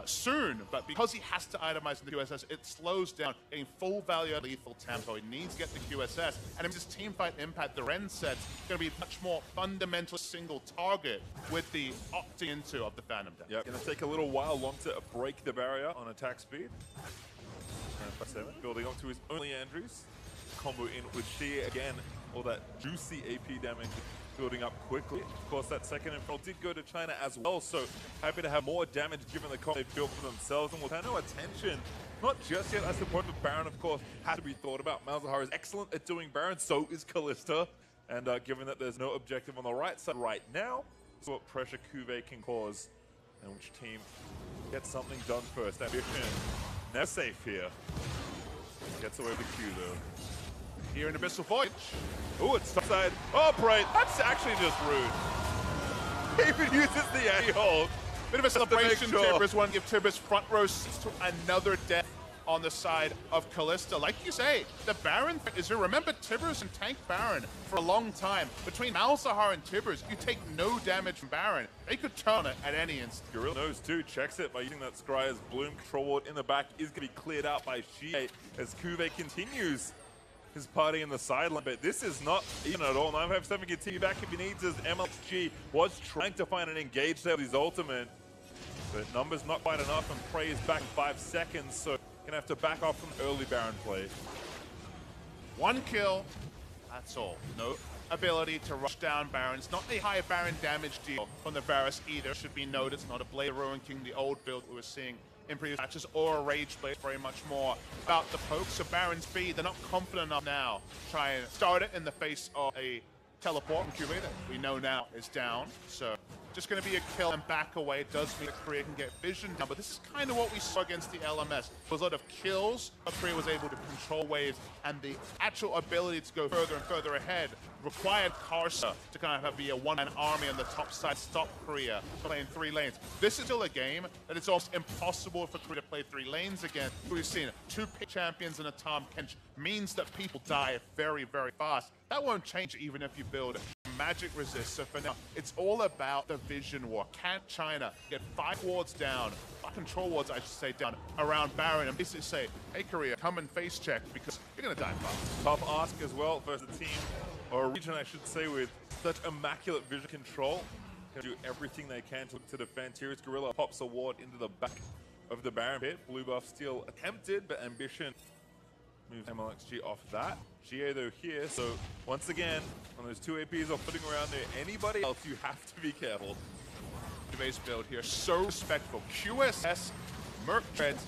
soon, but because he has to itemize the QSS, it slows down, getting full value at lethal tempo. He needs to get the QSS, and in his teamfight impact, the Ren set's going to be much more fundamental single target with the opting into of the Phantom Dancer. Yep, gonna take a little while long to break the barrier on attack speed. Building up to his only Andrews. Combo in with Shea again, all that juicy AP damage building up quickly. Of course, that second Infernal did go to China as well, so happy to have more damage given the comp they built for themselves. And with no attention, not just yet, that's the point with Baron, of course, has to be thought about. Malzahar is excellent at doing Baron, so is Kalista. And given that there's no objective on the right side right now, so what pressure Cube can cause, and which team gets something done first. Ambition, never safe here. Gets away with the Q though. Here in Abyssal Voyage. Oh, it's topside. Oh, Bright. That's actually just rude. He even uses the A-hole. Bit of a celebration. Tibbers want to give Tibbers front row seats to another death on the side of Kalista. Like you say, the Baron is here. Remember Tibbers and tank Baron for a long time. Between Malzahar and Tibbers, you take no damage from Baron. They could turn it at any instant. Gorilla knows too, checks it by using that Scryer's Bloom. Control ward in the back is going to be cleared out by Shea as Cube continues his party in the sideline, but this is not even at all. 957 can continue back if he needs, as MLG was trying to find an engage there with his ultimate, but numbers not quite enough, and Prey is back in 5 seconds, so gonna have to back off from early Baron play. 1 kill, that's all. No ability to rush down Baron. It's not a high Baron damage deal from the Varus either. Should be noted, it's not a Blade Ruin King, the old build we were seeing in previous matches, or a Rage Blade, very much more about the poke. So Baron speed, they're not confident enough now to try and start it in the face of a teleport from Cube that we know now is down. So just going to be a kill and back away. It does mean that Korea can get vision down, but this is kind of what we saw against the LMS. There was a lot of kills, but Korea was able to control waves, and the actual ability to go further and further ahead required Karsa to kind of be a one-man army on the top side, stop Korea playing 3 lanes. This is still a game that it's almost impossible for Korea to play 3 lanes again. We've seen 2 pick champions and a Tahm Kench means that people die very, very fast. That won't change even if you build magic resist. So for now, it's all about the vision war. Can China get 5 wards down, 5 control wards, I should say, down around Baron, and basically say, hey Korea, come and face check because you're gonna die fast. Tough ask as well versus a team, or a region I should say, with such immaculate vision control. They do everything they can to defend. Tyrus Gorilla pops a ward into the back of the Baron pit. Blue buff still attempted, but Ambition moves MLXG off that. GA though here, so once again, when those 2 APs are putting around there, anybody else, you have to be careful. The base build here, so respectful. QSS, Merc Treads,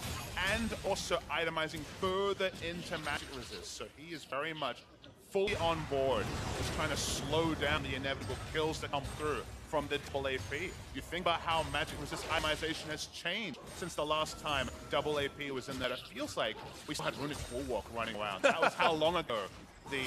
and also itemizing further into magic resist. So he is very much fully on board, just trying to slow down the inevitable kills that come through from the double AP. You think about how magic resist itemization has changed since the last time double AP was in there. It feels like we still had Runic Bulwark running around. That was how long ago the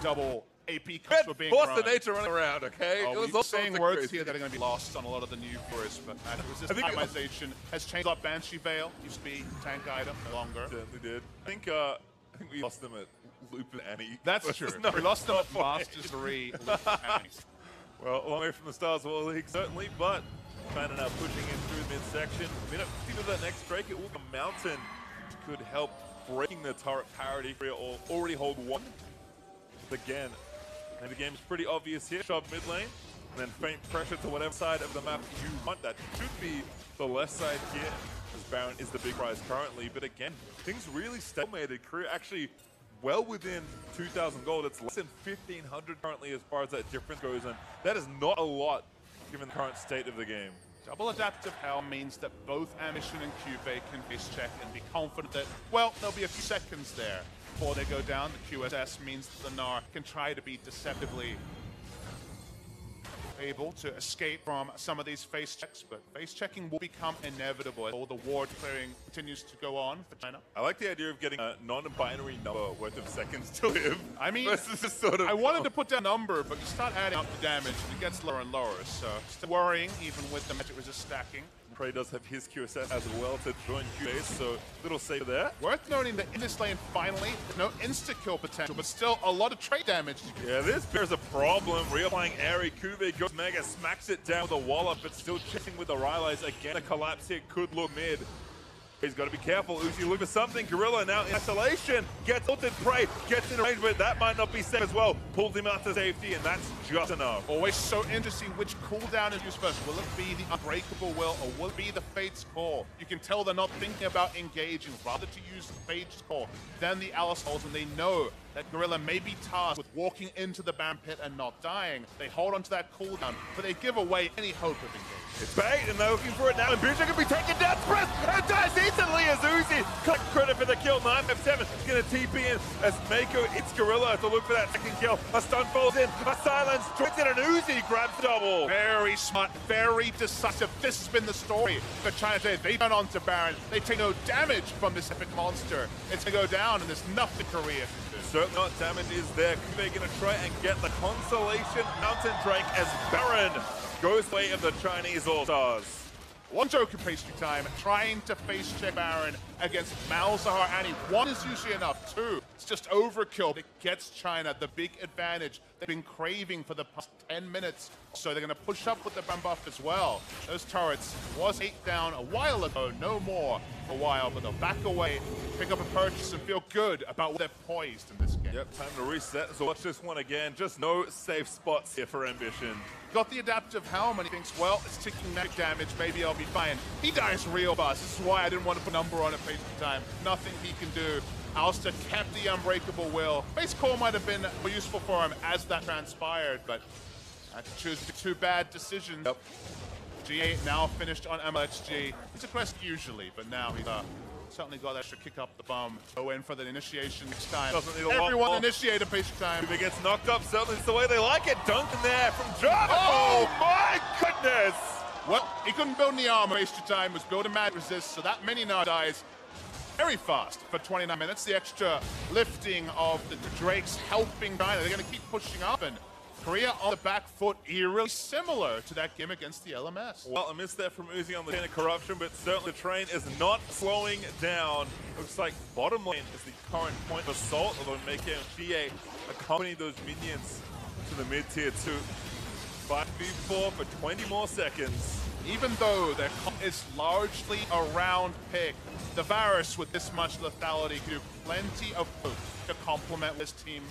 double AP cuts were being run. Nature running around, okay? Oh, we're saying words here that are going to be lost on a lot of the new viewers, but magic resist itemization has changed a lot. Banshee Veil used to be tank item, no longer. Certainly did. I think we lost them at Loop and Annie. That's true. We lost them at Masters 3, Loop and Annie. Well, a long way from the Stars War League, certainly, but China now pushing in through the midsection. Minute 50 of that next Drake, it will be Mountain, could help breaking the turret parity. Korea already hold 1. Again, and the game's pretty obvious here. Shove mid lane, and then faint pressure to whatever side of the map you want. That should be the left side here, as Baron is the big prize currently. But again, things really stalemated. Korea actually well within 2,000 gold. It's less than 1,500 currently as far as that difference goes, and that is not a lot given the current state of the game. Double Adaptive Hell means that both Ambition and Cuvee can face check and be confident that, well, there'll be a few seconds there before they go down. The QSS means that the Gnar can try to be deceptively able to escape from some of these face checks, but face checking will become inevitable as all the ward clearing continues to go on for China. I like the idea of getting a non-binary number worth of seconds to live. I mean, I wanted to put down a number, but you start adding up the damage and it gets lower and lower, so still worrying even with the magic resist stacking. Prey does have his QSS as well to join QA, so little safe there. Worth noting that in this lane, finally, no insta-kill potential, but still a lot of trade damage. Yeah, this bears a problem. Reapplying Airy, Cuvee goes Mega, smacks it down with a wallop, but still chasing with the Rylai's. Again, a collapse here could look mid. He's got to be careful. Uzi looking for something. Gorilla now in isolation. Gets ulted Prey. Gets in range, but that might not be safe as well. Pulls him out to safety, and that's just enough. Always so interesting which cooldown is used first. Will it be the Unbreakable Will, or will it be the Fate's Call? You can tell they're not thinking about engaging. Rather to use the Fate's Call than the Alice Holes, and they know that Gorilla may be tasked with walking into the Baron pit and not dying. They hold onto that cooldown, but they give away any hope of engagement. It's bait, and they're looking for it now. And Ambition can be taken down. Press and dies instantly as Uzi cut credit for the kill. 957 is going to TP in as Mako hits Gorilla to look for that second kill. A stun falls in, a silence joins in, and Uzi grabs the double. Very smart, very decisive. This has been the story for China today. They turn on to Baron. They take no damage from this epic monster. It's going to go down, and there's nothing Korea can do. Certainly not damage is there. Cuvee going to try and get the consolation Mountain Drake as Baron goes way of the Chinese All-Stars. One joke in pastry time, trying to face check Baron against Malzahar Annie. 1 is usually enough, 2, it's just overkill. It gets China the big advantage they've been craving for the past 10 minutes. So they're going to push up with the Baron buff as well. Those turrets was 8 down a while ago, no more for a while, but they'll back away, pick up a purchase, and feel good about where they're poised in this game. Yep, time to reset. So watch this one again. Just no safe spots here for Ambition. Got the adaptive helm, and he thinks, well, it's taking magic damage, maybe I'll be fine. He dies real fast. This is why I didn't want to put a number on it pastry time. Nothing he can do. Alistair kept the Unbreakable Will. Face Call might have been more useful for him as that transpired, but had to choose 2 bad decisions. Yep. G8 now finished on MLXG. He's a quest usually, but now he's certainly got that extra kick up the bum. Go in for the initiation next time. Everyone initiate a pastry time. If it gets knocked up, certainly it's the way they like it. Duncan there from John. Oh my goodness! Well, he couldn't build any armor. Wasted time was building mad resist, so that mini Gnar dies very fast for 29 minutes. The extra lifting of the Drakes helping China. They're going to keep pushing up, and Korea on the back foot, eerily similar to that game against the LMS. Well, a miss there from Uzi on the chain of corruption, but certainly the train is not slowing down. Looks like bottom lane is the current point of assault, although Meike and GA accompany those minions to the mid-tier 2. 5v4 for 20 more seconds. Even though their comp is largely around pick, the Varus with this much lethality can do plenty of poke to complement what his team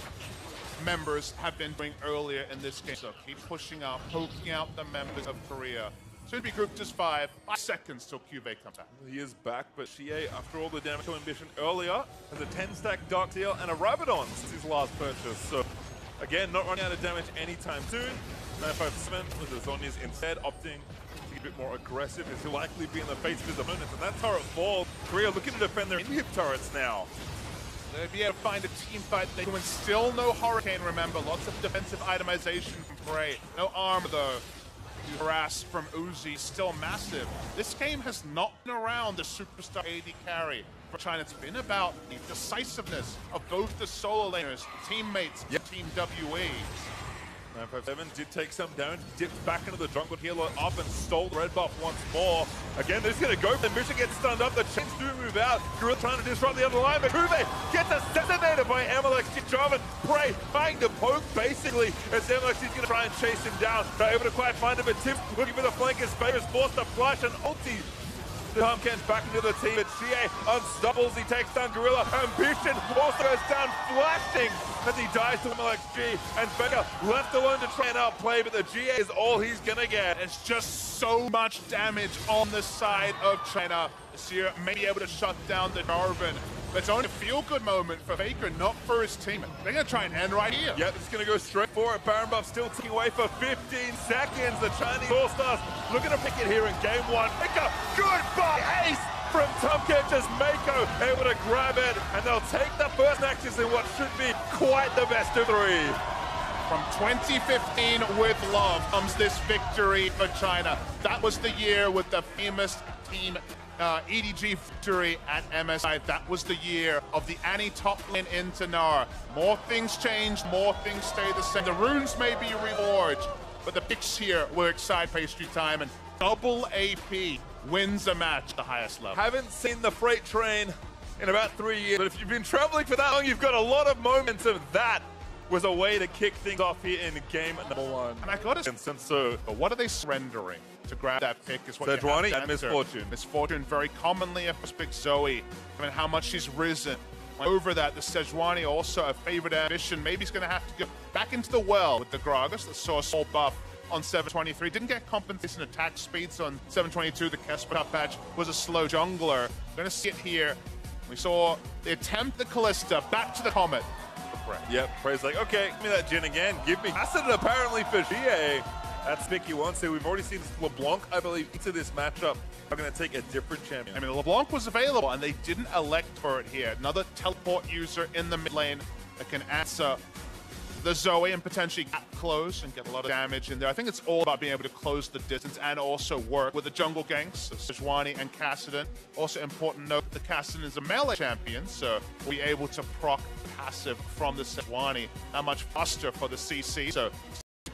members have been doing earlier in this game. So keep pushing up, poking out the members of Korea. Soon to be grouped as 5 seconds till QV comes back. He is back, but Xie, after all the damage to Ambition earlier, has a 10-stack Dark Seal and a Rabadon since his last purchase. So again, not running out of damage anytime soon. 957 with the Zhonya's instead opting to be a bit more aggressive, as he'll likely be in the face of his opponents. And that turret falls. Korea looking to defend their inhib turrets now. They'll be able to find a team fight. They win still no Hurricane, remember. Lots of defensive itemization from Prey. No armor though. The harass from Uzi still massive. This game has not been around the superstar AD carry for China. It's been about the decisiveness of both the solo laners, teammates, Team WE. 957 did take some damage, dipped back into the jungle healer up and stole the red buff once more. Again, they're just going to go. The mission gets stunned up. The chains do move out. Gorilla trying to disrupt the other line, but Kuve gets assassinated by MLXG. Jarvan Prey trying to poke basically as MLXG is going to try and chase him down. Not able to quite find him, but Tim looking for the flank as Bayer is forced to flash and ulti. The Pumpkins back into the team, but Xie unstoppables. He takes down Gorilla. Ambition also goes down, flashing as he dies to MLXG. And Baker left alone to try and outplay, but the GA is all he's gonna get. There's just so much damage on the side of China. Seer may be able to shut down the Jarvan. But it's only a feel-good moment for Faker, not for his team. They're going to try and end right here. Yep, it's going to go straight for it. Baron buff still ticking away for 15 seconds. The Chinese All-Stars looking to pick it here in game 1. Faker, goodbye, ace from Tumkech as Mako able to grab it. And they'll take the first actions in what should be quite the best of 3. From 2015 with love comes this victory for China. That was the year with the famous team EDG victory at MSI. That was the year of the Annie top lane into Gnar. More things change, more things stay the same. The runes may be reforged, but the picks here were excited pastry time, and double AP wins a match at the highest level. Haven't seen the freight train in about 3 years, but if you've been traveling for that long, you've got a lot of momentum. That was a way to kick things off here in game number 1. And I got to so, but what are they surrendering to grab that pick is what Sejuani and Misfortune. Misfortune very commonly a first pick Zoe. I mean, how much she's risen. Over that, the Sejuani also a favorite ambition. Maybe he's going to have to go back into the well with the Gragas that saw a small buff on 723. Didn't get compensation attack speeds on 722. The Kesper patch was a slow jungler. Going to see it here. We saw the attempt the Kalista back to the Comet. Yep, Prey's like, okay, give me that Jhin again. Give me Acid apparently for GA. That's pick he wants to. We've already seen LeBlanc, I believe, into this matchup are going to take a different champion. I mean, LeBlanc was available, and they didn't elect for it here. Another teleport user in the mid lane that can answer the Zoe and potentially gap close and get a lot of damage in there. I think it's all about being able to close the distance and also work with the jungle ganks, so Sejuani and Kassadin. Also important note, the Kassadin is a melee champion, so we'll be able to proc passive from the Sejuani that much faster for the CC, so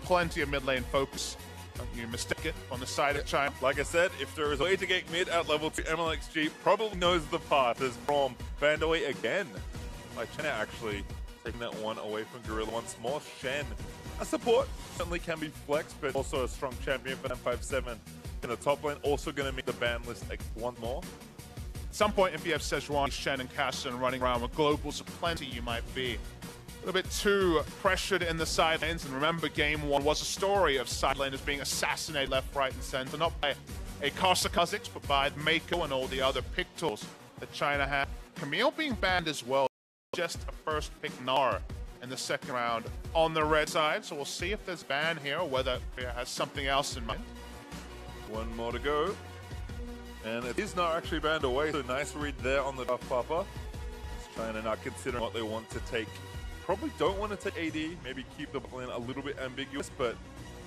plenty of mid lane focus. Don't you mistake it on the side of China. Like I said, if there is a way to get mid at level 2, MLXG probably knows the path as Braum banned away again by China actually. Taking that one away from Gorilla once more. Shen, a support, certainly can be flexed, but also a strong champion for 957 in the top lane. Also going to make the ban list like one more. At some point, if you have Sejuani, Shen, and Kassadin running around with globals aplenty, you might be a little bit too pressured in the side lanes. And remember, game 1 was a story of side laners being assassinated left, right, and center, not by a Karsa Kha'Zix, but by Mako and all the other pick tools that China had. Camille being banned as well. Just a first pick Gnar in the second round on the red side. So we'll see if there's ban here or whether it has something else in mind. One more to go. And it is not actually banned away. So nice read there on the Buff Papa. Just trying to not consider what they want to take. Probably don't want to take AD. Maybe keep the lane a little bit ambiguous, but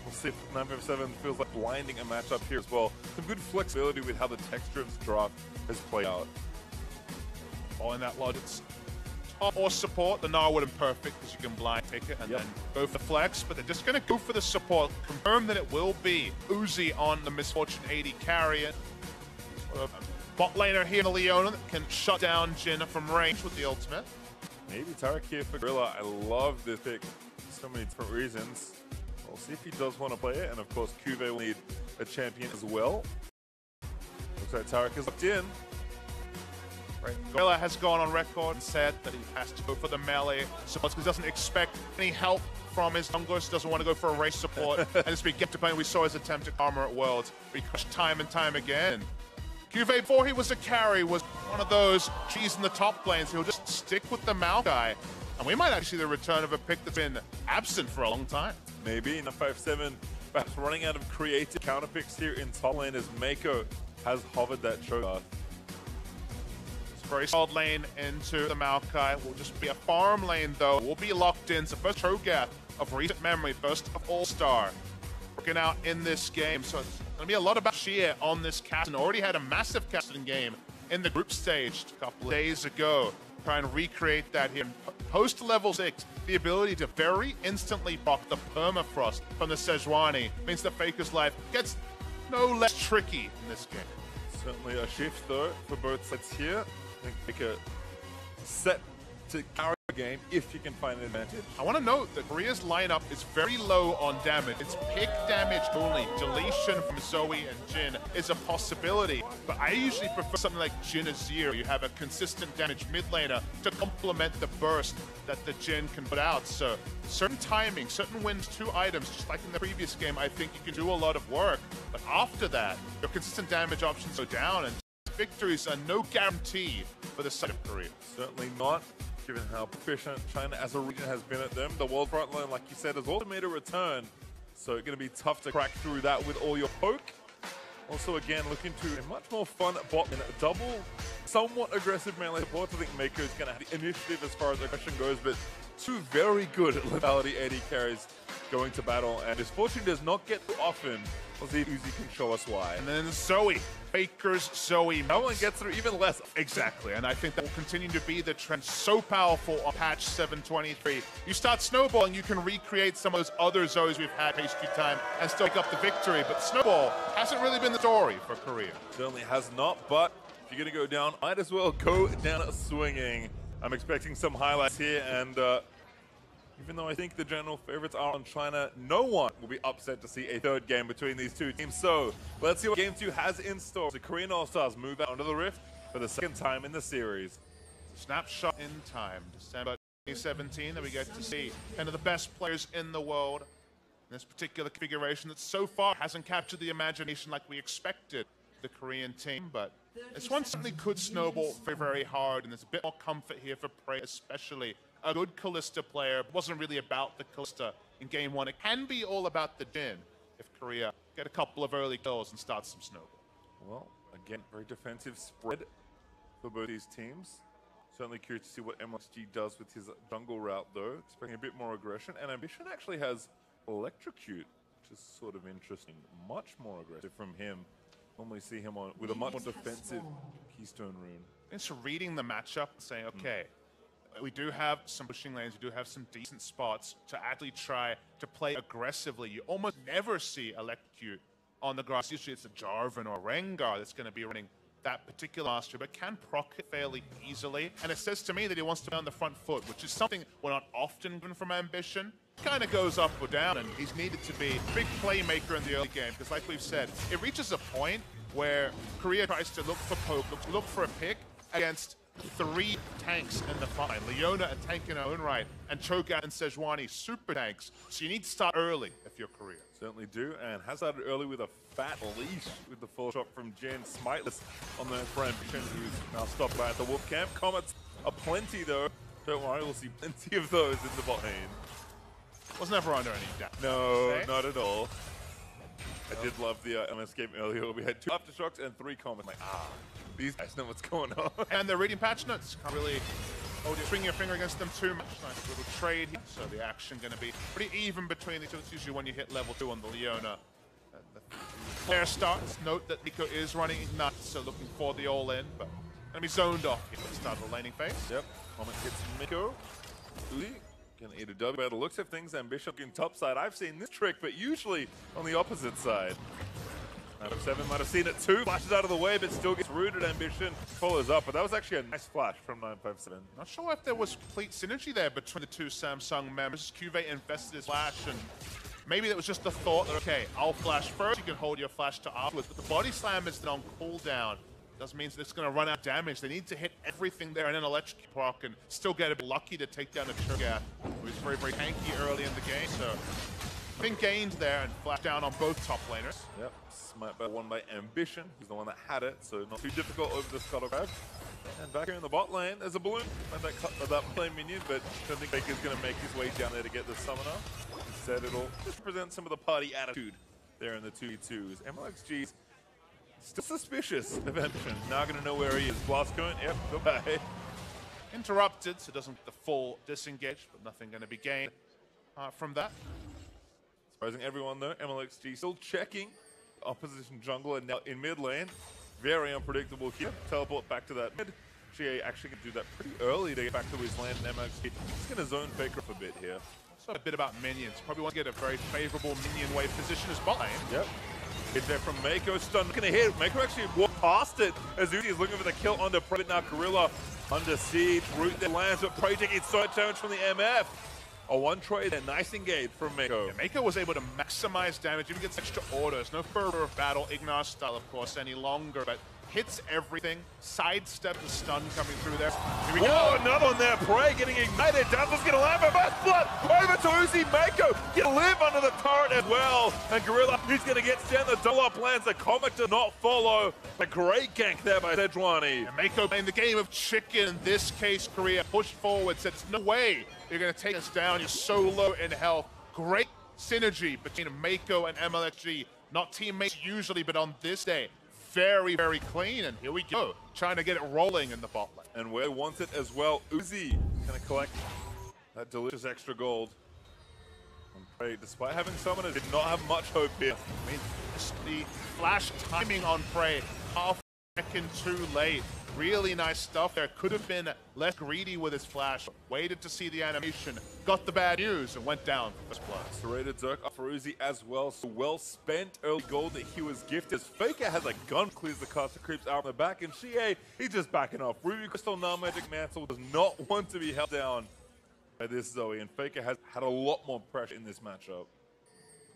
We'll see if 957 feels like blinding a matchup here as well. Some good flexibility with how the texture of this draft has played out. Following that logic, top or support, the Gnar wouldn't perfect because you can blind pick it and then go for the flex, but they're just going to go for the support. Confirm that it will be Uzi on the Misfortune 80 carrier. Bot laner here, Leona, that can shut down Jhin from range with the ultimate. Maybe Tarek here for Gorilla. I love this pick for so many different reasons. We'll see if he does want to play it, and of course, Cuve will need a champion as well. Looks like Tarek is locked in. Right. Gorilla has gone on record and said that he has to go for the melee support because he doesn't expect any help from his junglers, doesn't want to go for a race support. And this week, get to play, we saw his attempt at Karma at Worlds, but he crushed time and time again. Cuve, before he was a carry, was one of those cheese in the top lanes. He'll just stick with the Maokai. And we might actually see the return of a pick that's been absent for a long time. Maybe 957 perhaps running out of creative counter picks here in top lane as Mako has hovered that Cho'Gath. Very solid lane into the Maokai. Will just be a farm lane though. We'll be locked in. So first Cho'Gath of recent memory, first of All-Star. Working out in this game. So it's going to be a lot about Xie on this cast. And already had a massive casting game in the group stage a couple of days ago. Try and recreate that here. Post level 6, the ability to very instantly block the permafrost from the Sejuani means that Faker's life gets no less tricky in this game. Certainly a shift though for both sides here. I think Faker set to carry the game if you can find an advantage. I want to note that Korea's lineup is very low on damage. It's pick damage only. Deletion from Zoe and Jhin is a possibility, but I usually prefer something like Jhin Azir. You have a consistent damage mid laner to complement the burst that the Jhin can put out. So certain timing, certain wins, 2 items, just like in the previous game, I think you can do a lot of work. But after that, your consistent damage options go down, and victories are no guarantee for the side of Korea. Certainly not, given how proficient China as a region has been at them. The world frontline, like you said, has also made a return, so it's going to be tough to crack through that with all your poke. Also, again, looking to a much more fun bot in a double, somewhat aggressive melee support. I think Mako is going to have the initiative as far as aggression goes, but 2 very good lethality AD carries going to battle, and Misfortune does not get too often. We'll see if Uzi can show us why. And then Zoe, Faker's Zoe. No one gets through even less. Exactly, and I think that will continue to be the trend. So powerful on patch 723. You start snowballing, you can recreate some of those other Zoes we've had HQ time and still pick up the victory, but Snowball hasn't really been the story for Korea. Certainly has not, but if you're going to go down, might as well go down swinging. I'm expecting some highlights here, and even though I think the general favorites are on China, no one will be upset to see a 3rd game between these 2 teams. So let's see what Game 2 has in store. The Korean All-Stars move out onto the Rift for the 2nd time in the series. Snapshot in time, December 2017, that we get to see 10 of the best players in the world in this particular configuration that so far hasn't captured the imagination like we expected the Korean team, but this one certainly could snowball very, very hard, and there's a bit more comfort here for Prey, especially a good Kalista player. It wasn't really about the Kalista in game 1. It can be all about the Jhin if Korea get a couple of early kills and start some snowball. Well, again, very defensive spread for both these teams. Certainly curious to see what MXG does with his jungle route, though. Expecting a bit more aggression, and Ambition actually has Electrocute, which is sort of interesting. Much more aggressive from him. Normally see him on with a much more defensive Keystone Rune. It's reading the matchup and saying, okay, we do have some pushing lanes, we do have some decent spots to actually try to play aggressively. You almost never see Electrocute on the grass. Usually it's a Jarvan or a Rengar that's going to be running that particular master, but can proc it fairly easily. And it says to me that he wants to be on the front foot, which is something we're not often given from Ambition. Kind of goes up or down, and he's needed to be a big playmaker in the early game, because like we've said, it reaches a point where Korea tries to look for poke, look for a pick against 3 tanks in the front line. Leona, a tank in her own right, and Cho'Gath and Sejuani, super tanks. So you need to start early if you're Korea. Certainly do, and has started early with a fat leash with the full shot from Jhin. Smiteless on the for Ambition, who's now stopped by at the Wolf Camp. Comets are plenty though. Don't worry, we'll see plenty of those in the bot lane. Was never under any doubt. No, not at all. I did love the MS game earlier where we had 2 Aftershocks and 3 Comets. Like, these guys know what's going on. And they're reading patch notes. Can't really String your finger against them too much. Nice little trade here. So the action going to be pretty even between the two. It's usually when you hit level 2 on the Leona. The player starts. Note that Nico is running Ignite, so looking for the all-in, but going to be zoned off here at the start of the laning phase. Yep. Moment hits Miko. Uzi can eat a W. By the looks of things, Ambition looking top side. I've seen this trick, but usually on the opposite side. 957 might have seen it too. Flashes out of the way, but still gets rooted. Ambition follows up, but that was actually a nice flash from 957. Not sure if there was complete synergy there between the two Samsung members. Cuvee invested his flash, and maybe that was just the thought that, okay, I'll flash first, you can hold your flash to afterwards, but the body slam is then on cooldown. Doesn't mean that it's going to run out damage. They need to hit everything there and then electric proc and still get a bit lucky to take down a Turgath, who is very, very tanky early in the game, so I think gained there and flash down on both top laners. Yep, smite by one by Ambition. He's the one that had it, so not too difficult over the Scuttle Crab. And back here in the bot lane, there's a balloon. And that cut that lane minion, but I don't think Faker's going to make his way down there to get the summoner. Instead, it'll just present some of the party attitude there in the 2v2s. MLXG's still suspicious of Ambition. Now going to know where he is. Blast cone, yep, goodbye. Interrupted, so doesn't get the full disengage, but nothing going to be gained from that. Surprising everyone though, MLXG still checking opposition jungle and now in mid lane. Very unpredictable here. Teleport back to that mid. GA actually can do that pretty early to get back to his lane, and MLXG is going to zone Faker up a bit here. Also a bit about minions. Probably want to get a very favorable minion wave position as bot lane. Yep. Hit there from Mako, stun, gonna hit. Mako actually walked past it as Uzi is looking for the kill onto Prey. Now Gorilla under siege, root that lands, but Prey taking so much damage from the MF. A one trade there, nice engage from Mako. Yeah, Mako was able to maximize damage, even gets extra orders. No further of battle, Ignar style of course, any longer, but hits everything, sidestep the stun coming through there. Here we go. Another one there, Prey getting ignited. Dazzle's gonna land, but first blood over to Uzi. Mako gonna live under the turret as well. And Gorilla, he's gonna get down the double up lands. The comet does not follow. A great gank there by Sejuani. And Mako playing the game of chicken. In this case, Korea pushed forward, said, no way you're gonna take us down. You're so low in health. Great synergy between Mako and MLXG. Not teammates usually, but on this day, very, very clean, and here we go, trying to get it rolling in the bot lane. And where wants it as well. Uzi gonna collect that delicious extra gold. And Prey, despite having summoners, did not have much hope here. I mean, just the flash timing on Prey, half a second too late. Really nice stuff there. Could have been less greedy with his flash. Waited to see the animation, got the bad news, and went down first blood. Serrated Zerk up for Uzi as well. So well spent early gold that he was gifted. Faker has a gun, clears the caster, creeps out on the back, and Xie, he's just backing off. Ruby Crystal, now Magic Mantle, does not want to be held down by this Zoe, and Faker has had a lot more pressure in this matchup.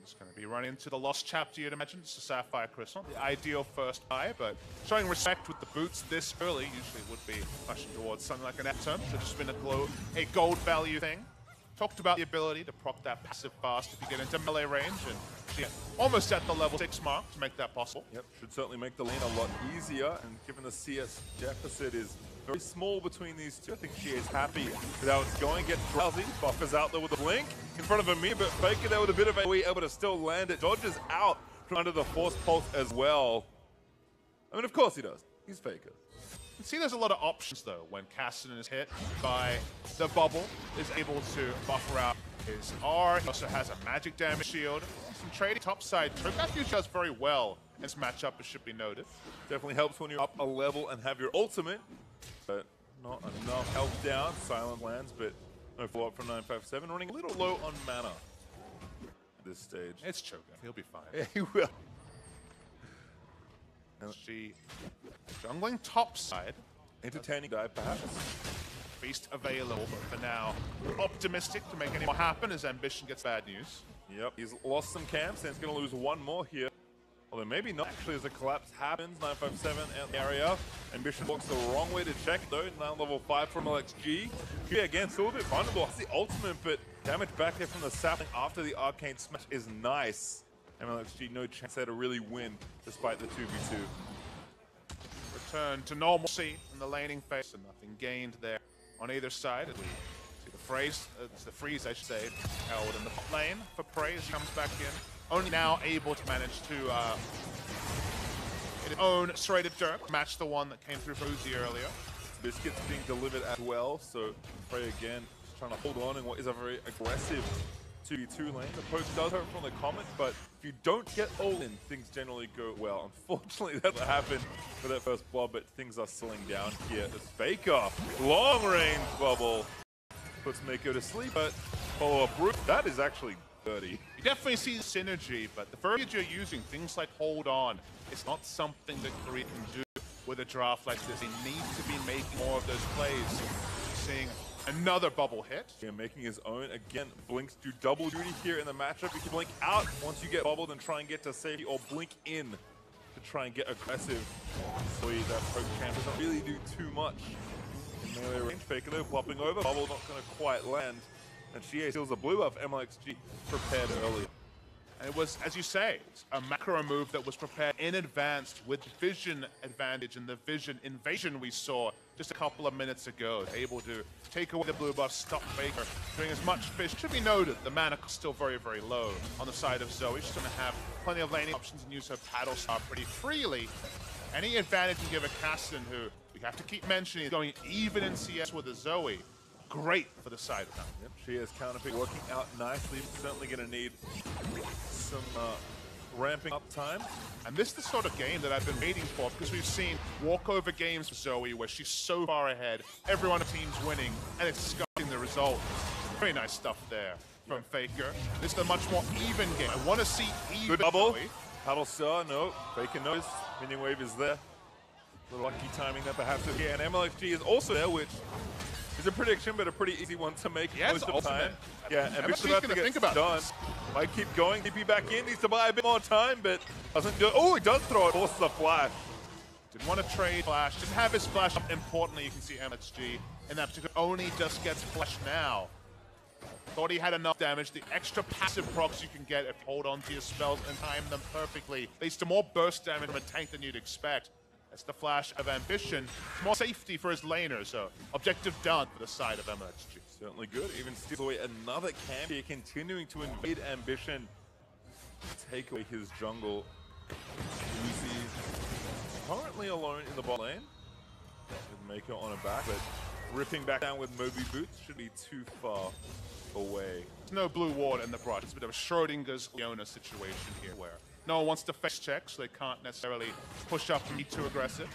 It's going to be running into the lost chapter, you'd imagine. It's a Sapphire Crystal, the ideal first buy, but showing respect with the boots this early usually would be pushing towards something like an F-turn. So just been a gold value thing. Talked about the ability to proc that passive fast if you get into melee range, and yeah, almost at the level 6 mark to make that possible. Yep, should certainly make the lane a lot easier, and given the CS deficit is very small between these two, I think she is happy with how it's going. Gets Drowsy, buffers out there with a blink in front of Amir, but Faker there with a bit of AoE, able to still land it. Dodges out from under the Force Pulse as well. I mean, of course he does. He's Faker. You can see there's a lot of options though when Kassadin is hit by the bubble, is able to buffer out his R. He also has a magic damage shield. Some trading topside. Turgath usually does very well in this matchup, it should be noted. Definitely helps when you're up a level and have your ultimate, but not enough help down. Silent lands, but no follow-up from 957. Running a little low on mana at this stage. It's Cho'Gath, he'll be fine. Yeah, he will. She jungling topside. Entertaining dive, perhaps. Feast available, but for now, optimistic to make any more happen as Ambition gets bad news. Yep, he's lost some camps and he's going to lose one more here. Although maybe not actually as a collapse happens. 957 in the area. Ambition walks the wrong way to check though. Now level 5 from LXG. Yeah, again, still a bit vulnerable. It's the ultimate, but damage back there from the sapling after the arcane smash is nice. MLXG no chance there to really win despite the 2v2. Return to normalcy in the laning phase, and nothing gained there on either side. We see the freeze, I should say, held in the bot lane for Prey as he comes back in. Only now able to manage to his own serrated Dirk, match the one that came through for Uzi earlier. Biscuits being delivered as well, so Frey again just trying to hold on in what is a very aggressive 2v2 lane. The poke does hurt from the Comet, but if you don't get all in, things generally go well. Unfortunately, that happened for that first blob, but things are slowing down here as Faker, long range bubble, puts Mako to sleep, but follow-up root, that is actually dirty. You definitely see the synergy, but the verbiage you're using, things like hold on, it's not something that Korea can do with a draft like this. They need to be making more of those plays. Seeing another bubble hit. Yeah, making his own. Again, Blinks do double duty here in the matchup. You can blink out once you get bubbled and try and get to safety, or blink in to try and get aggressive. Sweet, that poke champ doesn't really do too much. Melee range, Faker though, flopping over. Bubble not going to quite land. And Xie steals the blue buff. MLXG prepared earlier. And it was, as you say, a macro move that was prepared in advance with vision advantage and the vision invasion we saw just a couple of minutes ago. Able to take away the blue buff, stop Faker, doing as much fish. Should be noted, the mana is still very, very low on the side of Zoe. She's going to have plenty of laning options and use her paddle star pretty freely. Any advantage you give a Cassian, who we have to keep mentioning, is going even in CS with a Zoe. Great for the side of them. Yep, she has counterpick working out nicely. Certainly going to need some ramping up time. And this is the sort of game that I've been waiting for, because we've seen walkover games for Zoe where she's so far ahead, everyone on the team's winning, and it's scuffing the result. Very nice stuff there from Faker. This is a much more even game. I want to see even. Good double. Zoe. Paddle star, no. Faker knows. Minion wave is there. Little lucky timing that perhaps is here. And MLXG is also there, which is a prediction, but a pretty easy one to make most of the time. Yeah, and MLXG's about to gonna get think about done. this. Might keep going. DP back in. Needs to buy a bit more time, but doesn't do it. Oh, he does throw it. Forces a flash. Didn't want to trade flash. Didn't have his flash up. Importantly, you can see MLXG in that particular only just gets flash now. Thought he had enough damage. The extra passive procs you can get if you hold on to your spells and time them perfectly leads to more burst damage from a tank than you'd expect. That's the flash of Ambition. It's more safety for his laner, so objective done for the side of MLXG. Certainly good. Even steals away another camp here, continuing to invade Ambition. Take away his jungle. Uzi currently alone in the bot lane. With Mako on her back, but ripping back down with Moby Boots should be too far away. There's no blue ward in the brush. It's a bit of a Schrodinger's Leona situation here where no one wants to face check, so they can't necessarily push up and be too aggressive.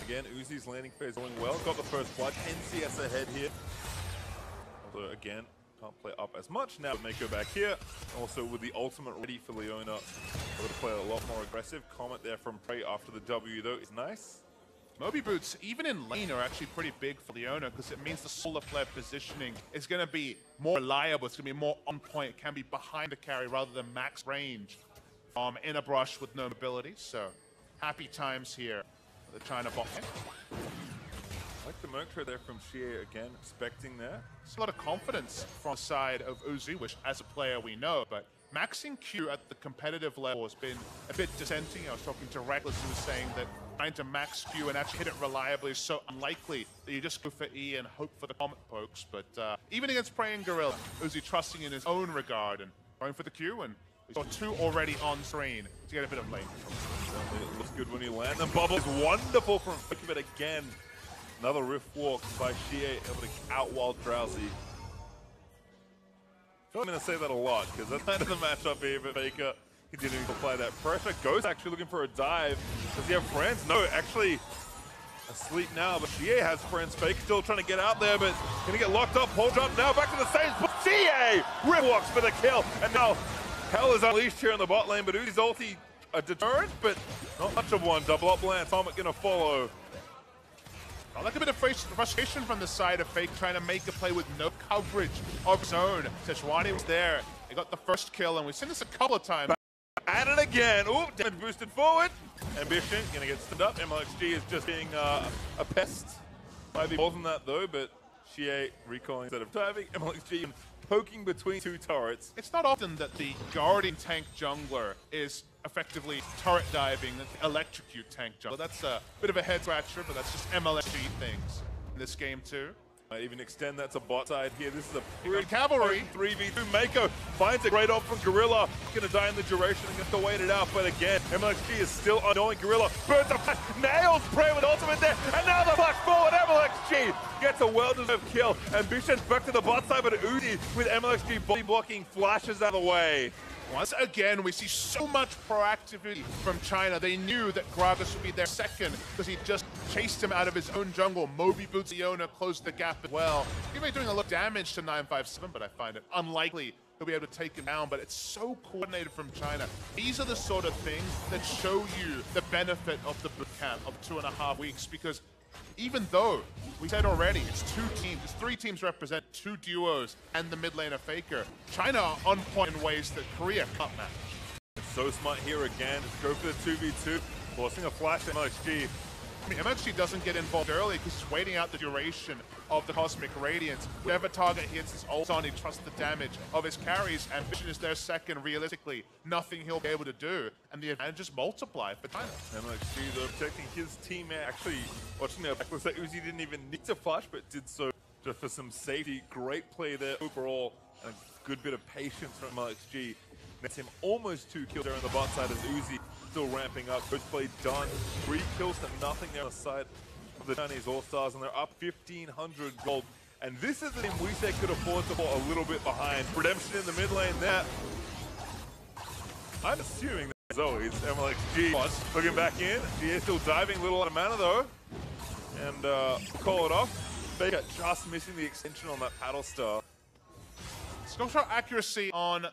Again, Uzi's landing phase going well. Got the first blood. NCS ahead here. Although, again, can't play up as much now. Mako back here. Also, with the ultimate ready for Leona, able to play a lot more aggressive. Comet there from Prey after the W, though, is nice. Moby Boots, even in lane, are actually pretty big for Leona because it means the solar flare positioning is going to be more reliable. It's going to be more on point. It can be behind the carry rather than max range. In a brush with no mobility, so happy times here for the China bot lane. I like the Merc trade there from Xie again, expecting there. There's a lot of confidence from the side of Uzi, which as a player we know, but maxing Q at the competitive level has been a bit dissenting. I was talking to Reckless, who was saying that trying to max Q and actually hit it reliably is so unlikely that you just go for E and hope for the Comet pokes. But even against Prey and Gorilla, Uzi trusting in his own regard and going for the Q, and we saw two already on screen to get a bit of lane control. It looks good when you land. And Bubble is wonderful from Faker, but again, another Rift Walk by Xie, able to out-wild Drowsy. I feel I'm going to say that a lot, because that's kind of the matchup here, but Faker continuing to apply that pressure. Ghost actually looking for a dive. Does he have friends? No, actually asleep now, but Xie has friends. Faker still trying to get out there, but going to get locked up. Hold up now, back to the same spot. Xie! Rift Walks for the kill, and now Hell is unleashed here in the bot lane, but Uzi's ulti a deterrent, but not much of one. Double up land, Comet gonna follow. I like a bit of frustration from the side of Fake trying to make a play with no coverage of his own. Sejuani was there. He got the first kill, and we've seen this a couple of times. At it again. Ooh, damage boosted forward. Ambition gonna get stood up. MLXG is just being a pest. Might be more than that though, but Xie recalling instead of diving. MLXG poking between two turrets. It's not often that the Guardian tank jungler is effectively turret diving the electrocute tank jungler. That's a bit of a head scratcher, but that's just MLXG things in this game too. Might even extend that to bot side here. This is a pretty cavalry 3v2. Mako finds a great off from Gorilla. Gonna die in the duration and gets to wait it out. But again, MLXG is still unknowing. Gorilla burns a flash, nails Prey with ultimate there, and now the flash forward. MLXG gets a well-deserved kill. Ambition back to the bot side, but Uzi with MLXG body blocking flashes out of the way. Once again, we see so much proactivity from China. They knew that Gragas would be their second because he just chased him out of his own jungle. Moby Boots Iona closed the gap as well. He may be doing a lot of damage to 957, but I find it unlikely he'll be able to take him down. But it's so coordinated from China. These are the sort of things that show you the benefit of the bootcamp of 2.5 weeks, because even though we said already it's 3 teams represent 2 duos and the mid laner Faker, China are on point in ways that Korea can't match. So smart here again. Just go for the 2v2, forcing a flash at MLXG. I mean, MLXG doesn't get involved early because he's waiting out the duration of the Cosmic Radiance. Whatever target hits his ult on, he trusts the damage of his carries. Ambition is their second. Realistically, nothing he'll be able to do, and the advantages multiply for China. MLXG, though, protecting his teammate. Actually, watching their backlist, that Uzi didn't even need to flash, but did so just for some safety. Great play there overall, and a good bit of patience from MLXG. Nets him almost 2 kills there on the bot side as Uzi still ramping up. First play done. 3 kills to nothing there on the side of the Chinese All-Stars, and they're up 1,500 gold. And this is the team we say could afford to fall a little bit behind. Redemption in the mid lane there. I'm assuming that Zoe's MLXG looking back in. GA still diving, little out of mana though. And call it off. Faker just missing the extension on that paddle star. Skill shot accuracy on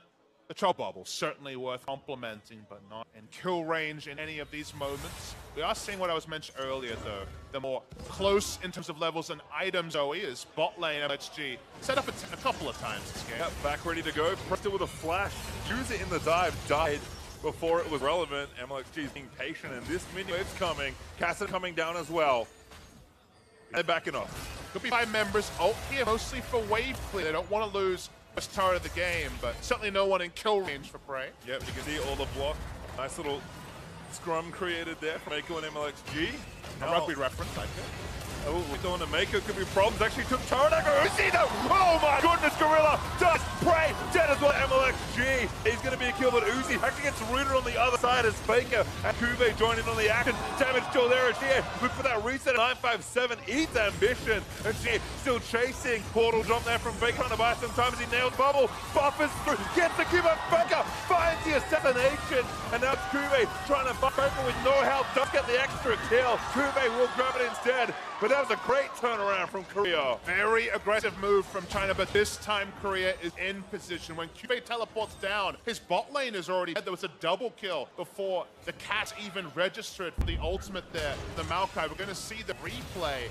the Chop Bubble, certainly worth complimenting, but not in kill range in any of these moments. We are seeing what I was mentioned earlier, though. The more close in terms of levels and items Zoe is. Bot lane MLXG set up a couple of times this game. Yep, back ready to go. Pressed it with a flash. Use it in the dive. Died before it was relevant. MLXG is being patient, and this mini wave's coming. Cassidy coming down as well. They're backing off. Could be 5 members ult here, mostly for wave clear. They don't want to lose first turret of the game, but certainly no one in kill range for Prey. Yep, you can see all the block. Nice little scrum created there from Mako and MLXG. A rugby reference, I think. Oh, going to Mako could be problems. Actually took turret. Uzi though. Oh my goodness, Gorilla does Prey dead as well. MLXG. He's going to be a kill, but Uzi actually gets rooted on the other side as Faker and Kube join in on the action. Damage still there. And she look for that reset at 957. Eats Ambition. And she still chasing. Portal jump there from Faker trying to buy some time as he nails Bubble. Buffers through. Gets the kill, but Faker finds the assassination. And now it's Kube trying to fight Faker with no help. Does get the extra kill. Kube will grab it instead. But that was a great turnaround from Korea. Very aggressive move from China, but this time Korea is in position. When Kube teleports down, his bot lane is already dead. There was a double kill before the cat even registered for the ultimate there. The Maokai, we're going to see the replay.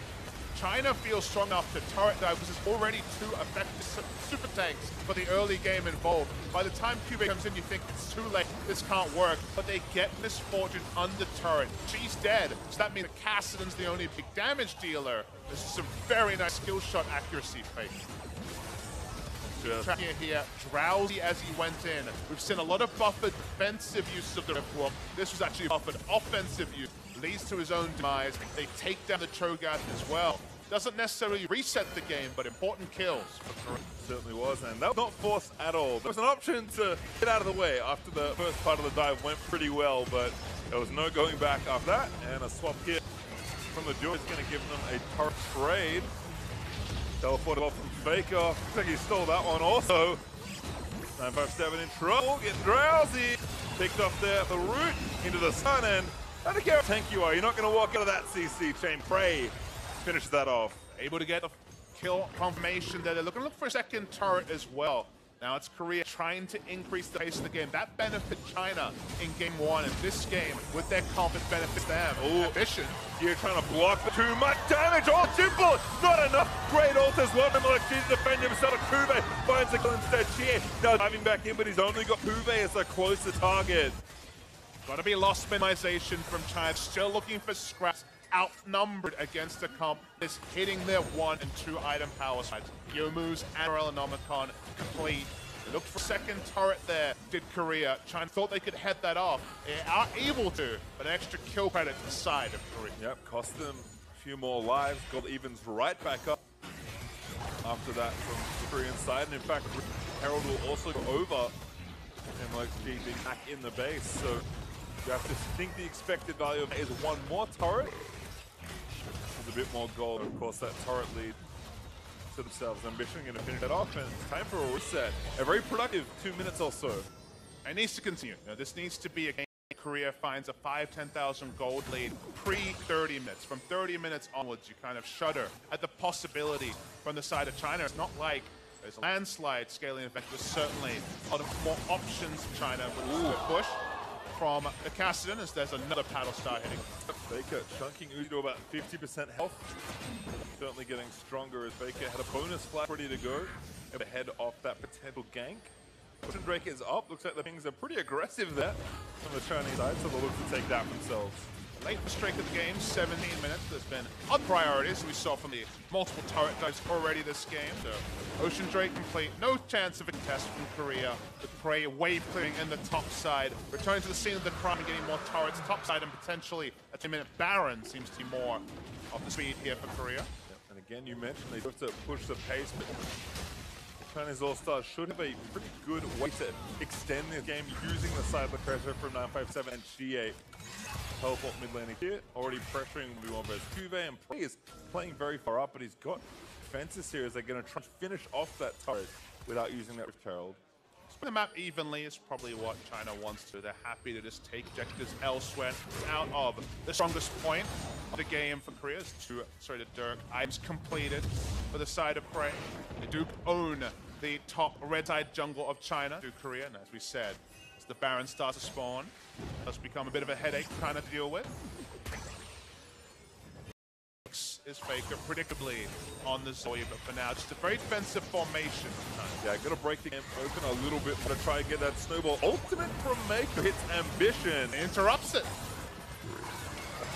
China feels strong enough to turret dive because there's already 2 effective super tanks for the early game involved. By the time Kube comes in, you think it's too late, this can't work. But they get Miss Fortune under turret. She's dead, so that means that Kassadin's the only big damage dealer. This is some very nice skill shot accuracy fake. Tracking it here, Drowsy as he went in. We've seen a lot of buffered defensive uses of the Rift Walk. This was actually buffered offensive use. Leads to his own demise. They take down the Cho'Gath as well. Doesn't necessarily reset the game, but important kills for Korea. Certainly was, and that was not forced at all. There was an option to get out of the way after the first part of the dive went pretty well, but there was no going back after that, and a swap here from the duo is going to give them a turret trade. Teleported off from Faker. Looks like he stole that one also. 957 in trouble, getting Drowsy. Picked off there at the root into the sun, and I don't care how tank you are, you're not going to walk out of that CC chain. Prey finishes that off. Able to get a kill confirmation there. They're looking to look for a second turret as well. Now it's Korea trying to increase the pace of the game. That benefits China in game 1, and this game, with their comp, it benefits them. Ambition. You're trying to block too much damage. All simple, not enough. Great ult as well. MLXG to defend himself. Kube finds the kill instead. Chia now diving back in, but he's only got Kube as a closer target. Gotta be lost minimization from China. Still looking for scraps. Outnumbered against a comp is hitting their 1 and 2 item power sides. Youmuu's and Morellonomicon complete. They looked for a second turret there, did Korea. China thought they could head that off. They are able to, but an extra kill credit to the side of Korea. Yep, cost them a few more lives. Got evens right back up. after that from the Korean side. And in fact, Herald will also go over MLXG being back in the base. So you have to think the expected value of is one more turret with a bit more gold. Of course, that turret lead to themselves. Ambition going to finish that off, and it's time for a reset. A very productive 2 minutes or so. It needs to continue. Now, this needs to be a game Korea finds a 5,000-10,000 gold lead pre-30 minutes. From 30 minutes onwards, you kind of shudder at the possibility from the side of China. It's not like there's a landslide scaling effect. There's certainly a lot of more options for China. But a push from the Kassadin as there's another paddle star hitting. Faker chunking Uzi to about 50% health. Certainly getting stronger as Faker had a bonus flash ready to go ahead of that potential gank. Ocean Drake is up. Looks like the Pings are pretty aggressive there from the Chinese side, so they'll look to take that themselves. Late streak of the game, 17 minutes. There's been other priorities we saw from the multiple turret dives already this game. So Ocean Drake complete. No chance of a contest from Korea. The Prey wave clearing in the top side. Returning to the scene of the crime and getting more turrets top side, and potentially a 2-minute Baron seems to be more of the speed here for Korea. Yep. And again, you mentioned they have to push the pace, but Chinese All-Stars should have a pretty good way to extend this game using the cyber pressure from 957 and G8. Teleport mid laning here, already pressuring V1 versus Cuvée, and Prey is playing very far up, but he's got defenses here as they're going to try and finish off that turret without using that Rift Herald. Split the map evenly is probably what China wants to. They're happy to just take objectives elsewhere. It's out of the strongest point of the game for Korea. To Dirk. Items completed for the side of Prey. They do own the top red side jungle of China to Korea, and as we said, as the Baron starts to spawn, it does become a bit of a headache to kind of deal with. Is Faker predictably on the Zoe, but for now, just a very defensive formation. Yeah, gonna break the game open a little bit to try and get that snowball. Ultimate from Mako hits Ambition. Interrupts it.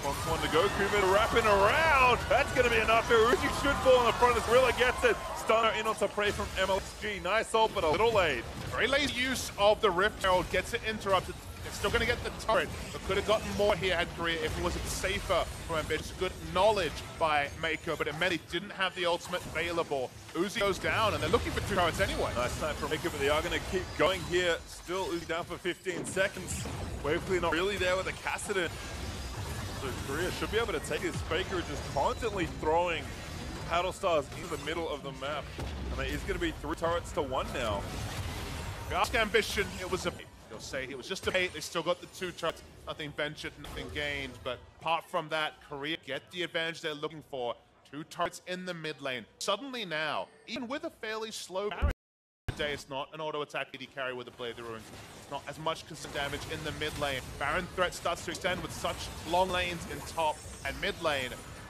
One to go. Cuvée wrapping around. That's gonna be enough here. Uzi should fall on the front as Rilla gets it. Stunner in onto Prey from MLXG. Nice ult, but a little late. Very late use of the Rift Herald. Gets it interrupted. It's still going to get the turret, but could have gotten more here had Korea if it was safer from Ambition. Good knowledge by Mako, but it meant he didn't have the ultimate available. Uzi goes down, and they're looking for 2 turrets anyway. Nice time from Mako, but they are going to keep going here. Still Uzi down for 15 seconds. Waverly not really there with the Kassadin. So Korea should be able to take this. Faker just constantly throwing paddle stars into the middle of the map. And it is going to be 3 turrets to 1 now. Ask Ambition, it was a bait. They'll say it was just a bait. They still got the 2 turrets. Nothing ventured, nothing gained. But apart from that, Korea get the advantage they're looking for. 2 turrets in the mid lane. Suddenly now, even with a fairly slow carry today, it's not an auto attack AD carry with the Blade of the Ruin. It's not as much consistent damage in the mid lane. Baron threat starts to extend with such long lanes in top and mid lane.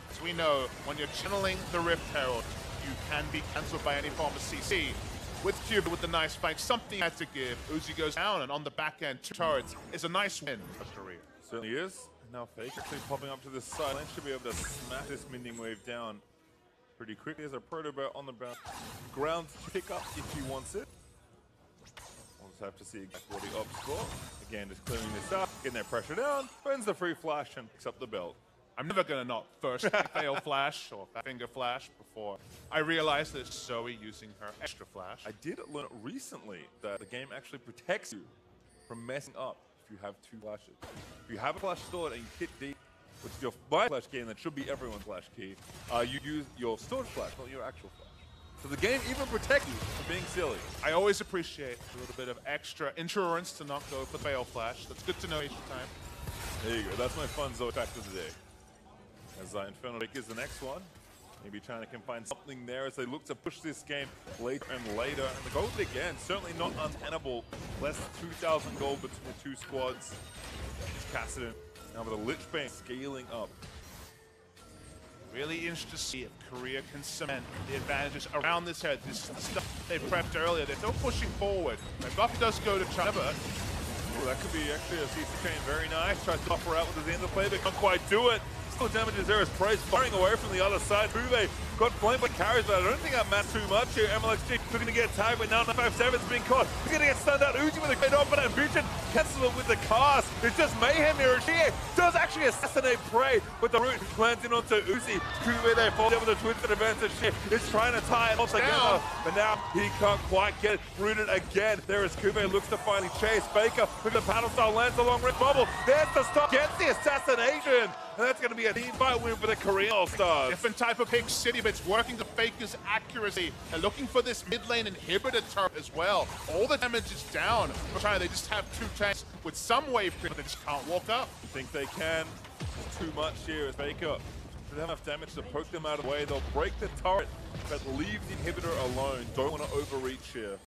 As we know, when you're channeling the Rift Herald, you can be cancelled by any form of CC. With Cuvée with the nice flank, something had to give. Uzi goes down, and on the back end, 2 turrets is a nice win for Korea. Certainly is. Now Faker actually popping up to the side lane, should be able to smash this mending wave down pretty quickly. There's a Protobot on the ground to pick up if he wants it. We'll just have to see exactly what he opts for. Again, just clearing this up, getting that pressure down, burns the free flash and picks up the belt. I'm never gonna not first fail flash or finger flash before I realized that it's Zoe using her extra flash. I did learn recently that the game actually protects you from messing up if you have 2 flashes. If you have a flash stored and you hit D, which is your flash key, and that should be everyone's flash key, you use your stored flash, not your actual flash. So the game even protects you from being silly. I always appreciate a little bit of extra insurance to not go for fail flash. That's good to know each time. There you go. That's my fun Zoe fact of the day. As Inferno Lake is the next one. Maybe China can find something there as they look to push this game later and later. And the gold again, certainly not untenable. Less than 2,000 gold between the 2 squads. Kassadin now with a Lich Bane scaling up. Really interested to see if Korea can cement the advantages around this head. This is the stuff they prepped earlier. They're still pushing forward. The buff does go to China, but that could be actually a CC chain. Very nice. Tries to buffer out with his interplay, but can't quite do it. Still damages there as Price firing away from the other side. Cuvée got flamed by carries, but I don't think that matters too much here. MLXG looking to get tagged, but now 957's been caught. He's going to get stunned out. Uzi with a great open ambition. Cancel it with the cast. It's just mayhem here. Shie does actually assassinate Prey, but the root lands in onto Uzi. Kube there falls over the twisted advantage. Shie is trying to tie it all together, but now he can't quite get it rooted again. There is Kube, looks to finally chase Faker with the paddle style, lands the long range bubble. There's the stop, gets the assassination, and that's going to be a team fight win for the Korean All-Stars. Different type of pick City, but it's working to Faker's accuracy. They're looking for this mid lane inhibitor turret as well. All the damage is down. They just have 2 tanks with some wave, but they just can't walk up. I think they can. It's too much here as Faker should have enough damage to poke them out of the way. They'll break the turret, but leave the inhibitor alone. Don't want to overreach here.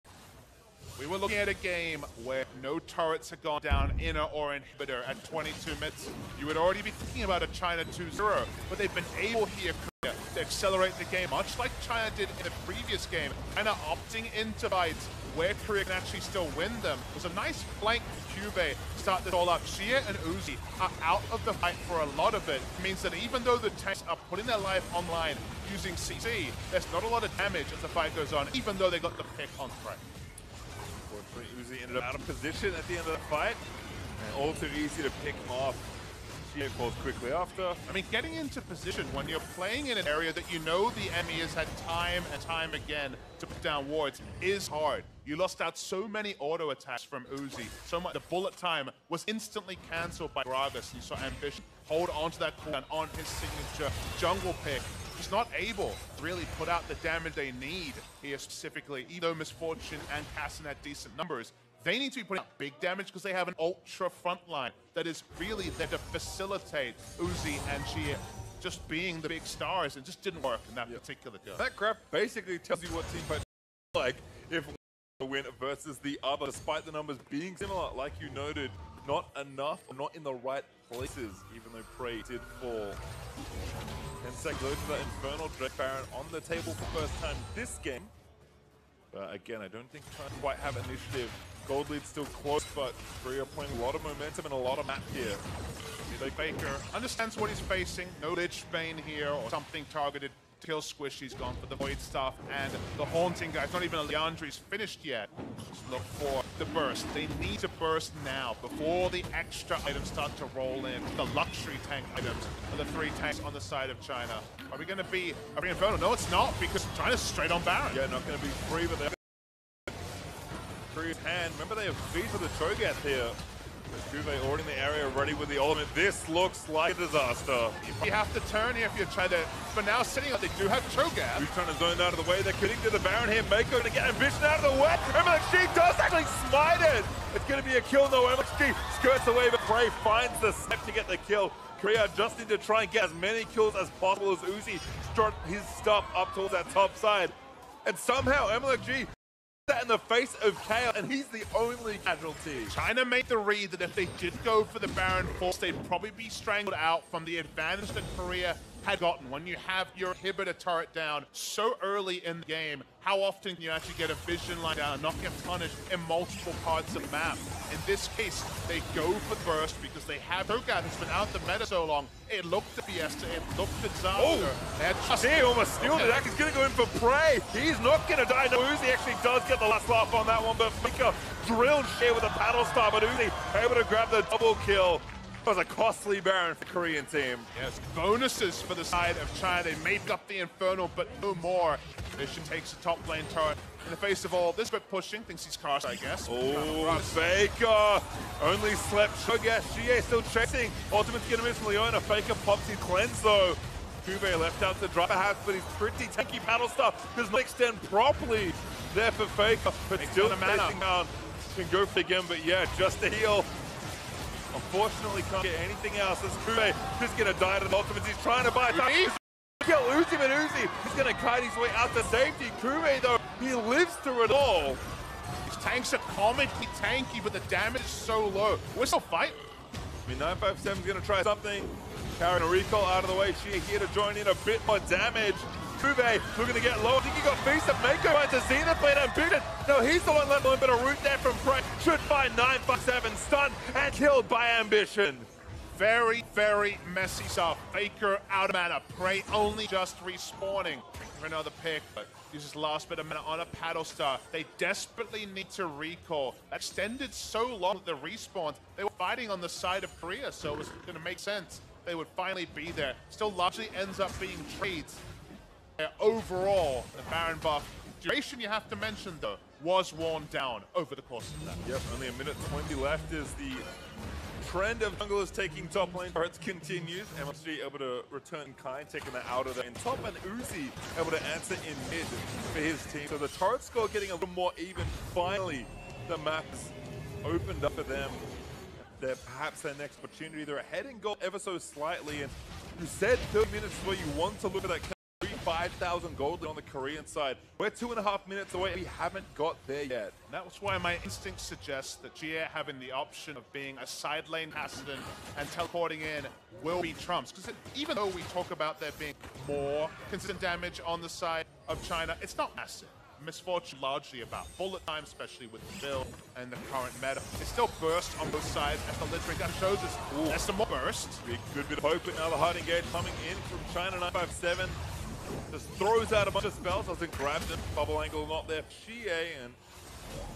We were looking at a game where no turrets had gone down, inner or inhibitor, at 22 minutes. You would already be thinking about a China 2-0, but they've been able here to accelerate the game, much like China did in the previous game, kind of opting into fights where Korea can actually still win them. It was a nice flank for Cube to start this all up. Shie and Uzi are out of the fight for a lot of it. It means that even though the tanks are putting their life online using CC, there's not a lot of damage as the fight goes on, even though they got the pick on Prey. Unfortunately, Uzi ended up out of position at the end of the fight, and all too easy to pick him off. Shie falls quickly after. I mean, getting into position when you're playing in an area that you know the enemy has had time and time again to put down wards is hard. You lost out so many auto attacks from Uzi. So much, the bullet time was instantly cancelled by Gragas. You saw Ambition hold onto that cooldown on his signature jungle pick. He's not able to really put out the damage they need here specifically, even though Misfortune and Cassin had decent numbers. They need to be putting out big damage because they have an ultra front line that is really there to facilitate Uzi and Shie just being the big stars. It just didn't work in that particular go. That graph basically tells you what team fight like if one win versus the other, despite the numbers being similar, like you noted. Not enough, or not in the right places, even though Prey did fall. 10 seconds goes to that Infernal Drake Baron on the table for first time this game. But again, I don't think China quite have initiative. Gold lead's still close, but Korea playing a lot of momentum and a lot of map here. Faker understands what he's facing. No Lich Bane here or something targeted to kill Squish. He's gone for the Void stuff and the Haunting guys. Not even a Leandri's finished yet. Just look for the burst. They need to burst now before the extra items start to roll in. The luxury tank items are the 3 tanks on the side of China. Are we going to be a free Inferno? No, it's not, because China's straight on Baron. Yeah, not going to be free, but they're Korea's hand. Remember, they have speed for the Cho'Gath here. Cube already in the area, ready with the ultimate. This looks like a disaster. You have to turn here if you try to, but now sitting up, they do have Cho'Gath. Who's trying to zone out of the way? They're getting to the Baron here. Mako to get Ambition out of the way. MLXG does actually smite it. It's going to be a kill, though. MLXG skirts away, but Prey finds the step to get the kill. Korea just need to try and get as many kills as possible as Uzi start his stuff up towards that top side. And somehow MLXG that in the face of chaos, and he's the only casualty. China made the read that if they did go for the Baron force, they'd probably be strangled out from the advantage that Korea had gotten. When you have your inhibitor turret down so early in the game, how often can you actually get a vision line down and not get punished in multiple parts of the map? In this case, they go for burst because they have Cho'Gath who's been out the meta so long. It looked at Fiesta, it looked at Zander. He almost stealed it. He's going to go in for Prey. He's not going to die. No, Uzi actually does get the last laugh on that one, but Faker drilled Shie with a paddle star, but Uzi able to grab the double kill. That was a costly Baron for the Korean team. Yes, bonuses for the side of China. They made up the Infernal, but no more. Vision takes the top lane turret. In the face of all this, but pushing, thinks he's cast, I guess. Oh, Faker only slept. Cho'Gath, Shie still chasing. Ultimate's gonna miss Leona. Faker pops his cleanse though. Cube left out to drop perhaps, but he's pretty tanky paddle stuff. Does not extend properly there for Faker, but still chasing down. Can go for again, but yeah, just a heal. Unfortunately, can't get anything else. As Cube just gonna die to the ultimate. He's trying to buy time. Kill Uzi, but Uzi is gonna kite his way out to safety. Cube though, he lives through it all. These tanks are comically tanky, but the damage is so low. We're still fighting. I mean, 957's gonna try something. Carrying a recall out of the way. Shie here to join in a bit more damage. Cube looking to get low. I think he got Feast of Mako trying to Zenith play Ambition. No, he's the one left a bit of root there from Prey. Should find 957 stunned and killed by Ambition. Very, very messy stuff. Faker out of mana. Prey only just respawning for another pick, but uses last bit of mana on a Paddle Star. They desperately need to recall. That extended so long that the respawn, they were fighting on the side of Korea, so it was going to make sense. They would finally be there. Still largely ends up being trades. Overall, the Baron buff duration, you have to mention though, was worn down over the course of that. Yep, only a minute 20 left as the trend of junglers taking top lane turrets continues. MLG able to return in kind, taking that out of there. In top, and Uzi able to answer in mid for his team. So the turret score getting a little more even. Finally, the map is opened up for them. They're perhaps their next opportunity. They're ahead in gold ever so slightly. And you said 30 minutes is where you want to look at that 5,000 gold on the Korean side. We're 2.5 minutes away. We haven't got there yet. And that's why my instinct suggests that GA having the option of being a side lane Hasidon and teleporting in will be trumps. Because even though we talk about there being more consistent damage on the side of China, it's not massive. Misfortune largely about bullet time, especially with the build and the current meta. It's still burst on both sides as the Littering gun shows us. There's some more burst. Good bit of hope, but now the hard engage coming in from China 957. Just throws out a bunch of spells, doesn't grab them. Bubble angle not there. Xie, and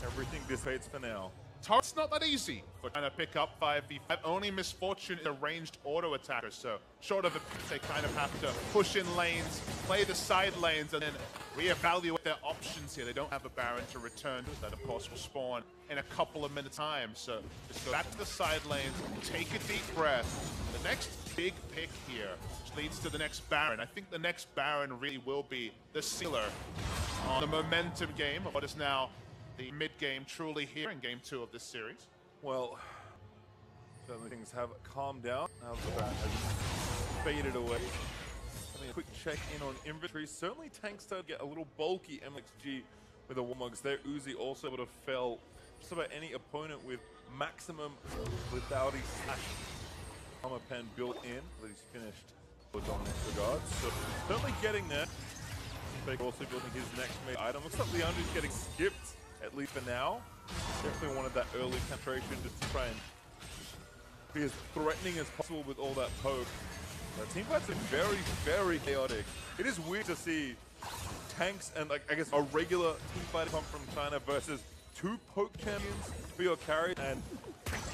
everything dissipates for now. Turret's not that easy for trying to pick up 5v5. Only Misfortune is a ranged auto attacker, so short of it, they kind of have to push in lanes, play the side lanes, and then reevaluate their options here. They don't have a Baron to return to. That, of course, will spawn in a couple of minutes' time. So just go back to the side lanes, take a deep breath. The next big pick here, which leads to the next Baron. I think the next Baron really will be the sealer on the momentum game of what is now the mid-game truly here in game 2 of this series. Well, certainly things have calmed down. Now the bat has faded away. Having a quick check in on inventory. Certainly tanks start to get a little bulky. MXG with the Warmugs there. Uzi also able to fell just about any opponent with maximum lethality slash armor pen built in. But he's finished on this regard. So certainly getting there. Fake also building his next main item. Looks like Leandro's getting skipped, at least for now. Definitely wanted that early penetration just to try and be as threatening as possible with all that poke. Team fights are very, very chaotic. It is weird to see tanks and, like, I guess, a regular team fighter come from China versus 2 poke champions for your carry and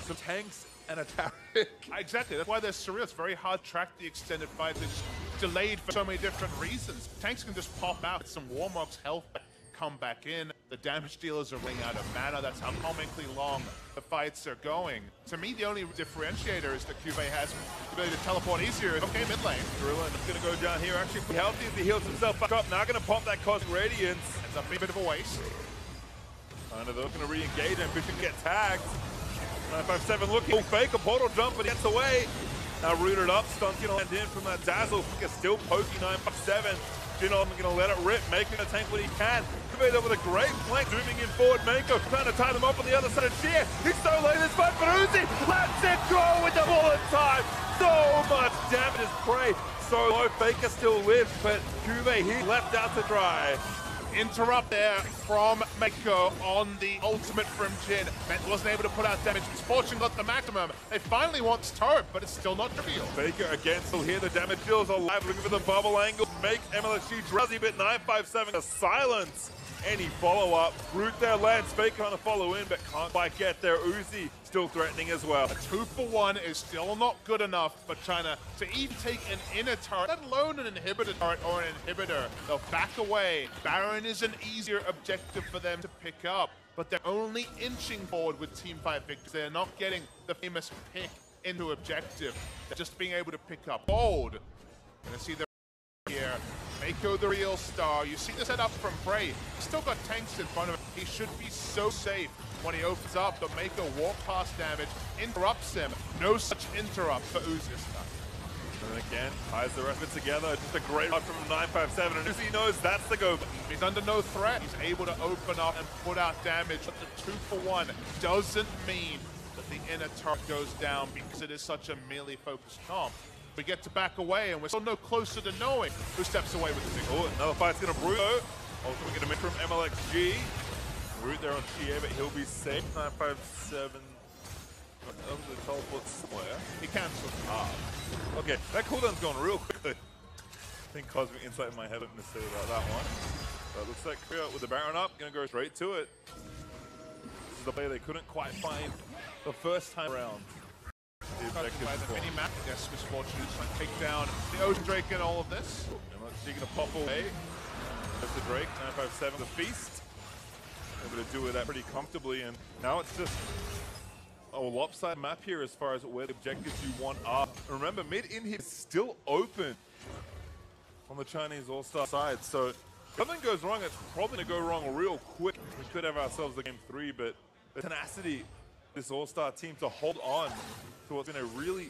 some tanks and a Taric. Exactly, that's why they're surreal. It's very hard to track the extended fight. It's delayed for so many different reasons. Tanks can just pop out, some Warmog's health come back in. The damage dealers are running out of mana. That's how comically long the fights are going. To me, the only differentiator is that Cuvée has the ability to teleport easier. Okay, mid lane. Drillin is going to go down here. Actually, pretty healthy as he heals himself back up. Now going to pop that Cosmic Radiance. Ends up being a bit of a waste. Kind of looking to re-engage. Ambition get tagged. 957 looking. Fake a portal jump, but he gets away. Now rooted up. Stunt's going to land in from that Dazzle. Flicker still poking 957. Jinom going to let it rip. Making a tank what he can. Cuvée there with a great flank. Zooming in forward. Mako trying to tie them up on the other side of Xie. He's so late in this fight, but Uzi lets it go with the bullet time. So much damage is Prey. So low. Faker still lives, but Cuvée, he left out to dry. Interrupt there from Mako on the ultimate from Jin. Wasn't able to put out damage. Misfortune got the maximum. They finally want turret, but it's still not trivial. Faker again, still here. The damage deals alive. Looking for the bubble angle. Makes MLXG drowsy, but 957 to silence any follow-up. Root there lands. Faker trying to follow in, but can't quite get there. Uzi still threatening as well. A 2-for-1 is still not good enough for China to even take an inner turret, let alone an inhibitor turret or an inhibitor. They'll back away. Baron is an easier objective for them to pick up, but they're only inching forward with Teamfight victories. They're not getting the famous pick into objective. They're just being able to pick up gold. Gonna see the here. Mako the real star. You see the setup from Prey. He's still got tanks in front of him. He should be so safe when he opens up, but Mako walk past damage, interrupts him. No such interrupt for Uzi stuff. And again, ties the rest of it together. Just a great shot from 957, and Uzi knows that's the go button. He's under no threat. He's able to open up and put out damage, but the 2-for-1 doesn't mean that the inner turret goes down because it is such a melee focused comp. We get to back away, and we're still no closer to knowing who steps away with the thing. Oh, another fight's gonna brew. Ultimately gonna miss from MLXG. Root there on Xie, but he'll be safe. 957 Over the teleport somewhere. He cancels. Okay, that cooldown's gone real quickly. I think Cosmic Insight in my head didn't say about that one. But it looks like Korea with the Baron up, gonna go straight to it. This is the play they couldn't quite find the first time around. By the mini-map, I guess Misfortune is trying to take down the Ocean Drake and all of this. She's gonna pop away. There's the Drake, 957, the Feast. Able to do with that pretty comfortably, and now it's just a lopsided map here as far as where the objectives you want are. And remember, mid-inhib is still open on the Chinese All-Star side, so if something goes wrong, it's probably gonna go wrong real quick. We could have ourselves the game 3, but the tenacity this All-Star team to hold on to what's been a really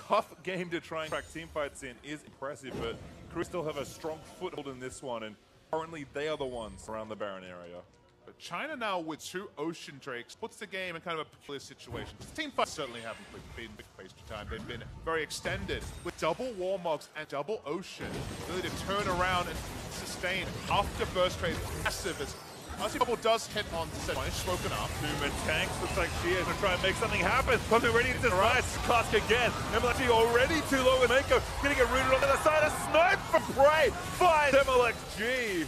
tough game to try and crack team fights in is impressive, but Korea still have a strong foothold in this one, and currently they are the ones around the Baron area. But China now with 2 Ocean Drakes puts the game in kind of a peculiar situation. Team fights certainly haven't been big waste of time. They've been very extended with double Warmogs and double Ocean. Really to turn around and sustain after burst trade massive as RC Bubble does hit on Sejuani, spoken up. Newman tanks, looks like she is gonna try and make something happen. Cosmic ready to rise, Kask again. MLXG already too low with Mako, gonna get rooted on the other side. A snipe from Prey finds MLXG.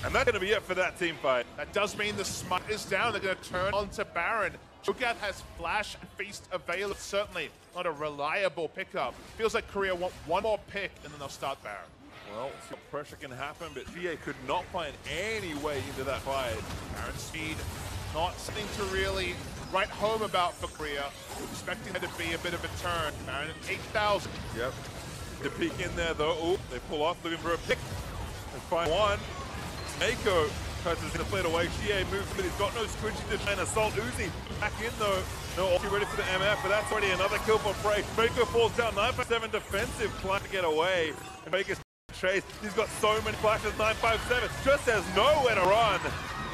And that's gonna be it for that team fight. That does mean the smite is down. They're gonna turn onto Baron. Cho'Gath has Flash and Feast available. Certainly not a reliable pickup. Feels like Korea want one more pick and then they'll start Baron. Well, pressure can happen, but GA could not find any way into that fight. Baron speed, not something to really write home about for Korea. Expecting there to be a bit of a turn. Baron at 8,000. Yep. The peek in there though. Oh, they pull off, looking for a pick. And find one. Mako tries to play it away. GA moves, but he's got no squidgy to try and assault Uzi. Back in though. No, ulti ready for the MF, but that's already another kill for Prey. Mako falls down, 957 defensive, trying to get away. And Mako's chase. He's got so many flashes, 957, just has nowhere to run.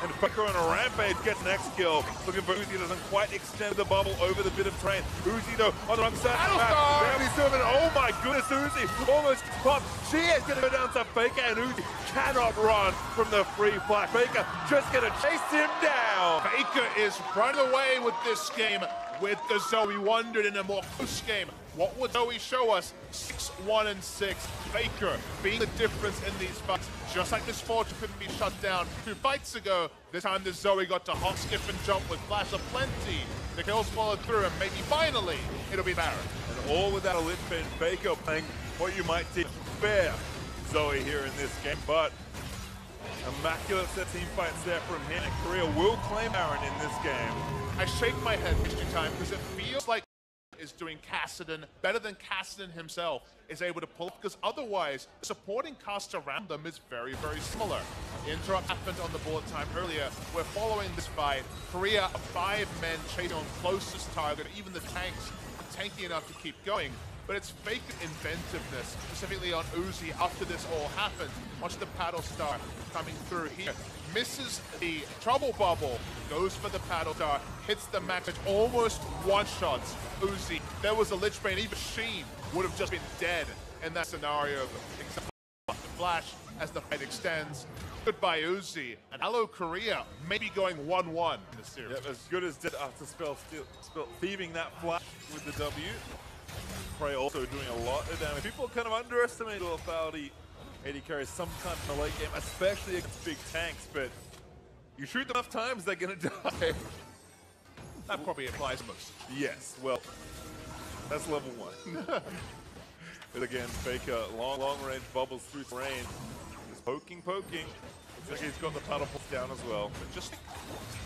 And Faker on a rampage gets next kill. Looking for Uzi, doesn't quite extend the bubble over the bit of terrain. Uzi though, on the wrong side. Barely serving. Oh my goodness, Uzi almost popped. She is gonna go down to Faker, and Uzi cannot run from the free flash. Faker just gonna chase him down. Faker is running away with this game with the Zoe. We wondered in a more close game, what would Zoe show us? 6-1-6. Faker being the difference in these fights. Just like Misfortune couldn't be shut down 2 fights ago, this time the Zoe got to hop, skip, and jump with Flash aplenty. The kills followed through, and maybe finally it'll be Baron. And all without a lit bin. Faker playing what you might think fair Zoe here in this game, but immaculate set team fights there from him. And Korea will claim Baron in this game. I shake my head each time because it feels like is doing Kassadin better than Kassadin himself is able to pull up, because otherwise supporting cast around them is very, very similar. The interrupt happened on the bullet time earlier. We're following this fight. Korea, 5 men chasing on closest target, even the tanks are tanky enough to keep going. But it's fake inventiveness, specifically on Uzi after this all happened. Watch the paddle star coming through here. Misses the trouble bubble, goes for the paddle star, hits the max, almost one-shots Uzi. There was a Lich Bane, even Sheen would have just been dead in that scenario. Except for the flash as the fight extends. Goodbye Uzi, and hello Korea, maybe going 1-1 in the series. Yep, as good as dead after spell thieving that flash with the W. Prey also doing a lot of damage. People kind of underestimate lethality AD carries sometimes in the late game, especially against big tanks, but you shoot them enough times, they're gonna die. That probably applies most. Yes, well, that's level 1. But again, Faker, long range bubbles through terrain. Just poking. Looks like he's got the paddle pulse down as well. But just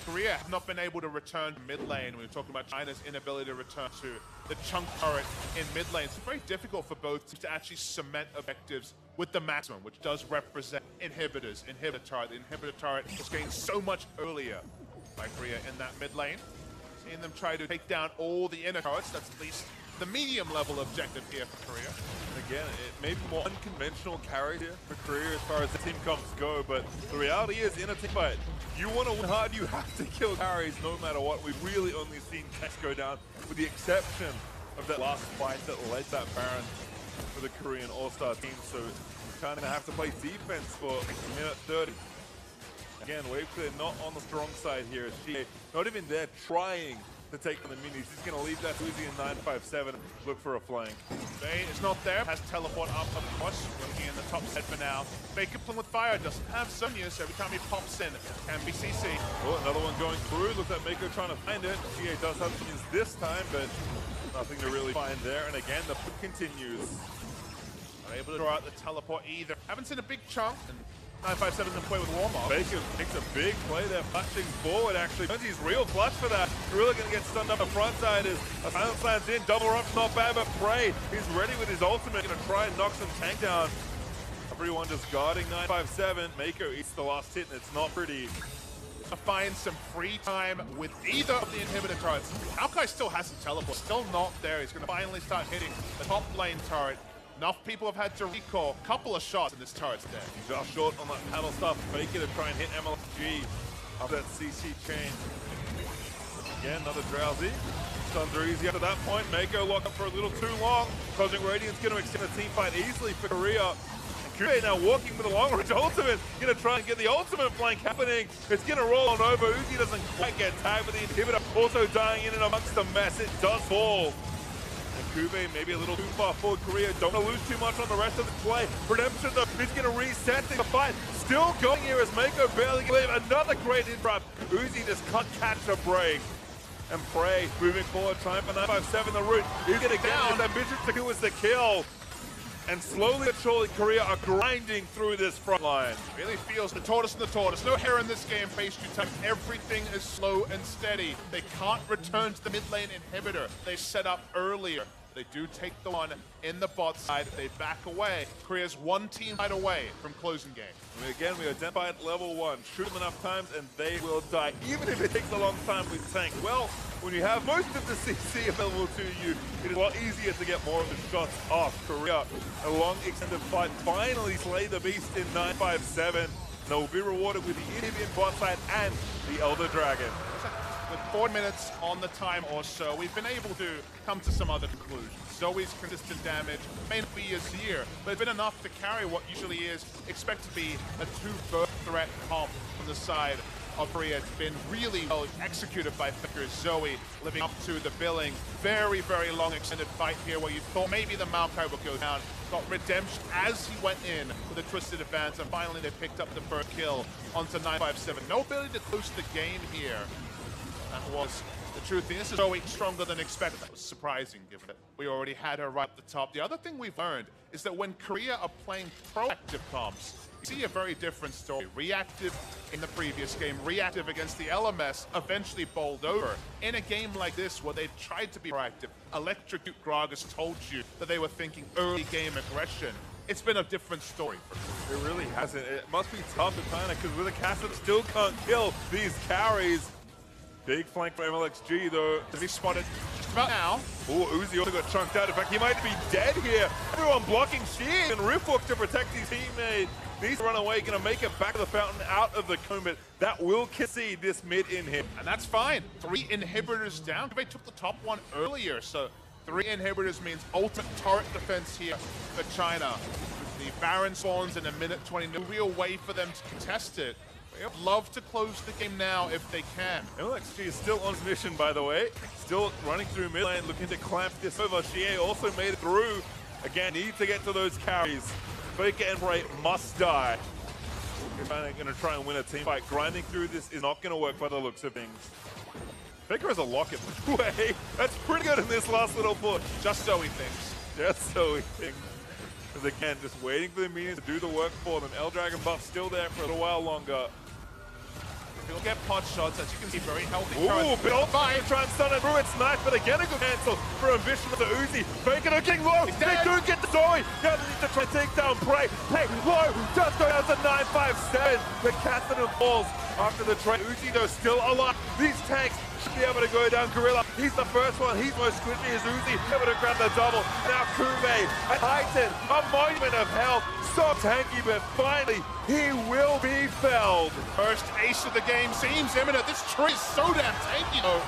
Korea have not been able to return to mid lane. We were talking about China's inability to return to the chunk turret in mid lane. It's very difficult for both teams to actually cement objectives with the maximum, which does represent inhibitors. Inhibitor turret. The inhibitor turret was getting so much earlier by Korea in that mid lane. Seeing them try to take down all the inner turrets, that's at least the medium level objective here for Korea. And again, it may be more unconventional carry here for Korea as far as the team comps go, but the reality is, in a team fight, you want to win hard, you have to kill carries no matter what. We've really only seen tanks go down, with the exception of that last fight that led that Baron for the Korean All-Star team, so we're kind of have to play defense for minute 30. Again, Waveclear not on the strong side here. She not even there trying to take on the minis. He's going to leave that Uzi in 957, look for a flank. Faye is not there, has teleport up, of course, working in the top set for now. Faker playing with fire, doesn't have Sonya, so every time he pops in, can be CC. Oh, another one going through. Looks like Mako trying to find it. GA does have minions this time, but nothing to really find there. And again, the push continues. Not able to draw out the teleport either. Haven't seen a big chunk. And 957 can play with Warmog. Faker makes a big play there, flashing forward actually. He's real clutch for that. Really going to get stunned up the front side as a silence lands in. Double up's not bad, but Prey, he's ready with his ultimate. Going to try and knock some tank down. Everyone just guarding 957. Mako eats the last hit, and it's not pretty. To find some free time with either of the inhibitor turrets. Maokai still hasn't teleported, still not there. He's going to finally start hitting the top lane turret. Enough people have had to recall a couple of shots and this turret's dead. Just short on that panel stuff. Faker to try and hit MLG after that CC chain. Again, another Drowsy. Thunder easy after that point. Mako locked up for a little too long. Cosmic Radiant's going to extend the team fight easily for Korea. Kube now walking with a long-range ultimate. Going to try and get the ultimate flank happening. It's going to roll on over. Uzi doesn't quite get tagged with the inhibitor. Also dying in and amongst the mess. It does fall. And Kube maybe a little too far forward. Korea don't want to lose too much on the rest of the play. Redemption though, he's going to reset the fight. Still going here as Mako barely can leave. Another great interrupt. Uzi just can't catch a break. And Prey moving forward, trying for 957 the route. He's going to get his ambition to do is the kill. And slowly but surely, Korea are grinding through this front line. Really feels the tortoise and the tortoise. No hair in this game, Face time. Everything is slow and steady. They can't return to the mid lane inhibitor they set up earlier. They do take the one in the bot side. They back away. Korea's one team fight away from closing game. And again, we identified level 1. Shoot them enough times and they will die, even if it takes a long time with tank. Well, when you have most of the CC available to you, it is a lot easier to get more of the shots off. Korea, a long extended fight, finally slay the beast in 957. They will be rewarded with the Indian bot side and the Elder Dragon. With 4 minutes on the time or so, we've been able to come to some other conclusions. Zoe's consistent damage may not be as severe, but it's been enough to carry what usually is expected to be a 2-burst threat comp from the side of Korea. It's been really well executed by Faker. Zoe living up to the billing. Very, very long extended fight here where you thought maybe the Maokai would go down. Got redemption as he went in with a twisted advance, and finally they picked up the first kill onto 957. No ability to close the game here. That was the truth. This is Zoe stronger than expected. That was surprising, given that we already had her right at the top. The other thing we've learned is that when Korea are playing proactive comps, you see a very different story. Reactive in the previous game, reactive against the LMS, eventually bowled over. In a game like this, where they've tried to be proactive, Electric Duke Gragas told you that they were thinking early game aggression. It's been a different story for them. It really hasn't. It must be tough at China, because with a cast that still can't kill these carries. Big flank for MLXG though. To be spotted just about now. Oh, Uzi also got chunked out. In fact, he might be dead here. Everyone blocking Sheer and Riftwalk to protect his teammate. Needs to run away, gonna make it back to the fountain out of the combat. That will concede this mid in him. And that's fine. 3 inhibitors down. They took the top one earlier, so 3 inhibitors means ultimate turret defense here for China. The Baron spawns in a minute 20. No real way for them to contest it. They would love to close the game now if they can. MLXG is still on his mission, by the way. Still running through mid lane, looking to clamp this over. Xie also made it through. Again, need to get to those carries. Faker and Prey must die. They're going to try and win a team fight. Grinding through this is not going to work by the looks of things. Faker has a locket. Way. That's pretty good in this last little push. Just so he thinks. Just so he thinks. Because again, just waiting for the minions to do the work for them. Eldragon buff still there for a little while longer. He'll get pot shots, as you can see, very healthy. Ooh, build fire, try and stun it through. It's nice, but again a good cancel for Ambition with the Uzi. Faker to King Low. They do get the Zoe. Yeah, they need to try and take down Prey. Hey, Low just go down to 957. The Catherine falls after the trade. Uzi though still alive. These tanks should be able to go down. Gorilla, he's the first one. He's most squishy as Uzi. Able to grab the double. Now Kube, a Titan, a monument of health. So tanky, but finally he will be felled. First ace of the game seems imminent. This tree is so damn tanky though.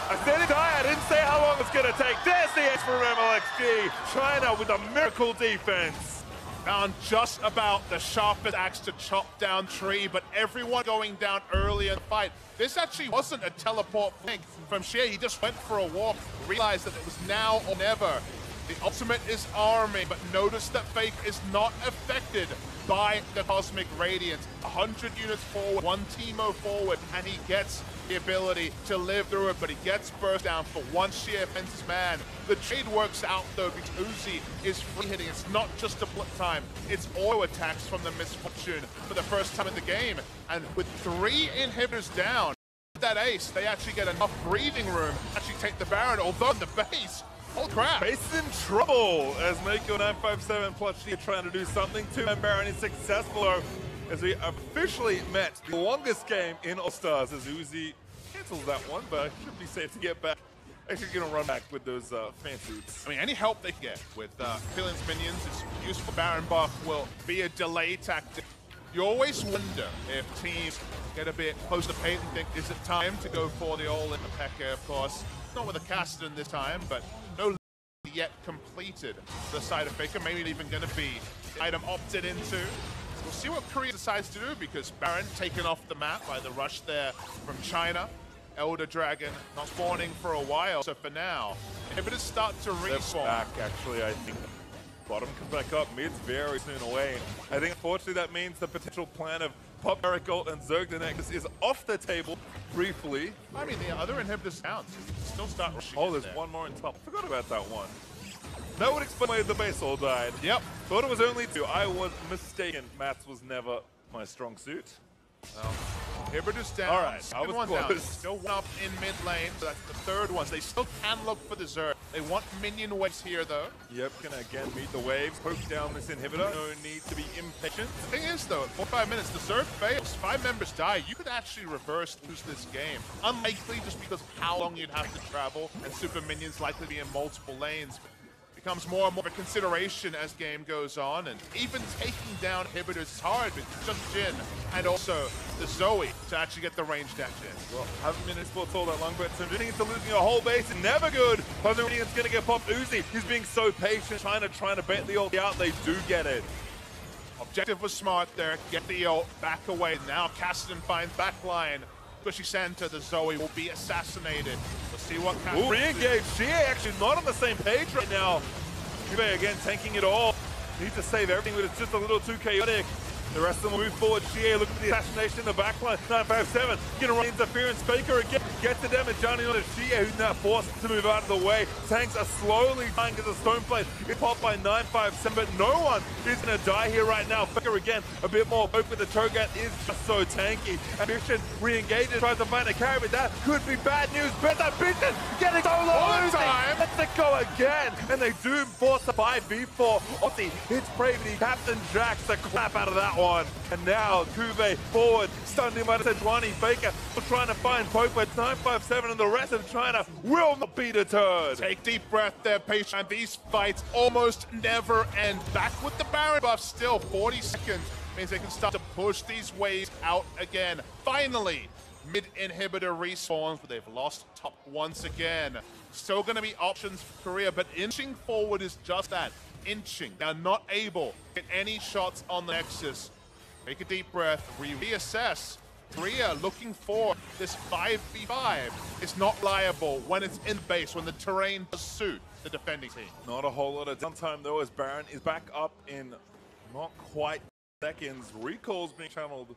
I said it high. I didn't say how long it's going to take. There's the ace from MLXG. China with a miracle defense. Found just about the sharpest axe to chop down Tree, but everyone going down early in the fight. This actually wasn't a teleport flank from Xie. He just went for a walk, realized that it was now or never. The ultimate is arming, but notice that Fake is not affected by the Cosmic Radiance. 100 units forward, 1 Teemo forward, and he gets the ability to live through it, but he gets burst down for one Xie offends his man. The trade works out though because Uzi is free hitting. It's not just a blip time, it's auto attacks from the Misfortune for the first time in the game. And with 3 inhibitors down, with that ace, they actually get enough breathing room to actually take the Baron, although in the base, oh crap. Base in trouble as Mako 957 plus Xie trying to do something. 2-man Baron is successful though, as we officially met the longest game in All-Stars as Uzi cancels that one, but it should be safe to get back. Actually gonna run back with those fan suits. I mean, any help they can get with Fillion's minions is useful. Baron buff will be a delay tactic. You always wonder if teams get a bit close to paint and think, is it time to go for the all-in Pekka, of course. Not with a Kassadin this time, but no yet completed the side of Faker. Maybe even gonna be the item opted into. We'll see what Korea decides to do because Baron taken off the map by the rush there from China. Elder Dragon not spawning for a while, so for now, inhibitors start to respawn. Back, actually, I think. Bottom comes back up, mid's very soon away. I think unfortunately that means the potential plan of Pop, Eric Ult, and Zerg the Nexus is off the table briefly. I mean, the other inhibitors down, so you can still start rushing. Oh, there's one more on top. Forgot about that one. That would explain why the base all died. Yep. Thought it was only 2. I was mistaken. Mats was never my strong suit. Well, inhibitors down. All right, Second one down. Still one up in mid lane, so that's the third one. They still can look for the Zerg. They want minion waves here, though. Yep, gonna again meet the waves, poke down this inhibitor. No need to be impatient. The thing is, though, at 4-5 minutes, the Zerg fails. 5 members die. You could actually reverse lose this game. Unlikely, just because of how long you'd have to travel, and super minions likely to be in multiple lanes. Becomes more and more of a consideration as game goes on, and even taking down inhibitors is hard with just Jhin and also the Zoe to actually get the range dash in. Well, haven't been in sports all that long, but getting into losing a whole base is never good. Cosmic Radiance gonna get popped. Uzi, he's being so patient, trying to bait the ult out. They do get it. Objective was smart there. Get the ult back away. Now Kassadin finds backline. Squishy Center, the Zoe will be assassinated. We'll see what kind of re-engage. Xie actually not on the same page right now. Kube again tanking it all. Needs to save everything, but it's just a little too chaotic. The rest of them will move forward. Xie looking for the assassination in the backline. 957 gonna run interference. Faker again gets the damage down on Xie, who's now forced to move out of the way. Tanks are slowly dying as a stone plate. It's popped by 957, but no one is gonna die here right now. Faker again, a bit more poke with the Cho'Gath is just so tanky. Ambition re-engages, tries to find a carry, but that could be bad news. But Ambition getting so low. Let's it go again, and they do force a 5v4. Ozzy hits Bravely, Captain Jacks the crap out of that one. And now Kube forward, stunned him by Sejuani. Faker still trying to find poke, but 957 and the rest of China will not be deterred. Take deep breath there, patient. And these fights almost never end. Back with the Baron buff still, 40 seconds. Means they can start to push these waves out again. Finally, mid-inhibitor respawns, but they've lost top once again. Still gonna be options for Korea, but inching forward is just that. Inching. They're not able to get any shots on the Nexus. Take a deep breath, reassess. Korea looking for this 5v5. It's not liable when it's in base, when the terrain does suit the defending team. Not a whole lot of downtime though, as Baron is back up in not quite seconds. Recalls being channeled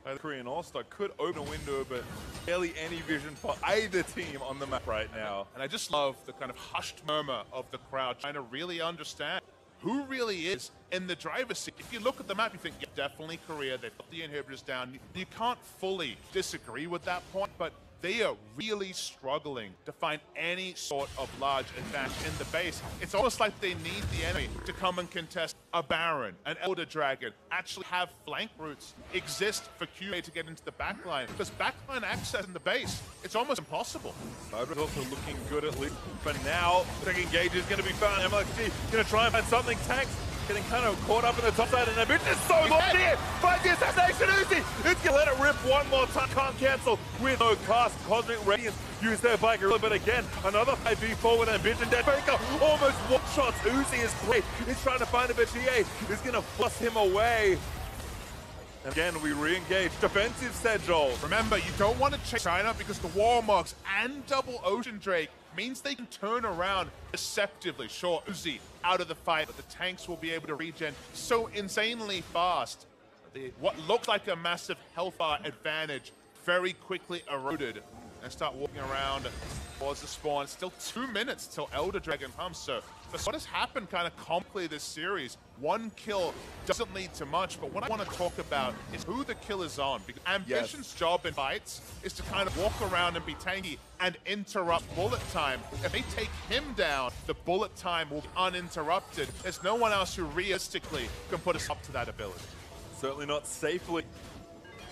by the Korean All-Star could open a window, but barely any vision for either team on the map right now. And I just love the kind of hushed murmur of the crowd trying to really understand who really is in the driver's seat. If you look at the map, you think, yeah, definitely Korea. They've put the inhibitors down. You can't fully disagree with that point, but they are really struggling to find any sort of large advantage in the base. It's almost like they need the enemy to come and contest a Baron, an Elder Dragon, actually have flank routes exist for QA to get into the backline. Because backline access in the base, it's almost impossible. Cyber's also looking good at least. But now, second gauge is going to be found. MLXG going to try and find something. Tanks getting kind of caught up in the top side, and Ambition is so low here. Find the assassination, Uzi. It's going to let it rip one more time. Can't cancel with no cast. Cosmic Radiance use their bike a little bit again. Another 5v4 with Ambition. Dead Faker almost one-shots Uzi is great. He's trying to find a bit. GA is going to flush him away. Again, we re-engage. Defensive, said Joel. Remember, you don't want to chase China because the Warmogs and double Ocean Drake means they can turn around deceptively. Sure, Uzi out of the fight, but the tanks will be able to regen so insanely fast. What looked like a massive health bar advantage very quickly eroded and start walking around towards the spawn. Still 2 minutes till Elder Dragon comes, so what has happened kind of comically this series, one kill doesn't lead to much, but what I want to talk about is who the kill is on, because Ambition's job in fights is to kind of walk around and be tanky and interrupt bullet time. If they take him down, the bullet time will be uninterrupted. There's no one else who realistically can put us up to that ability. Certainly not safely.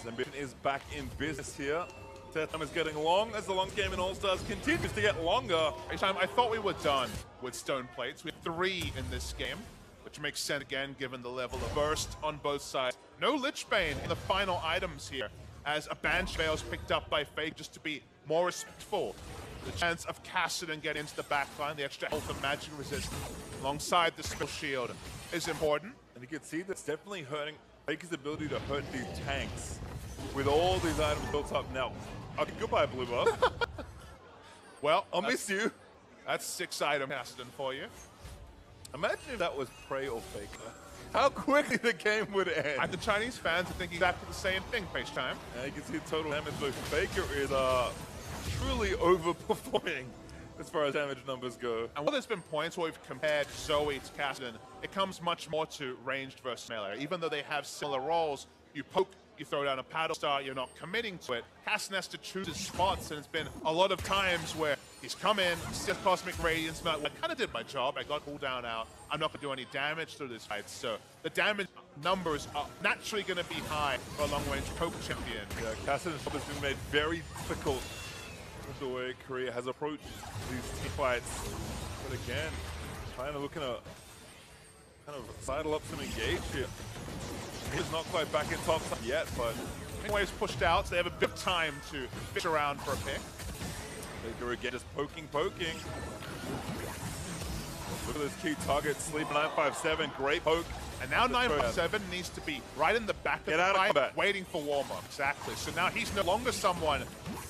Ambition is back in business here. Time is getting long as the long game in All-Stars continues to get longer. I thought we were done with stone plates. We have 3 in this game, which makes sense again given the level of burst on both sides. No Lichbane in the final items here, as a Banshee Veil is picked up by Fake just to be more respectful. The chance of Kassadin getting into the backline, the extra health and magic resist alongside the spell shield is important. And you can see that's definitely hurting Faker's ability to hurt these tanks with all these items built up now. Okay, goodbye, Blue Buff. Well, I'll miss you. That's 6 item Kassadin for you. Imagine if that was Prey or Faker. How quickly the game would end. And the Chinese fans are thinking exactly the same thing, FaceTime. You can see the total damage, but Faker is truly overperforming as far as damage numbers go. And while there's been points where we've compared Zoe to Kassadin, it comes much more to ranged versus melee. Even though they have similar roles, you poke, you throw down a paddle star, you're not committing to it. Kassadin has to choose his spots, and it's been a lot of times where he's come in, sees Cosmic Radiance, I kind of did my job, I got cooldown out, I'm not going to do any damage through this fight, so the damage numbers are naturally going to be high for a long-range poke champion. Yeah, Kassadin's job has been made very difficult with the way Korea has approached these team fights. But again, trying to look at a kind of sidle up some engage here. He's not quite back in top side yet, but anyways pushed out, so they have a bit of time to fish around for a pick. Faker again just poking. Look at this key target, Sleep 957, great poke. And now 957 needs to be right in the back of the fight, waiting for warm-up. Exactly. So now he's no longer someone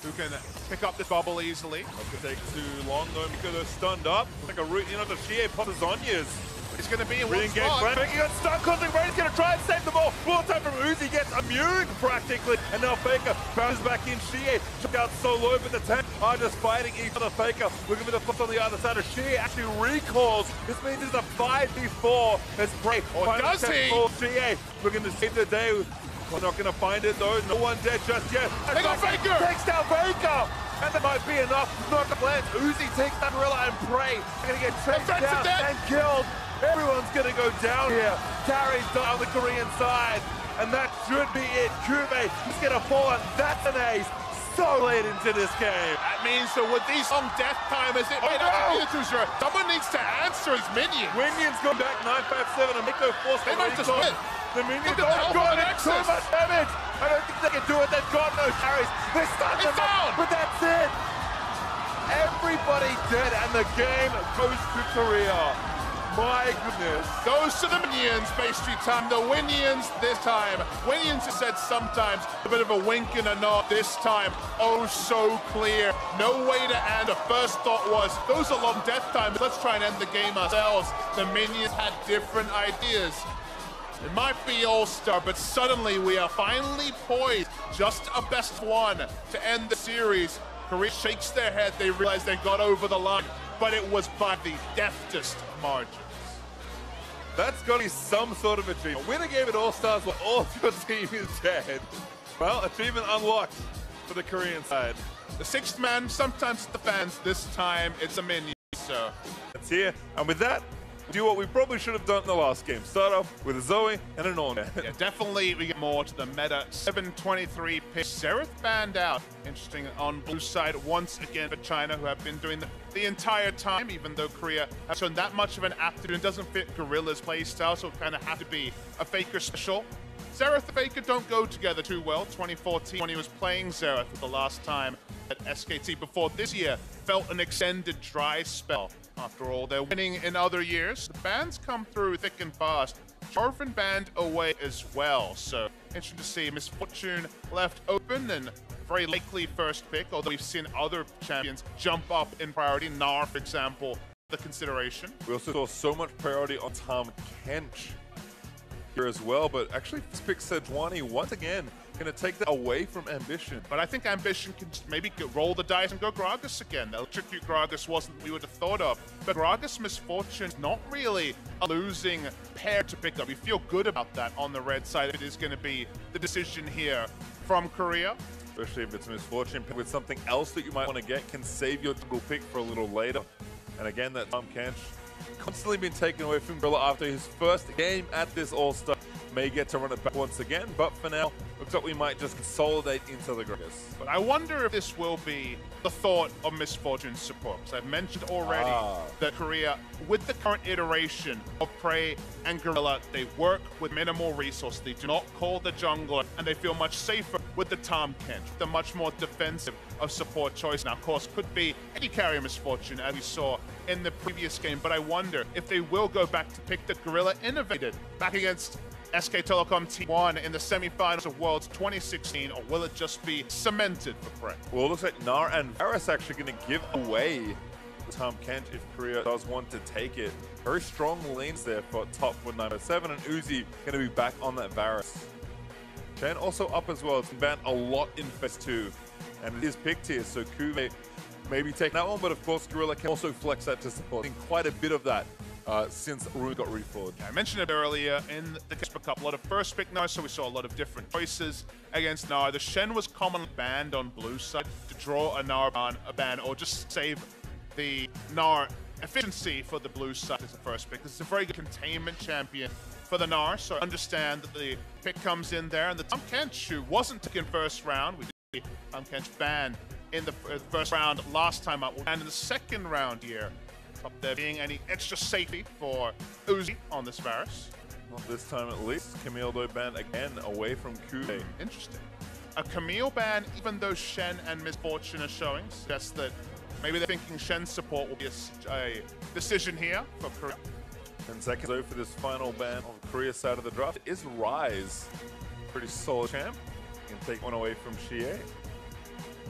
who can pick up this bubble easily. Not gonna take too long though because they're stunned up. Like a root, the Shie pops Zhonya's. He's going to be in one Re-engage spot. He got stuck. Cosmic Radiance going to try and save the ball. Full time from Uzi gets immune practically. And now Faker bounces back in. Shie took out so low, but the tanks are just fighting each other. Faker looking for the foot on the other side of Shie. Actually recalls. This means it's a 5v4 as Prey. Or does he? Shie looking to save the day. We're not going to find it though. No one dead just yet. They got Faker! Takes down Faker! And that might be enough. Not the plans. Uzi takes that Gorilla and Prey. They're going to get chased down and killed. Everyone's going to go down here. Carries down the Korean side. And that should be it. Kube is going to fall, and that's an ace. So late into this game. That means that with these long death timers, someone needs to answer his minions. Minions go back 957 and Miko forced They might just win. The minions are going too much damage. I don't think they can do it. They've got no carries. They stun them down, but that's it. Everybody dead, and the game goes to Korea. My goodness. Goes to the Minions, Bay Street time. The Winions this time. Winions has said sometimes a bit of a wink and a nod. This time, oh so clear. No way to end. The first thought was, those are long death times. Let's try and end the game ourselves. The Minions had different ideas. It might be All-Star, but suddenly we are finally poised. Just a best one to end the series. Korea shakes their head. They realize they got over the line, but it was by the deftest margins. That's got to be some sort of achievement. Win a game at All-Stars while all your team is dead. Well, achievement unlocked for the Korean side. The 6th man, sometimes the fans. This time, it's a Minion, so. It's here, and with that, we do what we probably should have done in the last game. Start off with a Zoe and an Ornette. Yeah, definitely we get more to the meta. 723 pick. Xerath banned out. Interesting on blue side once again for China, who have been doing the entire time, even though Korea has shown that much of an aptitude. It doesn't fit Gorilla's playstyle, so it kind of have to be a Faker special. Xerath and Faker don't go together too well. 2014, when he was playing Xerath for the last time, that SKT before this year felt an extended dry spell. After all, they're winning in other years. The bans come through thick and fast. Orphan banned away as well, so interesting to see. Miss Fortune left open and very likely first pick, although we've seen other champions jump up in priority. Gnar, for example, the consideration. We also saw so much priority on Tahm Kench here as well, but actually this pick Sejuani once again going to take that away from Ambition. But I think Ambition can maybe roll the dice and go Gragas again. Electrocute Gragas wasn't what we would have thought of, but Gragas Misfortune not really a losing pair to pick up. We feel good about that on the red side. It is going to be the decision here from Korea. Especially if it's Misfortune with something else that you might want to get, can save your jungle pick for a little later. And again, that Tahm Kench constantly been taken away from Gorilla after his first game at this All-Star. May get to run it back once again, but for now, looks like we might just consolidate into the Gragas. But I wonder if this will be the thought of Misfortune's support. Because I've mentioned already that Korea, with the current iteration of Prey and Gorilla, they work with minimal resources. They do not call the jungler, and they feel much safer with the Tahm Kench, the much more defensive of support choice. Now, of course, could be any carrier Misfortune, as we saw in the previous game, but I wonder if they will go back to pick the Gorilla Innovated back against SK Telecom T1 in the semifinals of Worlds 2016, or will it just be cemented for Prey? Well, it looks like Gnar and Varus actually going to give away Tahm Kench if Korea does want to take it. Very strong leans there for top with 907, and Uzi going to be back on that Varus. Shen also up as well. It's been banned a lot in Fest 2, and it is picked here, so Kuve maybe take that one, but of course Gorilla can also flex that to support. Quite a bit of that since Rune got reforged. I mentioned it earlier in the Casper Cup, a lot of first pick Gnar, so we saw a lot of different choices against Gnar. The Shen was commonly banned on blue side to draw a Gnar ban, or just save the Gnar efficiency for the blue side as the first pick. This is a very good containment champion for the Gnar, so I understand that the pick comes in there. And the Tahm Kench, who wasn't taken first round, we did see Tahm Kench banned in the first round last time out, and in the second round here. Up there being any extra safety for Uzi on this Varus. Not this time at least. Camille though banned again away from Kuve. Interesting. A Camille ban, even though Shen and Misfortune are showing, suggests that maybe they're thinking Shen's support will be a decision here for Korea. 10 seconds though for this final ban on Korea's side of the draft. It is Ryze. Pretty solid champ. Can take one away from Xie.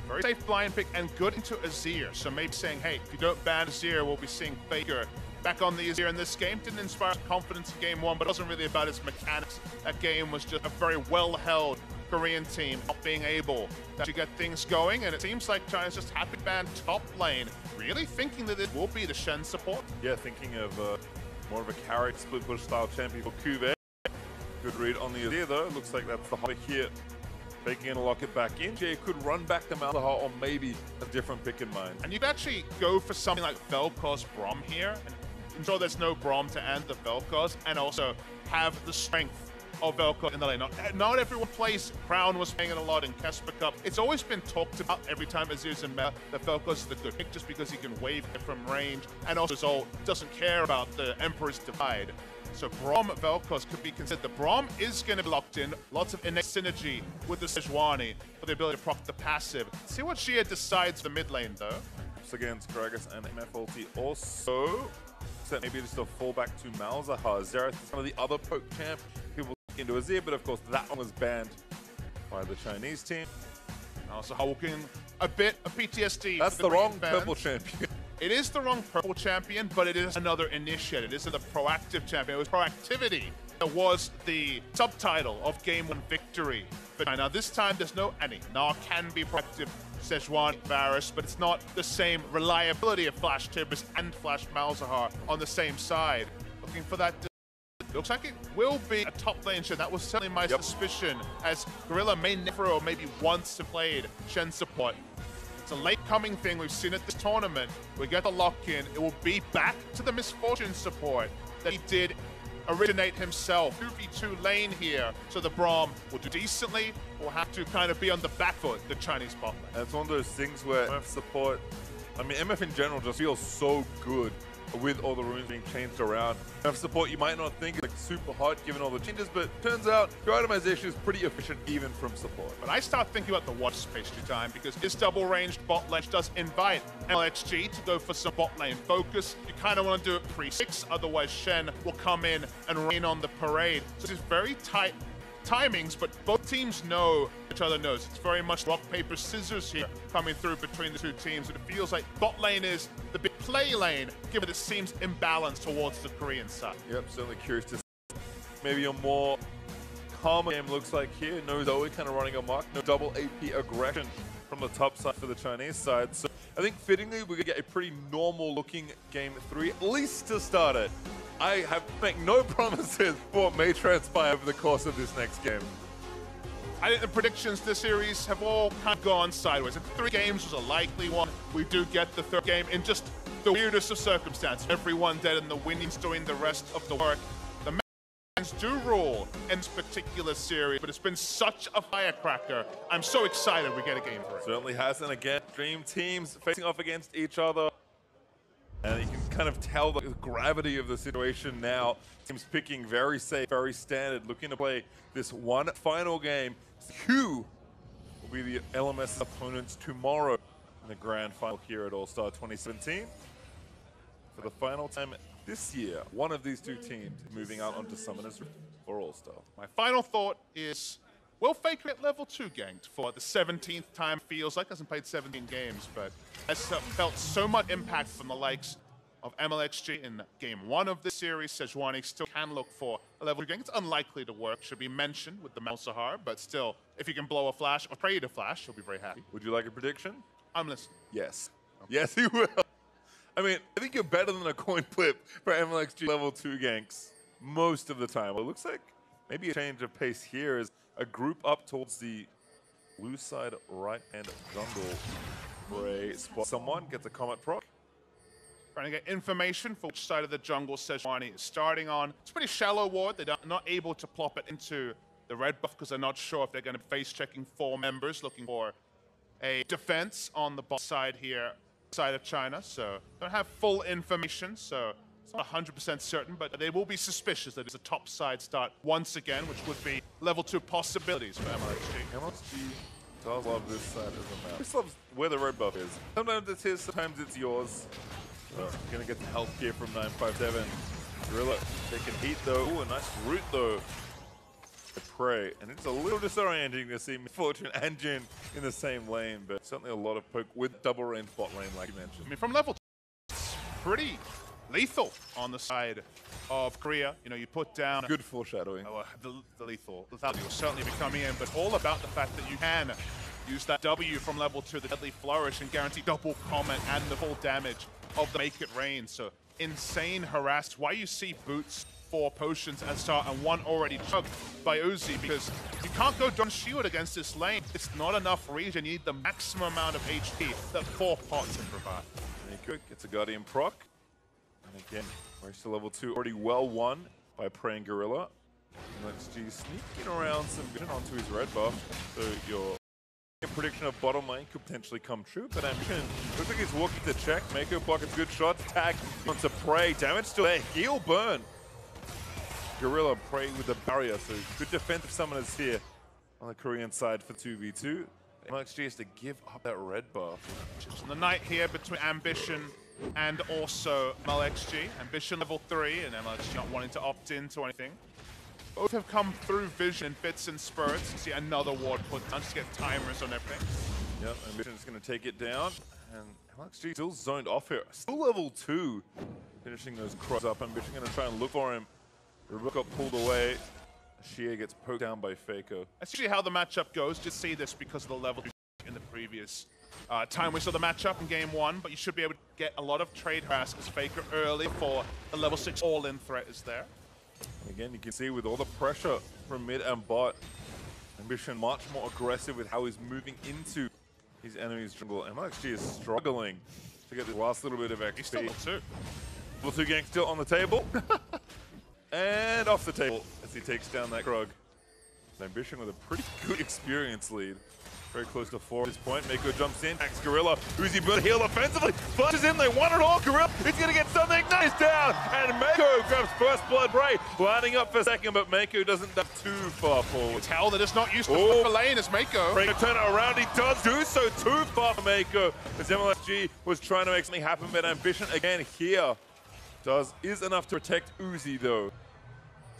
Very safe blind pick and good into Azir. So maybe saying, hey, if you don't ban Azir, we'll be seeing Faker back on the Azir in this game. Didn't inspire confidence in game one, but it wasn't really about his mechanics. That game was just a very well-held Korean team not being able to get things going. And it seems like China's just happy to ban top lane. Really thinking that it will be the Shen support? Yeah, thinking of more of a carry split push style champion for Kuve. Good read on the Azir though. Looks like that's the hot here. Faking in to lock it back in. Jay could run back to Malzahar, or maybe a different pick in mind. And you could actually go for something like Vel'Koz Braum here, and ensure there's no Braum to end the Vel'Koz, and also have the strength of Vel'Koz in the lane. Not everyone plays. Crown was playing it a lot in Casper Cup. It's always been talked about every time Azir's in meta that Vel'Koz is the good pick just because he can wave it from range, and also his ult doesn't care about the Emperor's Divide. So Braum Vel'Koz could be considered. The Braum is going to be locked in. Lots of innate synergy with the Sejuani for the ability to proc the passive. See what Xie decides the mid lane though. Against Gragas and MF ulti also. Except maybe just a fallback to Malzahar. Xerath is one of the other poke champ. People look into Azir, but of course that one was banned by the Chinese team. Malzahar walking a bit of PTSD. That's the wrong purple champion. It is the wrong purple champion, but it is another initiate. It isn't a proactive champion. It was proactivity that was the subtitle of Game 1 victory. But now this time there's no any. Gnar can be proactive, Sejuani, Varus, but it's not the same reliability of Flash Tibbers and Flash Malzahar on the same side. Looking for that. Looks like it will be a top lane Shen. That was certainly my suspicion, as Gorilla may never or maybe once have played Shen support. It's a late coming thing. We've seen it this tournament. We get the lock in. It will be back to the Misfortune support that he did originate himself. 2v2 lane here. So the Braum will do decently. Will have to kind of be on the back foot, the Chinese bot lane. And it's one of those things where MF support, I mean, MF in general just feels so good with all the runes being changed around. Enough support you might not think is like super hot given all the changes, but turns out your itemization is pretty efficient even from support. But I start thinking about the watch space time because this double-ranged bot lane does invite MLXG to go for some bot lane focus. You kind of want to do it pre-6, otherwise Shen will come in and rain on the parade. So this is very tight timings, but both teams know each other knows. It's very much rock, paper, scissors here coming through between the two teams. And it feels like bot lane is the big play lane, given it seems imbalanced towards the Korean side. Yep, certainly curious to see maybe a more calmer game looks like here. No Zoe kind of running amok, no double AP aggression from the top side for the Chinese side. So I think fittingly we're gonna get a pretty normal looking game 3, at least to start it. I have make no promises for what may transpire over the course of this next game. I think the predictions this series have all kind of gone sideways. If 3 games was a likely one, we do get the 3rd game in just the weirdest of circumstances. Everyone dead and the winnings doing the rest of the work. The Mexicans do rule in this particular series, but it's been such a firecracker. I'm so excited we get a game 3. Certainly has, and again, dream teams facing off against each other. And you can kind of tell the gravity of the situation now. Teams picking very safe, very standard, looking to play this one final game. Who will be the LMS opponents tomorrow in the grand final here at All-Star 2017? For the final time this year, one of these two teams moving out onto Summoners Rift for All-Star. My final thought is, will Faker get level 2 ganked for the 17th time? Feels like hasn't played 17 games, but has felt so much impact from the likes of MLXG in game 1 of this series. Sejuani still can look for a level 2 gank. It's unlikely to work, should be mentioned with the Malzahar, but still, if you can blow a flash or pray to flash, he'll be very happy. Would you like a prediction? I'm listening. Yes. Yes, he will. I mean, I think you're better than a coin flip for MLXG level 2 ganks most of the time. Well, it looks like maybe a change of pace here is a group up towards the blue side right-hand jungle for a spot. Someone gets a Comet proc. Trying to get information for which side of the jungle Sejuani is starting on. It's a pretty shallow ward. They're not able to plop it into the red buff because they're not sure if they're going to be face-checking 4 members, looking for a defense on the bot side here, side of China. So don't have full information, so it's not 100% certain, but they will be suspicious that it's a top side start once again, which would be level 2 possibilities for MLXG. MLXG does love this side of the map. Just loves where the red buff is. Sometimes it's his, sometimes it's yours. Gonna get the health here from 957. Gorilla taking heat though. Ooh, a nice root though. Prey. And it's a little disorienting to see Fortune and Jin in the same lane, but certainly a lot of poke with double range bot lane, like you mentioned. I mean, from level 2, it's pretty lethal on the side of Korea. You know, you put down... Good foreshadowing. The lethality will certainly be coming in, but all about the fact that you can use that W from level 2, the Deadly Flourish, and guarantee double comment and the full damage of the Make It Rain. So insane harassed. Why you see Boots 4 potions at start and 1 already chugged by Uzi, because you can't go Dawn Shield against this lane. It's not enough regen. You need the maximum amount of HP that 4 pots can provide. Good. Gets a Guardian proc. And again, race to level 2 already well won by Praying Gorilla. MLXG sneaking around some vision onto his red buff. So your prediction of bottom lane could potentially come true, but Ambition looks like he's walking to check. Mako pockets good shots. Tag onto Prey. Damage still there. Heal burn. Gorilla Prey with the barrier, so good defensive summoners here on the Korean side for 2v2. MLXG has to give up that red buff. Just on the night here between Ambition and also MLXG. Ambition level 3 and MLXG not wanting to opt into anything. Both have come through vision in fits and spurts. You see another ward put down just to get timers on everything. Yep, Ambition is going to take it down. And MLXG still zoned off here. Still level 2. Finishing those cross up. Ambition going to try and look for him. Rubik got pulled away. Shia gets poked down by Faker. That's usually how the matchup goes. Just see this because of the level in the previous time we saw the matchup in game 1, but you should be able to get a lot of trade harass as Faker early for the level 6 all-in threat is there. Again, you can see with all the pressure from mid and bot, Ambition much more aggressive with how he's moving into his enemy's jungle. MLXG is struggling to get the last little bit of XP. He's still level 2. Level 2 gank still on the table. And off the table as he takes down that Krug. Ambition with a pretty good experience lead. Very close to 4 at this point. Mako jumps in, attacks Gorilla. Uzi Build heal offensively, flushes in, they want it all. Gorilla is going to get something nice down, and Mako grabs first blood Bray, lining up for second, but Mako doesn't dive too far forward. Tell that it's not used to the lane as Mako. Bray can turn it around, he does do so too far for Mako, as MLSG was trying to make something happen, but Ambition again here is enough to protect Uzi though.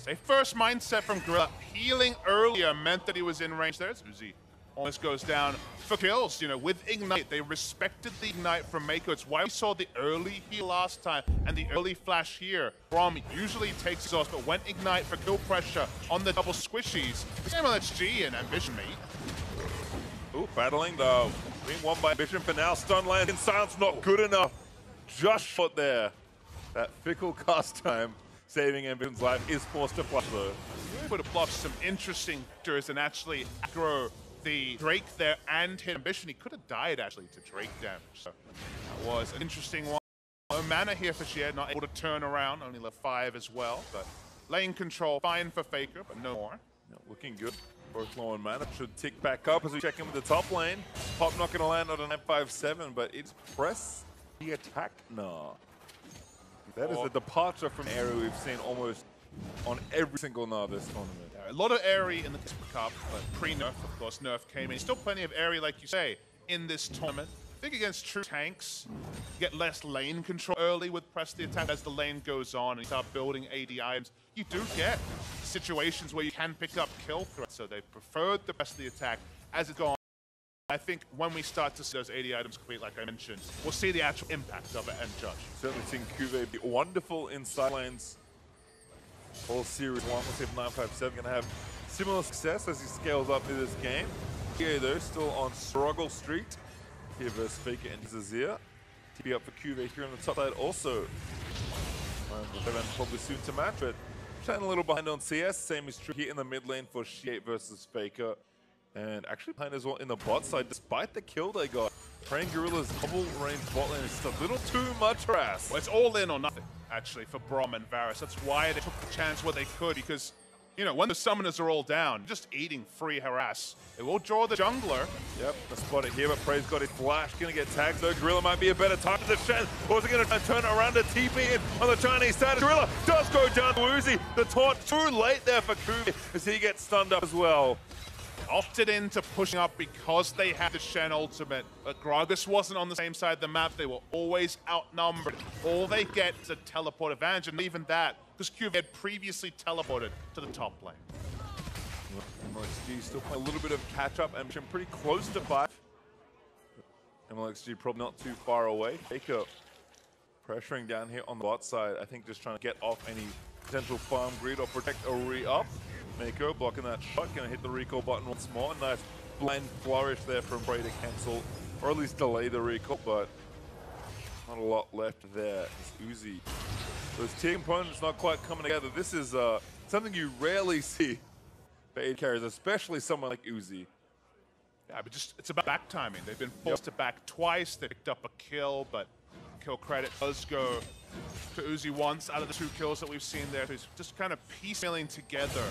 A first mindset from Gorilla. Healing earlier meant that he was in range. There's Uzi. Almost goes down for kills, you know, with Ignite. They respected the Ignite from Mako. It's why we saw the early heal last time and the early flash here. Braum usually takes exhaust, but went Ignite for kill pressure on the double squishies. It's MLSG and Ambition, mate. Ooh, battling though. Being won by Ambition for now. Stun land in silence, not good enough. Just shot there. That fickle cast time saving Ambition's life is forced to flush though. Would have bluffed some interesting features and actually aggro the Drake there and hit Ambition. He could have died actually to Drake damage. So that was an interesting one. No mana here for Xier, not able to turn around, only left 5 as well. But lane control fine for Faker, but no more. Yeah, looking good. Both low on mana should tick back up as we check in with the top lane. Pop not going to land on an F5-7, but it's press the attack now. That is the departure from area we've seen almost on every single Gnar this tournament. Yeah, a lot of Aerie in the Cup, but pre-nerf, of course, nerf came in. Still plenty of Aerie, like you say, in this tournament. I think against true tanks, you get less lane control early with press the attack. As the lane goes on and you start building AD items, you do get situations where you can pick up kill threats. So they preferred the press the attack as it's gone. I think when we start to see those AD items complete, like I mentioned, we'll see the actual impact of it and judge. Certainly seen Cuvée be wonderful in side lanes. All Series 1, we'll see if 957 going to have similar success as he scales up in this game. Here though, still on struggle street. Here versus Faker and Zazir. TP up for Cuvée here on the top side also. Probably soon to match, but trying a little behind on CS. Same is true here in the mid lane for Xier versus Faker. And actually behind as well in the bot side, despite the kill they got. Praying Gorilla's double range bot lane is just a little too much harass. Well, it's all in or nothing, actually, for Braum and Varus. That's why they took the chance where they could, because, you know, when the summoners are all down, just eating free harass. It will draw the jungler. Yep, the spot it here, but Prey's got his flash, gonna get tagged though. Gorilla might be a better target to Shen. Or is it gonna turn it around to TP in on the Chinese side? Gorilla does go down to Uzi. The taunt too late there for Cuvée as he gets stunned up as well. Opted into pushing up because they had the Shen ultimate, but Gragas wasn't on the same side of the map. They were always outnumbered. All they get is a teleport advantage, and even that, because Cuvée had previously teleported to the top lane. MLXG still playing a little bit of catch-up and pretty close to 5. MLXG probably not too far away. Faker pressuring down here on the bot side. I think just trying to get off any potential farm greed or protect a re-up. Mako blocking that shot, gonna hit the recall button once more. Nice blind flourish there from Prey to cancel, or at least delay the recall, but not a lot left there. It's Uzi. Those tier components not quite coming together. This is something you rarely see for AD carriers, especially someone like Uzi. Yeah, but just it's about back timing. They've been forced to back twice. They picked up a kill, but kill credit does go to Uzi once out of the 2 kills that we've seen there. So he's just kind of piecemealing together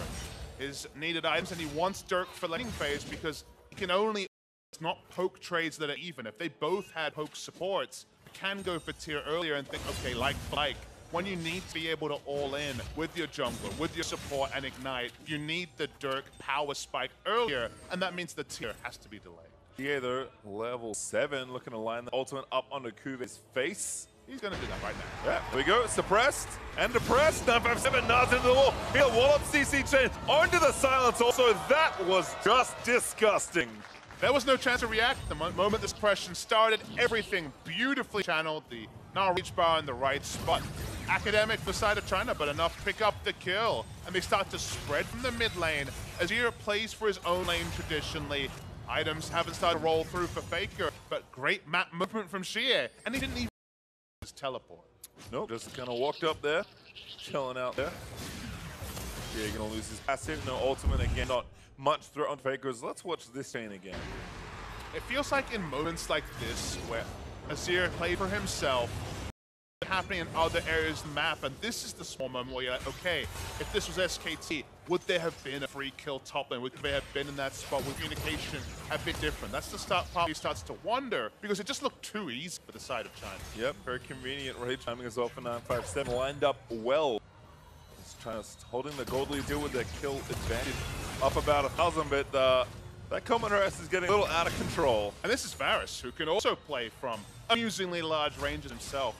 his needed items, and he wants Dirk for laning phase because he can only, it's not poke trades that are even. If they both had poke supports, you can go for tier earlier and think, okay, like, when you need to be able to all in with your jungler, with your support and ignite, you need the Dirk power spike earlier, and that means the tier has to be delayed. Yeah, they're level 7, looking to line the ultimate up onto Cuvé's face. He's gonna do that right now. Yeah, here we go. Suppressed and depressed. 957 nods into the wall. He'll wall up CC chain onto the silence also. That was just disgusting. There was no chance to react. The moment the suppression started, everything beautifully channeled. The now reach bar in the right spot. Academic for side of China, but enough to pick up the kill. And they start to spread from the mid lane. Azir plays for his own lane traditionally. Items haven't started to roll through for Faker, but great map movement from Xier. And he didn't even his teleport. Nope, just kind of walked up there, chilling out there. Yeah, you're gonna lose his passive, no ultimate again, not much threat on Fakers. Let's watch this chain again. It feels like in moments like this, where Azir played for himself, happening in other areas of the map, and this is the small moment where you're like, okay, if this was SKT, would there have been a free kill top lane? Would they have been in that spot? Would communication have been different? That's the part he starts to wonder, because it just looked too easy for the side of China. Yep, very convenient rage timing as well for 957. Lined up well. Just trying to holding the gold lead, deal with their kill advantage. Up about 1,000, but that Commander S is getting a little out of control. And this is Varus, who can also play from amusingly large ranges himself,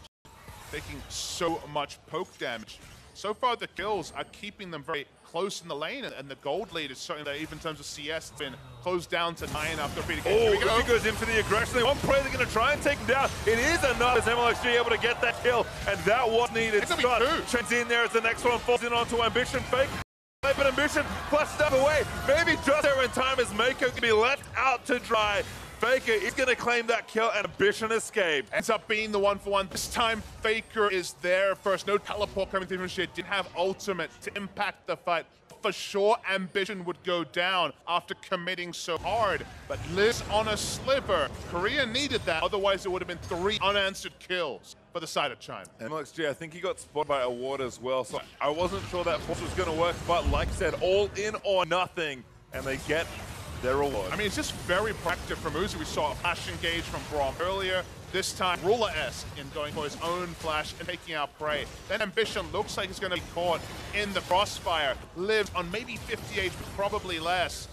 taking so much poke damage. So far, the kills are keeping them very close in the lane, and the gold lead is certainly there, even in terms of CS, has been closed down to 9 after beating. Oh, he goes in for the aggression. One play, they're going to try and take him down. It is enough as MLXG able to get that kill, and that was needed. Scott trends in there as the next one falls in onto Ambition. Fake. But Ambition flushed stuff away. Maybe just there in time as Mako can be left out to dry. Faker is going to claim that kill, and Ambition escape. Ends up being the 1-for-1. This time, Faker is there first. No teleport coming through from Shea. Didn't have ultimate to impact the fight. For sure, Ambition would go down after committing so hard. But Liz on a sliver. Korea needed that. Otherwise, it would have been 3 unanswered kills for the side of China. MLXG, I think he got spotted by a ward as well, so I wasn't sure that force was going to work, but like I said, all in or nothing, and they get their reward. I mean, it's just very proactive from Uzi. We saw a flash engage from Braum earlier. This time, Ruler-esque in going for his own flash and taking out Prey. Then Ambition looks like he's going to be caught in the crossfire. Lives on maybe 50 HP, probably less.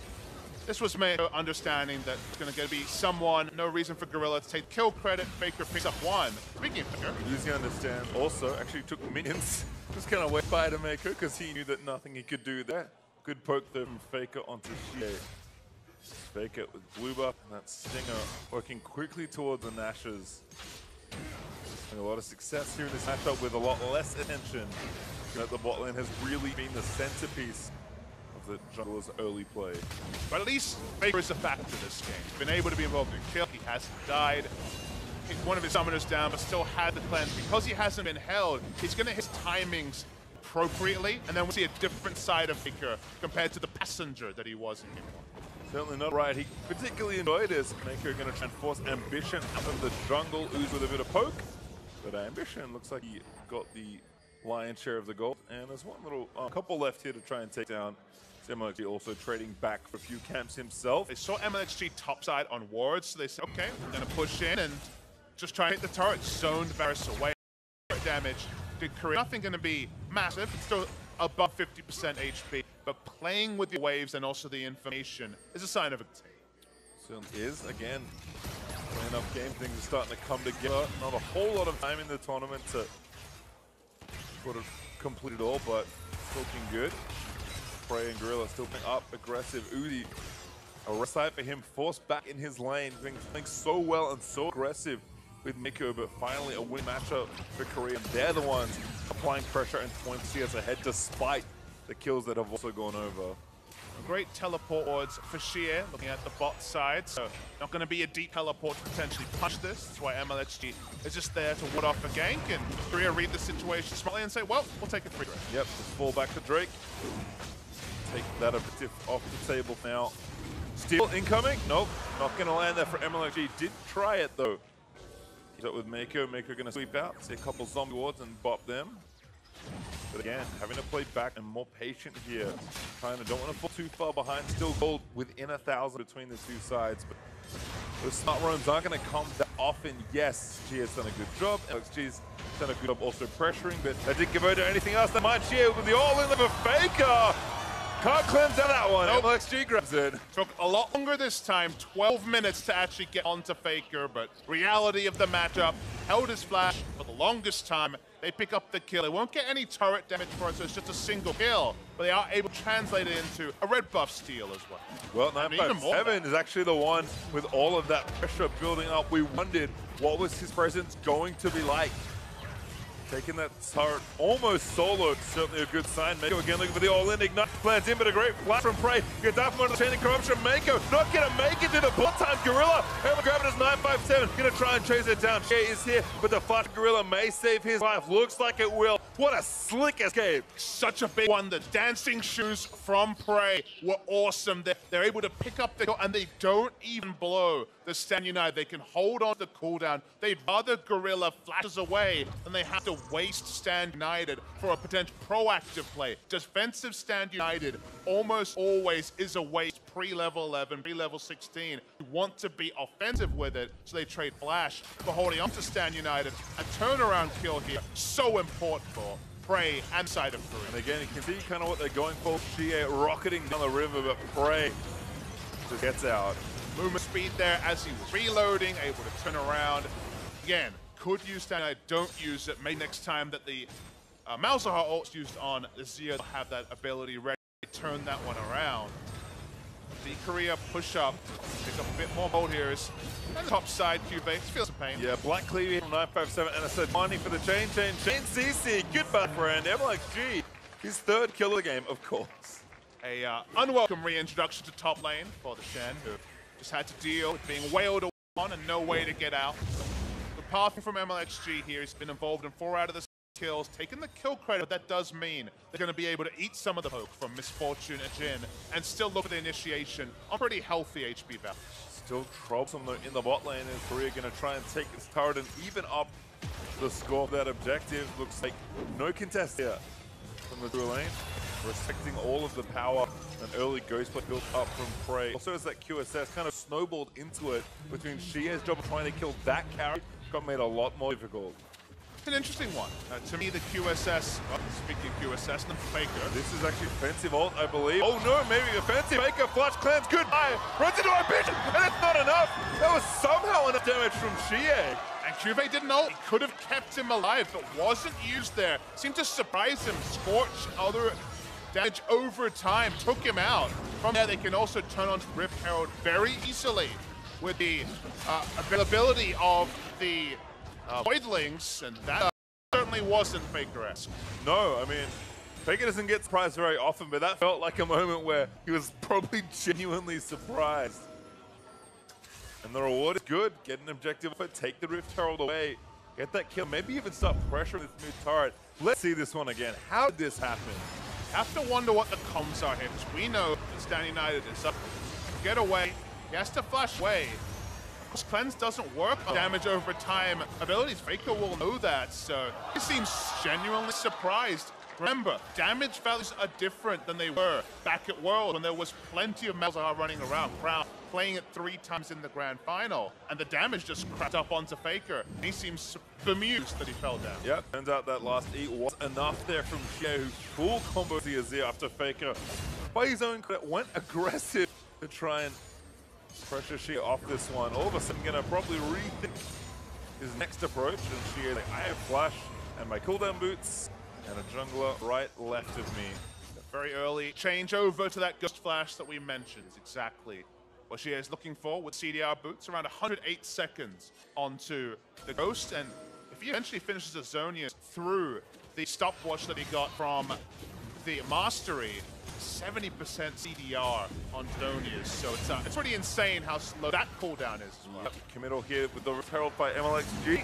This was Mako understanding that it's going to be someone, no reason for Gorilla to take kill credit. Faker picks up 1. Speaking of Faker, Uzi understand also actually took minions. Just kind of wait by to Mako because he knew that nothing he could do there. Good poke there from Faker onto Shea. Faker with blue buff, and that Stinger working quickly towards the Nashers. And a lot of success here in this matchup with a lot less attention. The bot lane has really been the centerpiece of the jungler's early play. But at least Faker is a factor this game. He's been able to be involved in kill. He hasn't died. Kicked one of his summoners down, but still had the cleanse. Because he hasn't been held, he's going to hit his timings appropriately, and then we'll see a different side of Faker compared to the passenger that he was in game 1. Certainly not right. He particularly enjoyed his Mako going to try and force Ambition out of the jungle. Ooze with a bit of poke. But Ambition looks like he got the lion's share of the gold. And there's one little couple left here to try and take down. MLXG also trading back for a few camps himself. They saw MLXG topside on wards, so they said, okay, we're going to push in and just try and hit the turret. Zoned Varus away. Damage did Korea. Nothing going to be massive. It's still above 50% HP. But playing with the waves and also the information is a sign of a team. Certainly is. Again, playing enough game, things are starting to come together. Not a whole lot of time in the tournament to sort of complete it all, but it's looking good. Prey and Gorilla still playing up aggressive. Uzi, a recipe for him, forced back in his lane, playing so well and so aggressive with Miko, but finally a win matchup for Korea. They're the ones applying pressure and 20 CS ahead despite the kills that have also gone over. Great teleport wards for Shea, looking at the bot side. So not going to be a deep teleport to potentially punch this. That's why MLXG is just there to ward off a gank. And Korea read the situation smartly and say, well, we'll take a free Drake. Yep, just fall back to Drake. Take that objective off the table now. Steal incoming? Nope, not going to land there for MLXG. Did try it though. Up with Mako. Mako going to sweep out. See a couple zombie wards and bop them. But again, having to play back and more patient here. China don't want to fall too far behind. Still gold within 1,000 between the two sides. But those smart roams aren't going to come that often. Yes, G has done a good job. MLXG's done a good job also pressuring, but they didn't give over to anything else. They might cheer with the all-in of a Faker. Can't cleanse out that one. Nope. MLXG grabs it. Took a lot longer this time, 12 minutes to actually get onto Faker, but reality of the matchup, held his flash for the longest time. They pick up the kill. They won't get any turret damage for it, so it's just a single kill, but they are able to translate it into a red buff steal as well. Well, 957 is actually the one with all of that pressure building up. We wondered what was his presence going to be like. Taking that turret almost solo, certainly a good sign. Mako again looking for the all-in. Ignite plans in, but a great flash from Prey. Gets out from under the chain of corruption. Mako not gonna make it to the bot time. Gorilla able to grab it as 957. Gonna try and chase it down. Shea is here, but the flash Gorilla may save his life. Looks like it will. What a slick escape. Such a big one. The dancing shoes from Prey were awesome. They're able to pick up the kill, and they don't even blow the Stand United. They can hold on to the cooldown. They'd rather Gorilla flashes away than they have to waste Stand United for a potential proactive play. Defensive Stand United almost always is a waste pre-level 11, pre-level 16. You want to be offensive with it, so they trade Flash for holding on to Stand United. A turnaround kill here, so important for Prey and side of Korea. And again, you can see kind of what they're going for. Shea rocketing down the river, but Prey just gets out. Movement speed there as he was reloading, able to turn around. Again, could use that. I don't use it. Maybe next time that the Malzahar ult's used on the Zia will have that ability ready to turn that one around. The Korea push up, pick up a bit more bolt here. Is top side, Cuvée feels some pain. Yeah, Black Cleave from 957 and a Sedmani for the chain CC. Goodbye, friend. MLXG, his third kill of the game, of course. A unwelcome reintroduction to top lane for the Shen, who just had to deal with being wailed on and no way to get out. The pathing from MLXG here, he's been involved in 4 out of the 6 kills, taking the kill credit, but that does mean they're going to be able to eat some of the poke from Misfortune and Jin and still look at the initiation on pretty healthy HP values. Still troublesome though in the bot lane, and Korea going to try and take this turret and even up the score of that objective. Looks like no contest here from the dual lane. Respecting all of the power and early ghost play built up from Prey. Also as that QSS kind of snowballed into it between Shea's job of trying to kill that carry, got made a lot more difficult. It's an interesting one. To me, the QSS, speaking of QSS, and the Faker. This is actually offensive ult, I believe. Oh no, maybe offensive. Faker, flash cleanse, goodbye. Runs into our vision, and it's not enough. That was somehow enough damage from Shea. And Cuvée didn't know. He could have kept him alive, but wasn't used there. Seemed to surprise him. Scorch, other damage over time, took him out. From there, they can also turn on to Rift Herald very easily with the availability of the Voidlings, and that certainly wasn't Faker-esque. No, I mean, Faker doesn't get surprised very often, but that felt like a moment where he was probably genuinely surprised. And the reward is good. Get an objective, but take the Rift Herald away. Get that kill, maybe even start pressuring this new turret. Let's see this one again. How did this happen? Have to wonder what the comms are here, because we know that Stand United is up. Get away. He has to flash away. Of course, Cleanse doesn't work on damage over time abilities. Faker will know that, so he seems genuinely surprised. Remember, damage values are different than they were back at World when there was plenty of Malzahar running around. Proud playing it 3 times in the grand final, and the damage just cracked up onto Faker. He seems bemused that he fell down. Yeah, turns out that last E was enough there from Shea, who full combo the Azir after Faker, by his own credit, went aggressive to try and pressure Shea off this one. All of a sudden, gonna probably rethink his next approach, and Shea like, I have flash and my cooldown boots, and a jungler right left of me. A very early change over to that Ghost Flash that we mentioned is exactly what Shea is looking for with CDR boots, around 108 seconds onto the Ghost, and if he eventually finishes a Zhonya's through the stopwatch that he got from the Mastery, 70% CDR on Zhonya's, so it's pretty insane how slow that cooldown is as well. Yep. Committal here with the Herald by MLXG.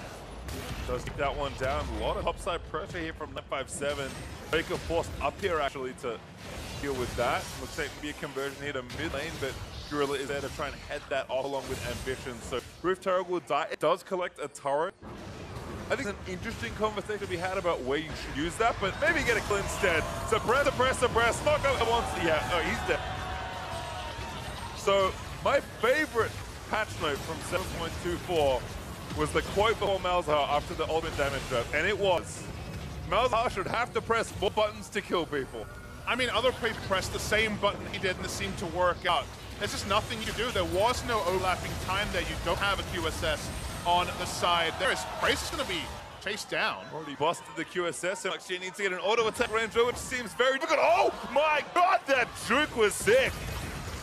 Does keep that one down. A lot of upside pressure here from 957. Faker forced up here actually to deal with that. Looks like maybe a conversion here to mid lane, but Gorilla is there to try and head that off along with Ambition. So Rift Herald will die. It does collect a turret. I think it's an interesting conversation to be had about where you should use that, but maybe get a kill instead. Suppress, knock out once. Yeah, no, he's dead. So my favorite patch note from 7.24 was the quote before Malzahar after the ultimate damage drop, and it was, Malzahar should have to press 4 buttons to kill people. I mean, other people pressed the same button he did and it seemed to work out. There's just nothing you can do. There was no overlapping time there. You don't have a QSS on the side. Brace is going to be chased down. Already busted the QSS, and actually needs to get an auto attack range, which seems very difficult. Oh my god, that juke was sick!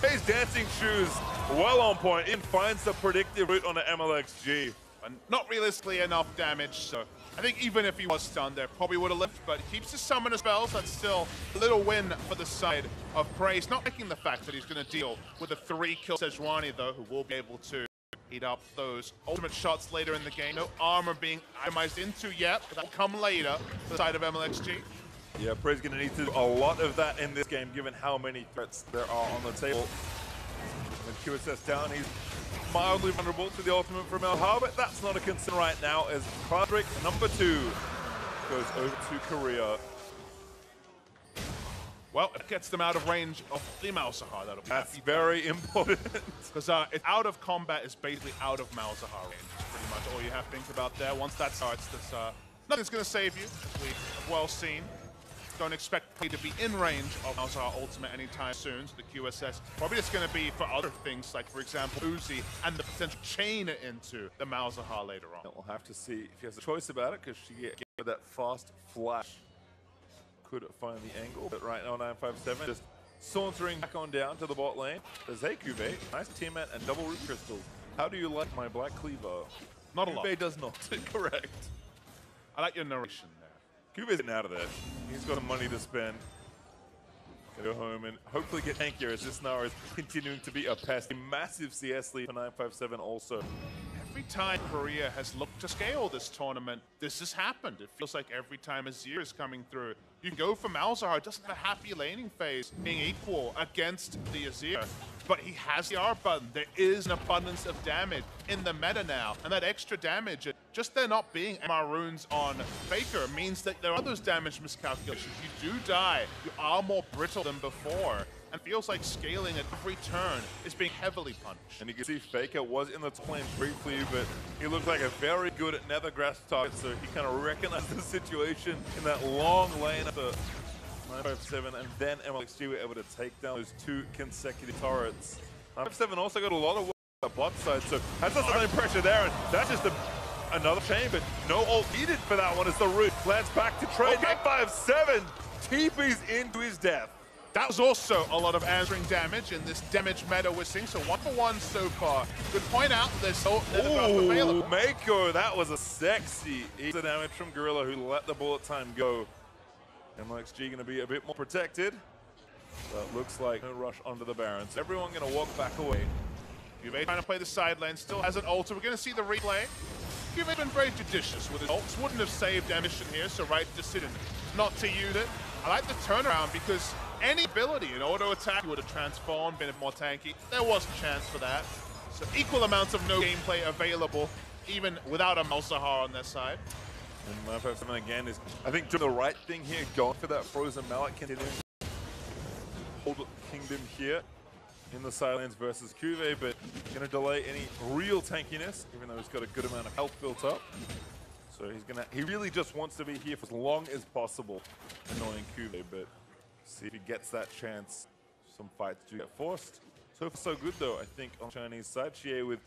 His dancing shoes well on point. It finds the predictive route on the MLXG. but not realistically enough damage. So I think even if he was stunned there, probably would have lived, but he keeps his summoner spells. That's still a little win for the side of Praise. Not liking the fact that he's going to deal with a 3-kill Sejuani, though, who will be able to heat up those ultimate shots later in the game. No armor being itemized into yet, but that'll come later for the side of MLXG. Yeah, Praise going to need to do a lot of that in this game, given how many threats there are on the table. With QSS down, he's mildly vulnerable to the ultimate from Malzahar, but that's not a concern right now as Quadric, number 2, goes over to Korea. Well, it gets them out of range of the Malzahar. That'll be That's very important. Because it's out of combat is basically out of Malzahar range. It's pretty much all you have to think about there. Once that starts, nothing's going to save you, as we've well seen. Don't expect play to be in range of Malzahar ultimate anytime soon. So the QSS probably just going to be for other things, like, for example, Uzi and the potential chain it into the Malzahar later on. We'll have to see if he has a choice about it, because she gave that fast flash. Could find the angle, but right now 957 just sauntering back on down to the bot lane. There's Kuve, nice teammate and double root crystals. How do you like my black cleaver? Not a lot. Kuve does not. Correct. I like your narration there. Kuve's getting out of there. He's got the money to spend. Go home and hopefully get tankier, as this Nara is continuing to be a pest. A massive CS lead for 957 also. Every time Korea has looked to scale this tournament, this has happened. It feels like every time Azir is coming through, you can go for Malzahar. It doesn't have a happy laning phase being equal against the Azir, but he has the R button. There is an abundance of damage in the meta now, and that extra damage, just there not being MR runes on Faker means that there are those damage miscalculations. You do die. You are more brittle than before. And feels like scaling at every turn is being heavily punished. And you can see Faker was in the top lane briefly, but he looked like a very good at Nethergrass target, so he kind of recognized the situation in that long lane after 957, and then MLXG were able to take down those 2 consecutive turrets. 957 also got a lot of work on the bot side, so that's not the pressure there, and that's just another chain, but no ult needed for that one as the root lands back to trade. Okay. 957 TP's into his death. That was also a lot of answering damage in this damage meta we're seeing, so 1-for-1 so far. Good point out, there's no available. Mako, that was a sexy easy damage from Gorilla, who let the bullet time go. MLXG going to be a bit more protected. But looks like no rush onto the Baron. So everyone going to walk back away. Juve trying to play the side lane, still has an ult. We're going to see the replay. Juve's been very judicious with his ults. Wouldn't have saved ammunition here, so right decision not to use it. I like the turnaround because any ability in auto attack would have transformed, been more tanky. There was a chance for that. So equal amounts of no gameplay available, even without a Malzahar on their side. And 957 again is, I think, doing the right thing here, going for that frozen mallet, continuing to hold Kingdom here in the Silence versus Kuve, but going to delay any real tankiness, even though he's got a good amount of health built up. So he really just wants to be here for as long as possible, annoying Kuve, but see if he gets that chance. Some fights do get forced. So far so good though, I think, on Chinese side. Xie with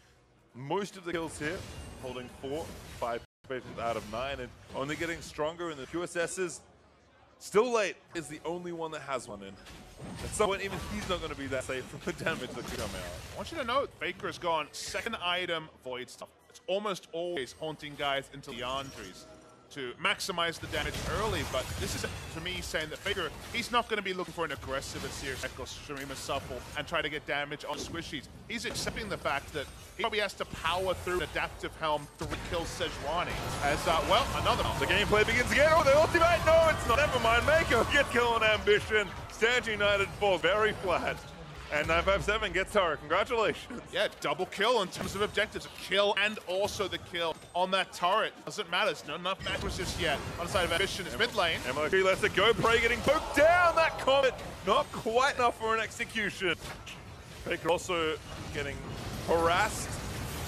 most of the kills here, holding 4, 5 patients out of 9, and only getting stronger in the QSSs. Still late is the only one that has one in. At some point, even he's not going to be that safe from the damage that could come out. I want you to note, Faker has gone second item, Void Stuff. It's almost always haunting guys into Liandry's to maximize the damage early, but this is, to me, saying that Faker, he's not going to be looking for an aggressive Azir Echo Sharima Shuffle and try to get damage on squishies. He's accepting the fact that he probably has to power through an Adaptive Helm to kill Sejuani. As, well, another. The gameplay begins again. Oh, the ultimate! No, it's not. Never mind. Mako gets kill on Ambition. Stand United falls very flat. And 957 gets Tara. Congratulations. Yeah, double kill in terms of objectives. A kill and also the kill on that turret. Doesn't matter. There's not enough match resist yet. On the side of Ambition is mid lane. MLXG lets it go. Prey getting poked down. That Comet not quite enough for an execution. Faker also getting harassed.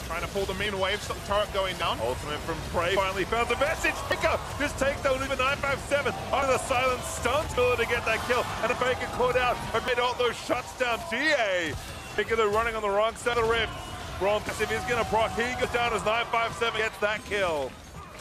Trying to pull the main wave, stop the turret going down. Ultimate from Prey finally found the message. Faker just take down even 957 under the silent stunt ability to get that kill. And the Faker caught out. A great ult though shuts down GA. Faker though running on the wrong side of the rift. Braum passive is going to proc. He goes down as 957 gets that kill.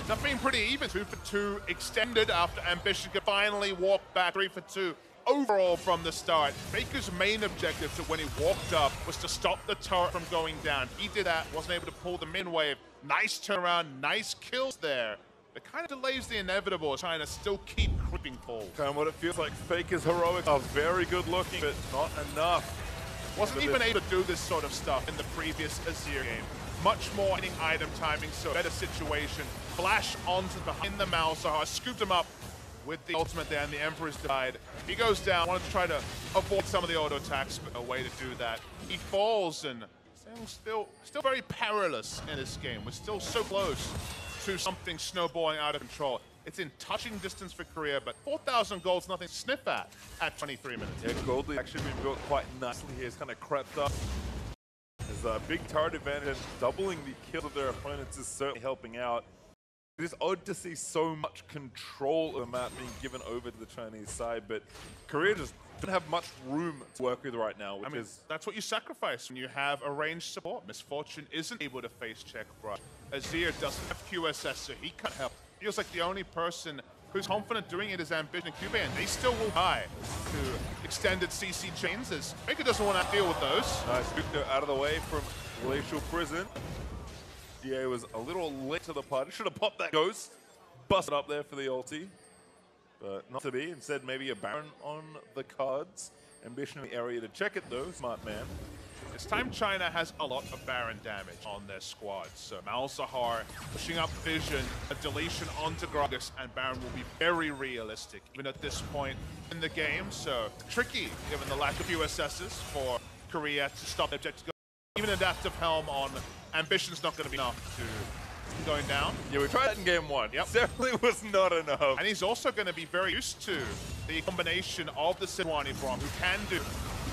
That's been pretty even. 2 for 2 extended after Ambition could finally walk back. 3 for 2. Overall from the start, Faker's main objective to when he walked up was to stop the turret from going down. He did that, wasn't able to pull the min wave. Nice turnaround, nice kills there. It kind of delays the inevitable, trying to still keep creeping forward. Kind of what it feels like. Faker's heroics are very good looking, but not enough. Wasn't even able to do this sort of stuff in the previous Azir game. Much more hitting item timing, so better situation. Flash onto behind the Malzahar, scooped him up with the ultimate there, and the Emperor's died. He goes down, wanted to try to avoid some of the auto attacks, but no way to do that. He falls, and still very perilous in this game. We're still so close to something snowballing out of control. It's in touching distance for Korea, but 4,000 gold's nothing to sniff at 23 minutes. Yeah, Goldie actually been built quite nicely here. It's kind of crept up. There's a big turret advantage, and doubling the kills of their opponents is certainly helping out. It is odd to see so much control of the map being given over to the Chinese side, but Korea just doesn't have much room to work with right now, which is... That's what you sacrifice when you have a ranged support. Misfortune isn't able to face check Bright. Azir doesn't have QSS, so he can't help. Feels like the only person who's confident doing it is Ambition and QB, and they still will die to extended CC chains, as Faker doesn't want to deal with those. Nice Victor out of the way from Glacial Prison. GA was a little late to the party. Should have popped that Ghost. Busted up there for the ulti. But not to be. Instead, maybe a Baron on the cards. Ambition in the area to check it, though. Smart man. This time China has a lot of Baron damage on their squad. So Malzahar pushing up Vision, a deletion onto Gragas, and Baron will be very realistic, even at this point in the game. So tricky, given the lack of USSs for Korea to stop the objective. Even Adaptive Helm on Ambition's not going to be enough to going down. Yeah, we tried that in game one. Yep. Definitely was not enough. And he's also going to be very used to the combination of the Sejuani Braum, who can do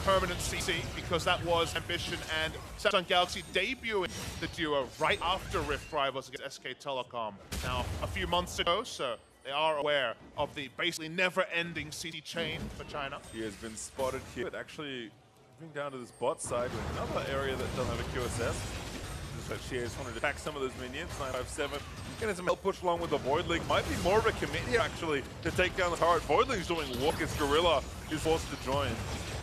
permanent CC, because that was Ambition and Samsung Galaxy debuting the duo right after Rift Rivals against SK Telecom. Now, a few months ago, so they are aware of the basically never-ending CC chain for China. He has been spotted here, but actually moving down to this bot side with another area that doesn't have a QSS. Just like she just wanted to attack some of those minions. 957 getting some help pushed along with the Voidling. Might be more of a commit here, actually, to take down the turret. Voidling's doing work as Gorilla is forced to join.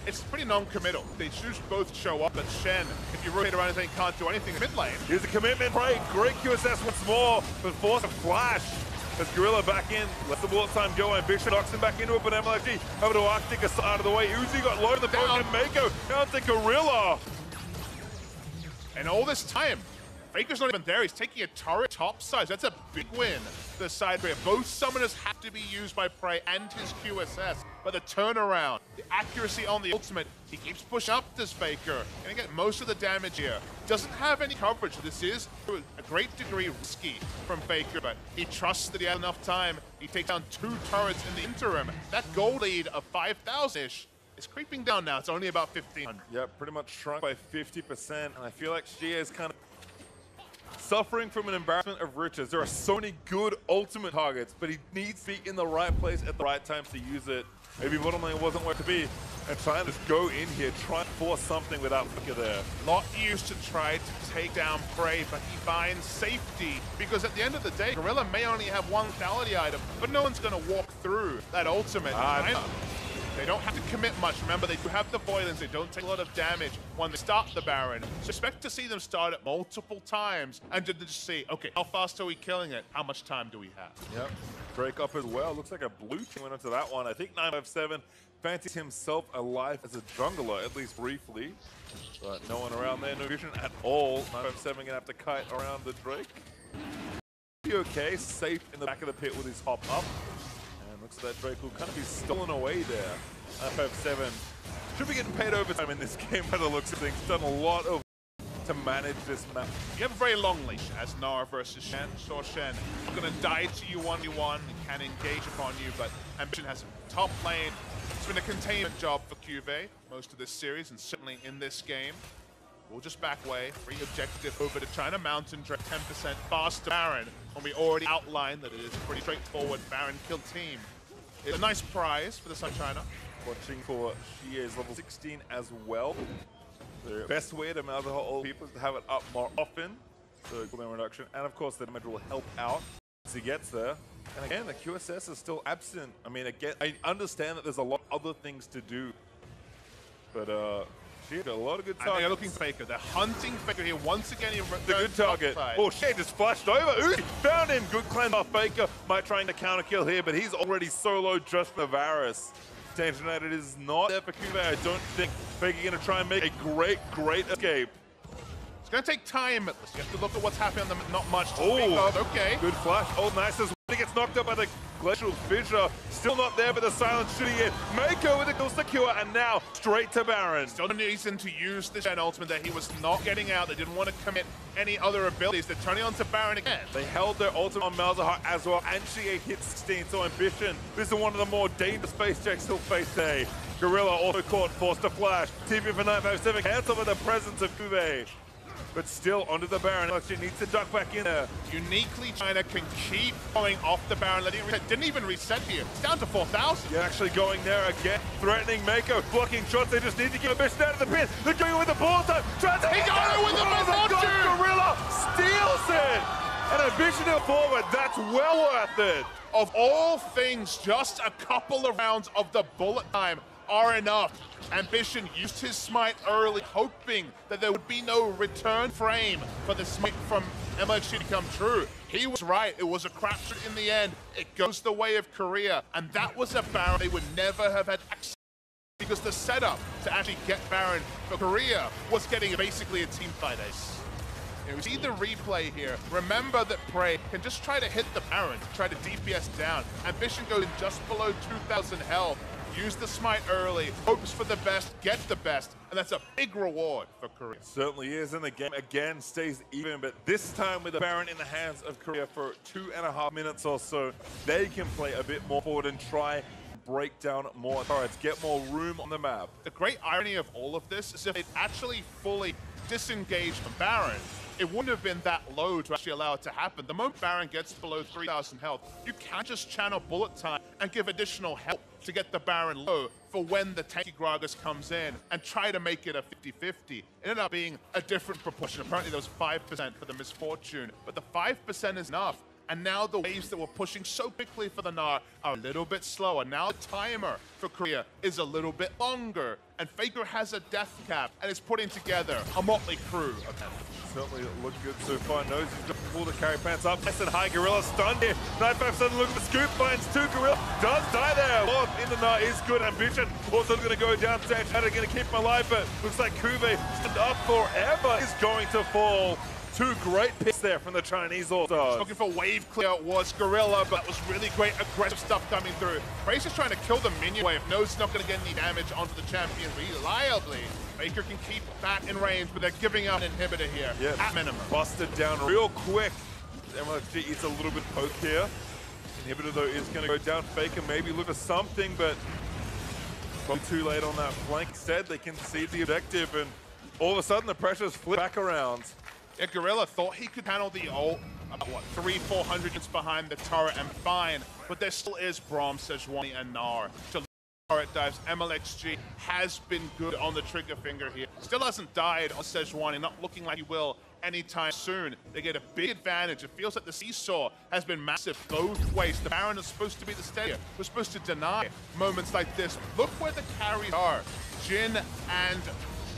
It's pretty non-committal. They should both show up, but Shen, if you rotate around anything, can't do anything in mid lane. Here's a commitment break. Great QSS once more, but forced to flash. As Gorilla back in, let the bullet time go. Ambition knocks him back into it, but MLG over to Arctic out of the way. Uzi got low to the front, and Mako down to Gorilla. And all this time, Faker's not even there. He's taking a turret top size. That's a big win. The side here. Both summoners have to be used by Prey and his QSS. But the turnaround, the accuracy on the ultimate, he keeps pushing up this Faker. Gonna get most of the damage here. Doesn't have any coverage. This is to a great degree risky from Faker, but he trusts that he had enough time. He takes down 2 turrets in the interim. That goal lead of 5,000-ish is creeping down now. It's only about 1,500. Yeah, pretty much shrunk by 50%. And I feel like Xie is kind of suffering from an embarrassment of riches. There are so many good ultimate targets, but he needs to be in the right place at the right time to use it. Maybe bottom lane wasn't where to be, and trying to just go in here, try and force something without Flicker there. Not used to try to take down Prey, but he finds safety, because at the end of the day, Gorilla may only have one lethality item, but no one's going to walk through that ultimate. They don't have to commit much. Remember, they do have the Voidlings. They don't take a lot of damage when they start the Baron. So expect to see them start it multiple times and to just see, okay, how fast are we killing it? How much time do we have? Yep. Drake up as well. Looks like a blue team went into that one. I think 957 fancies himself alive as a jungler, at least briefly. But no one around there, no vision at all. 957 gonna have to kite around the Drake. Be okay, safe in the back of the pit with his hop up. Looks like that Drake will kind of be stolen away there. 957 should be getting paid overtime in this game by the looks of things. Done a lot of to manage this map. You have a very long leash as Nara versus Shen. Sure, Shen gonna die to you 1v1 and can engage upon you, but Ambition has a top lane. It's been a containment job for QV most of this series, and certainly in this game. We'll just back away, free objective over to China. Mountain Drake 10% faster Baron, when we already outlined that it is a pretty straightforward Baron kill team. It's a nice prize for the Sun China. Watching for Xie's level 16 as well. The best way to mouth all people is to have it up more often. So cooldown reduction, and of course the damage will help out as he gets there. And again, the QSS is still absent. I mean, again, I understand that there's a lot of other things to do, but She had a lot of good And targets. they're looking Faker. They're hunting Faker here once again. The good target. Oh, Shea just flashed over. Uzi found him. Good cleanse off Faker. Might try to counter kill here, but he's already soloed just for Varus. Danger United is not there for Kube. I don't think Faker going to try and make a great escape. It's going to take time. You have to look at what's happening on the not much to speak Oh, of. Okay. good flash. Oh, nice as well. He gets knocked up by the Glacial Fissure. Still not there, but the silence shooting in. Mako with the kill secure, and now straight to Baron. Still no reason to use this Gen ultimate that he was not getting out. They didn't want to commit any other abilities. They're turning on to Baron again. They held their ultimate on Malzahar as well, and she hit 16, so Ambition. This is one of the more dangerous space checks he'll face today. Gorilla also caught, forced to flash. TP for 957, cancel with the presence of Kube. But still onto the Baron. Actually needs to duck back in there. Uniquely, China can keep going off the Baron, letting it reset. Didn't even reset here. It's down to 4,000. Yeah, actually going there again. Threatening Mako, blocking shots. They just need to get Ambition out of the pin. They're going with the ball time. Tries to He got it with the misfortune. Gorilla steals it. And Ambition to forward. That's well worth it. Of all things, just a couple of rounds of the bullet time are enough. Ambition used his smite early, hoping that there would be no return frame for the smite from MLG to come true. He was right. It was a crapshoot in the end. It goes the way of Korea, and that was a Baron they would never have had access to, because the setup to actually get Baron for Korea was getting basically a team fight ace. You see the replay here. Remember that Prey can just try to hit the Baron, try to DPS down. Ambition goes just below 2,000 health. Use the smite early, hopes for the best, get the best, and that's a big reward for Korea. Certainly is, and the game again stays even, but this time with the Baron in the hands of Korea for 2.5 minutes or so, they can play a bit more forward and try break down more turrets, get more room on the map. The great irony of all of this is if it actually fully disengaged from Baron, it wouldn't have been that low to actually allow it to happen. The moment Baron gets below 3,000 health, you can't just channel bullet time and give additional help to get the Baron low for when the tanky Gragas comes in and try to make it a 50-50. It ended up being a different proportion. Apparently there was 5% for the Misfortune, but the 5% is enough. And now the waves that were pushing so quickly for the Gnar are a little bit slower. Now the timer for Korea is a little bit longer. And Faker has a death cap and is putting together a motley crew of them. Certainly looked good so far. Knows he's got to pull the carry pants up. Nice and high. Gorilla stunned here. 957 looking for scoop. Finds two. Gorilla does die there. Well, in the Gnar is good. Ambition also going to go down. Going to keep him alive, but looks like Kube stood up forever is going to fall. Two great picks there from the Chinese All-Stars. Looking for wave clear was Gorilla, but it was really great aggressive stuff coming through. Brace is trying to kill the minion wave. Knows he's not going to get any damage onto the champion reliably. Baker can keep back in range, but they're giving up an inhibitor here at minimum. Busted down real quick. MLG eats a little bit poke here. Inhibitor though is going to go down. Faker maybe look for something, but probably too late on that flank. Instead, they concede the objective, and all of a sudden the pressure's flipped back around. Yeah, Gorilla thought he could handle the ult about, 300-400 behind the turret and fine, but there still is Braum, Sejuani, and Gnar to turret dives. MLXG has been good on the trigger finger here. Still hasn't died on Sejuani, not looking like he will anytime soon. They get a big advantage. It feels like the seesaw has been massive both ways. The Baron is supposed to be the steadier. We're supposed to deny moments like this. Look where the carries are. Jhin and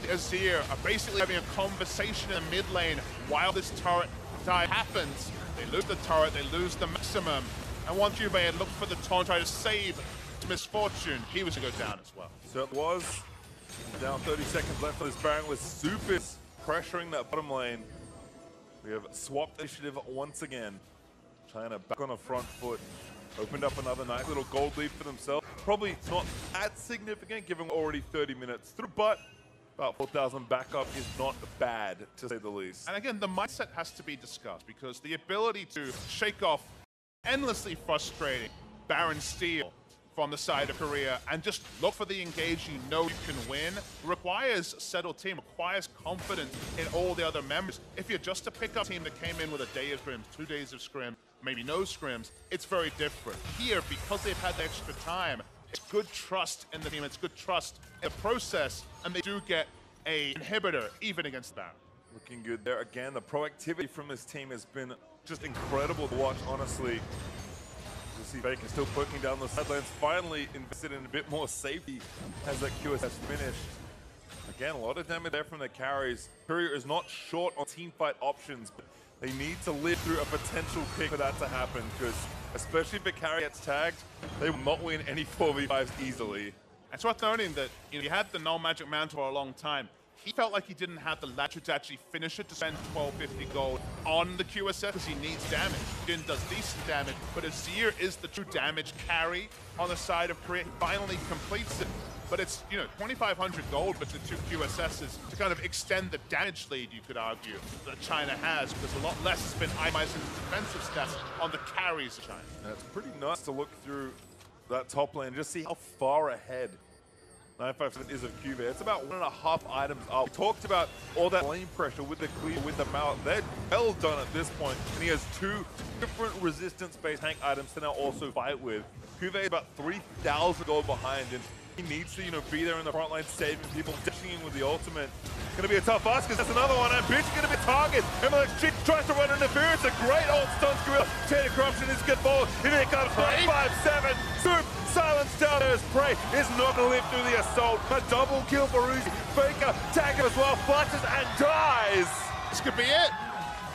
Azir are basically having a conversation in the mid lane while this turret dive happens. They lose the turret, they lose the maximum. And once Juve had looked for the taunt, try to save Misfortune, he was to go down as well. So it was down 30 seconds left for this Baron with Supers pressuring that bottom lane. We have swapped initiative once again. China back on the front foot. Opened up another nice little gold lead for themselves. Probably not that significant given already 30 minutes through, but about 4,000 backup is not bad, to say the least. And again, the mindset has to be discussed because the ability to shake off endlessly frustrating Baron steal from the side of Korea and just look for the engage you know you can win requires a settled team, requires confidence in all the other members. If you're just a pickup team that came in with a day of scrims, 2 days of scrim, maybe no scrims, it's very different. Here, because they've had the extra time, it's good trust in the team, it's good trust in the process, and they do get a inhibitor even against that. Looking good there again. The proactivity from this team has been just incredible to watch, honestly. You see Faker still poking down the sidelines, finally invested in a bit more safety as that QSS finished. Again, a lot of damage there from the carries. Courier is not short on team fight options, but they need to live through a potential pick for that to happen, because especially if a carry gets tagged, they will not win any 4v5s easily. It's worth noting that he had the null magic mantle for a long time. He felt like he didn't have the latitude to actually finish it, to spend 1250 gold on the QSS because he needs damage. Jin does decent damage, but Azir is the true damage carry on the side of Korea. He finally completes it, but it's, 2,500 gold with the two QSSs to kind of extend the damage lead, you could argue, that China has, because a lot less has been itemized in defensive stats on the carries of China. And it's pretty nice to look through that top lane and just see how far ahead 957 is of QV. It's about 1.5 items up. We talked about all that lane pressure with the clear, with the mount. They're well done at this point, and he has 2 different resistance-based tank items to now also fight with. QV is about 3,000 gold behind, and he needs to, be there in the front line, saving people, dashing in with the ultimate. It's going to be a tough ask, because that's another one, and Bitch is going to be target. MLXG tries to run interference. A great ult stuns Gorilla. Chain of Corruption is good forward. Here it comes, 5-7. Swoop, silence down as Prey is not going to live through the assault. A double kill for Uzi. Faker, tag him as well, flashes and dies. This could be it.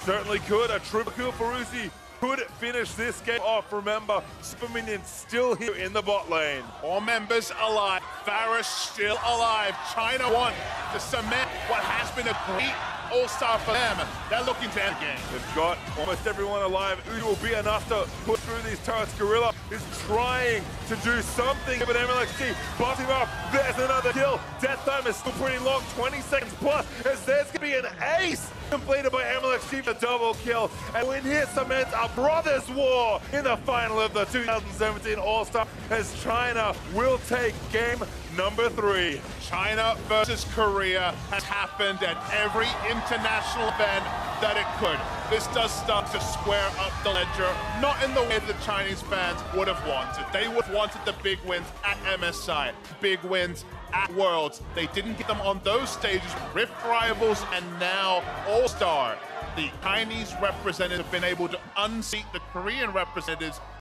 Certainly could. A triple kill for Uzi could finish this game off. Remember, Super Minion still here in the bot lane. All members alive. Varus still alive. China want to cement what has been a great all-star for them. They're looking to end the game. They've got almost everyone alive. Uzi will be enough to put through these turrets. Gorilla is trying to do something, but MLXG busting off. There's another kill. Death time is still pretty long, 20 seconds plus, as there's going to be an ace completed by MLXG for double kill. And win here cements a brothers war in the final of the 2017 All-Star, as China will take game number 3. China versus Korea has happened at every international event that it could. This does start to square up the ledger, not in the way that Chinese fans would have wanted. They would have wanted the big wins at MSI, big wins at Worlds. They didn't get them on those stages. Rift Rivals and now All-Star. The Chinese representatives have been able to unseat the Korean representatives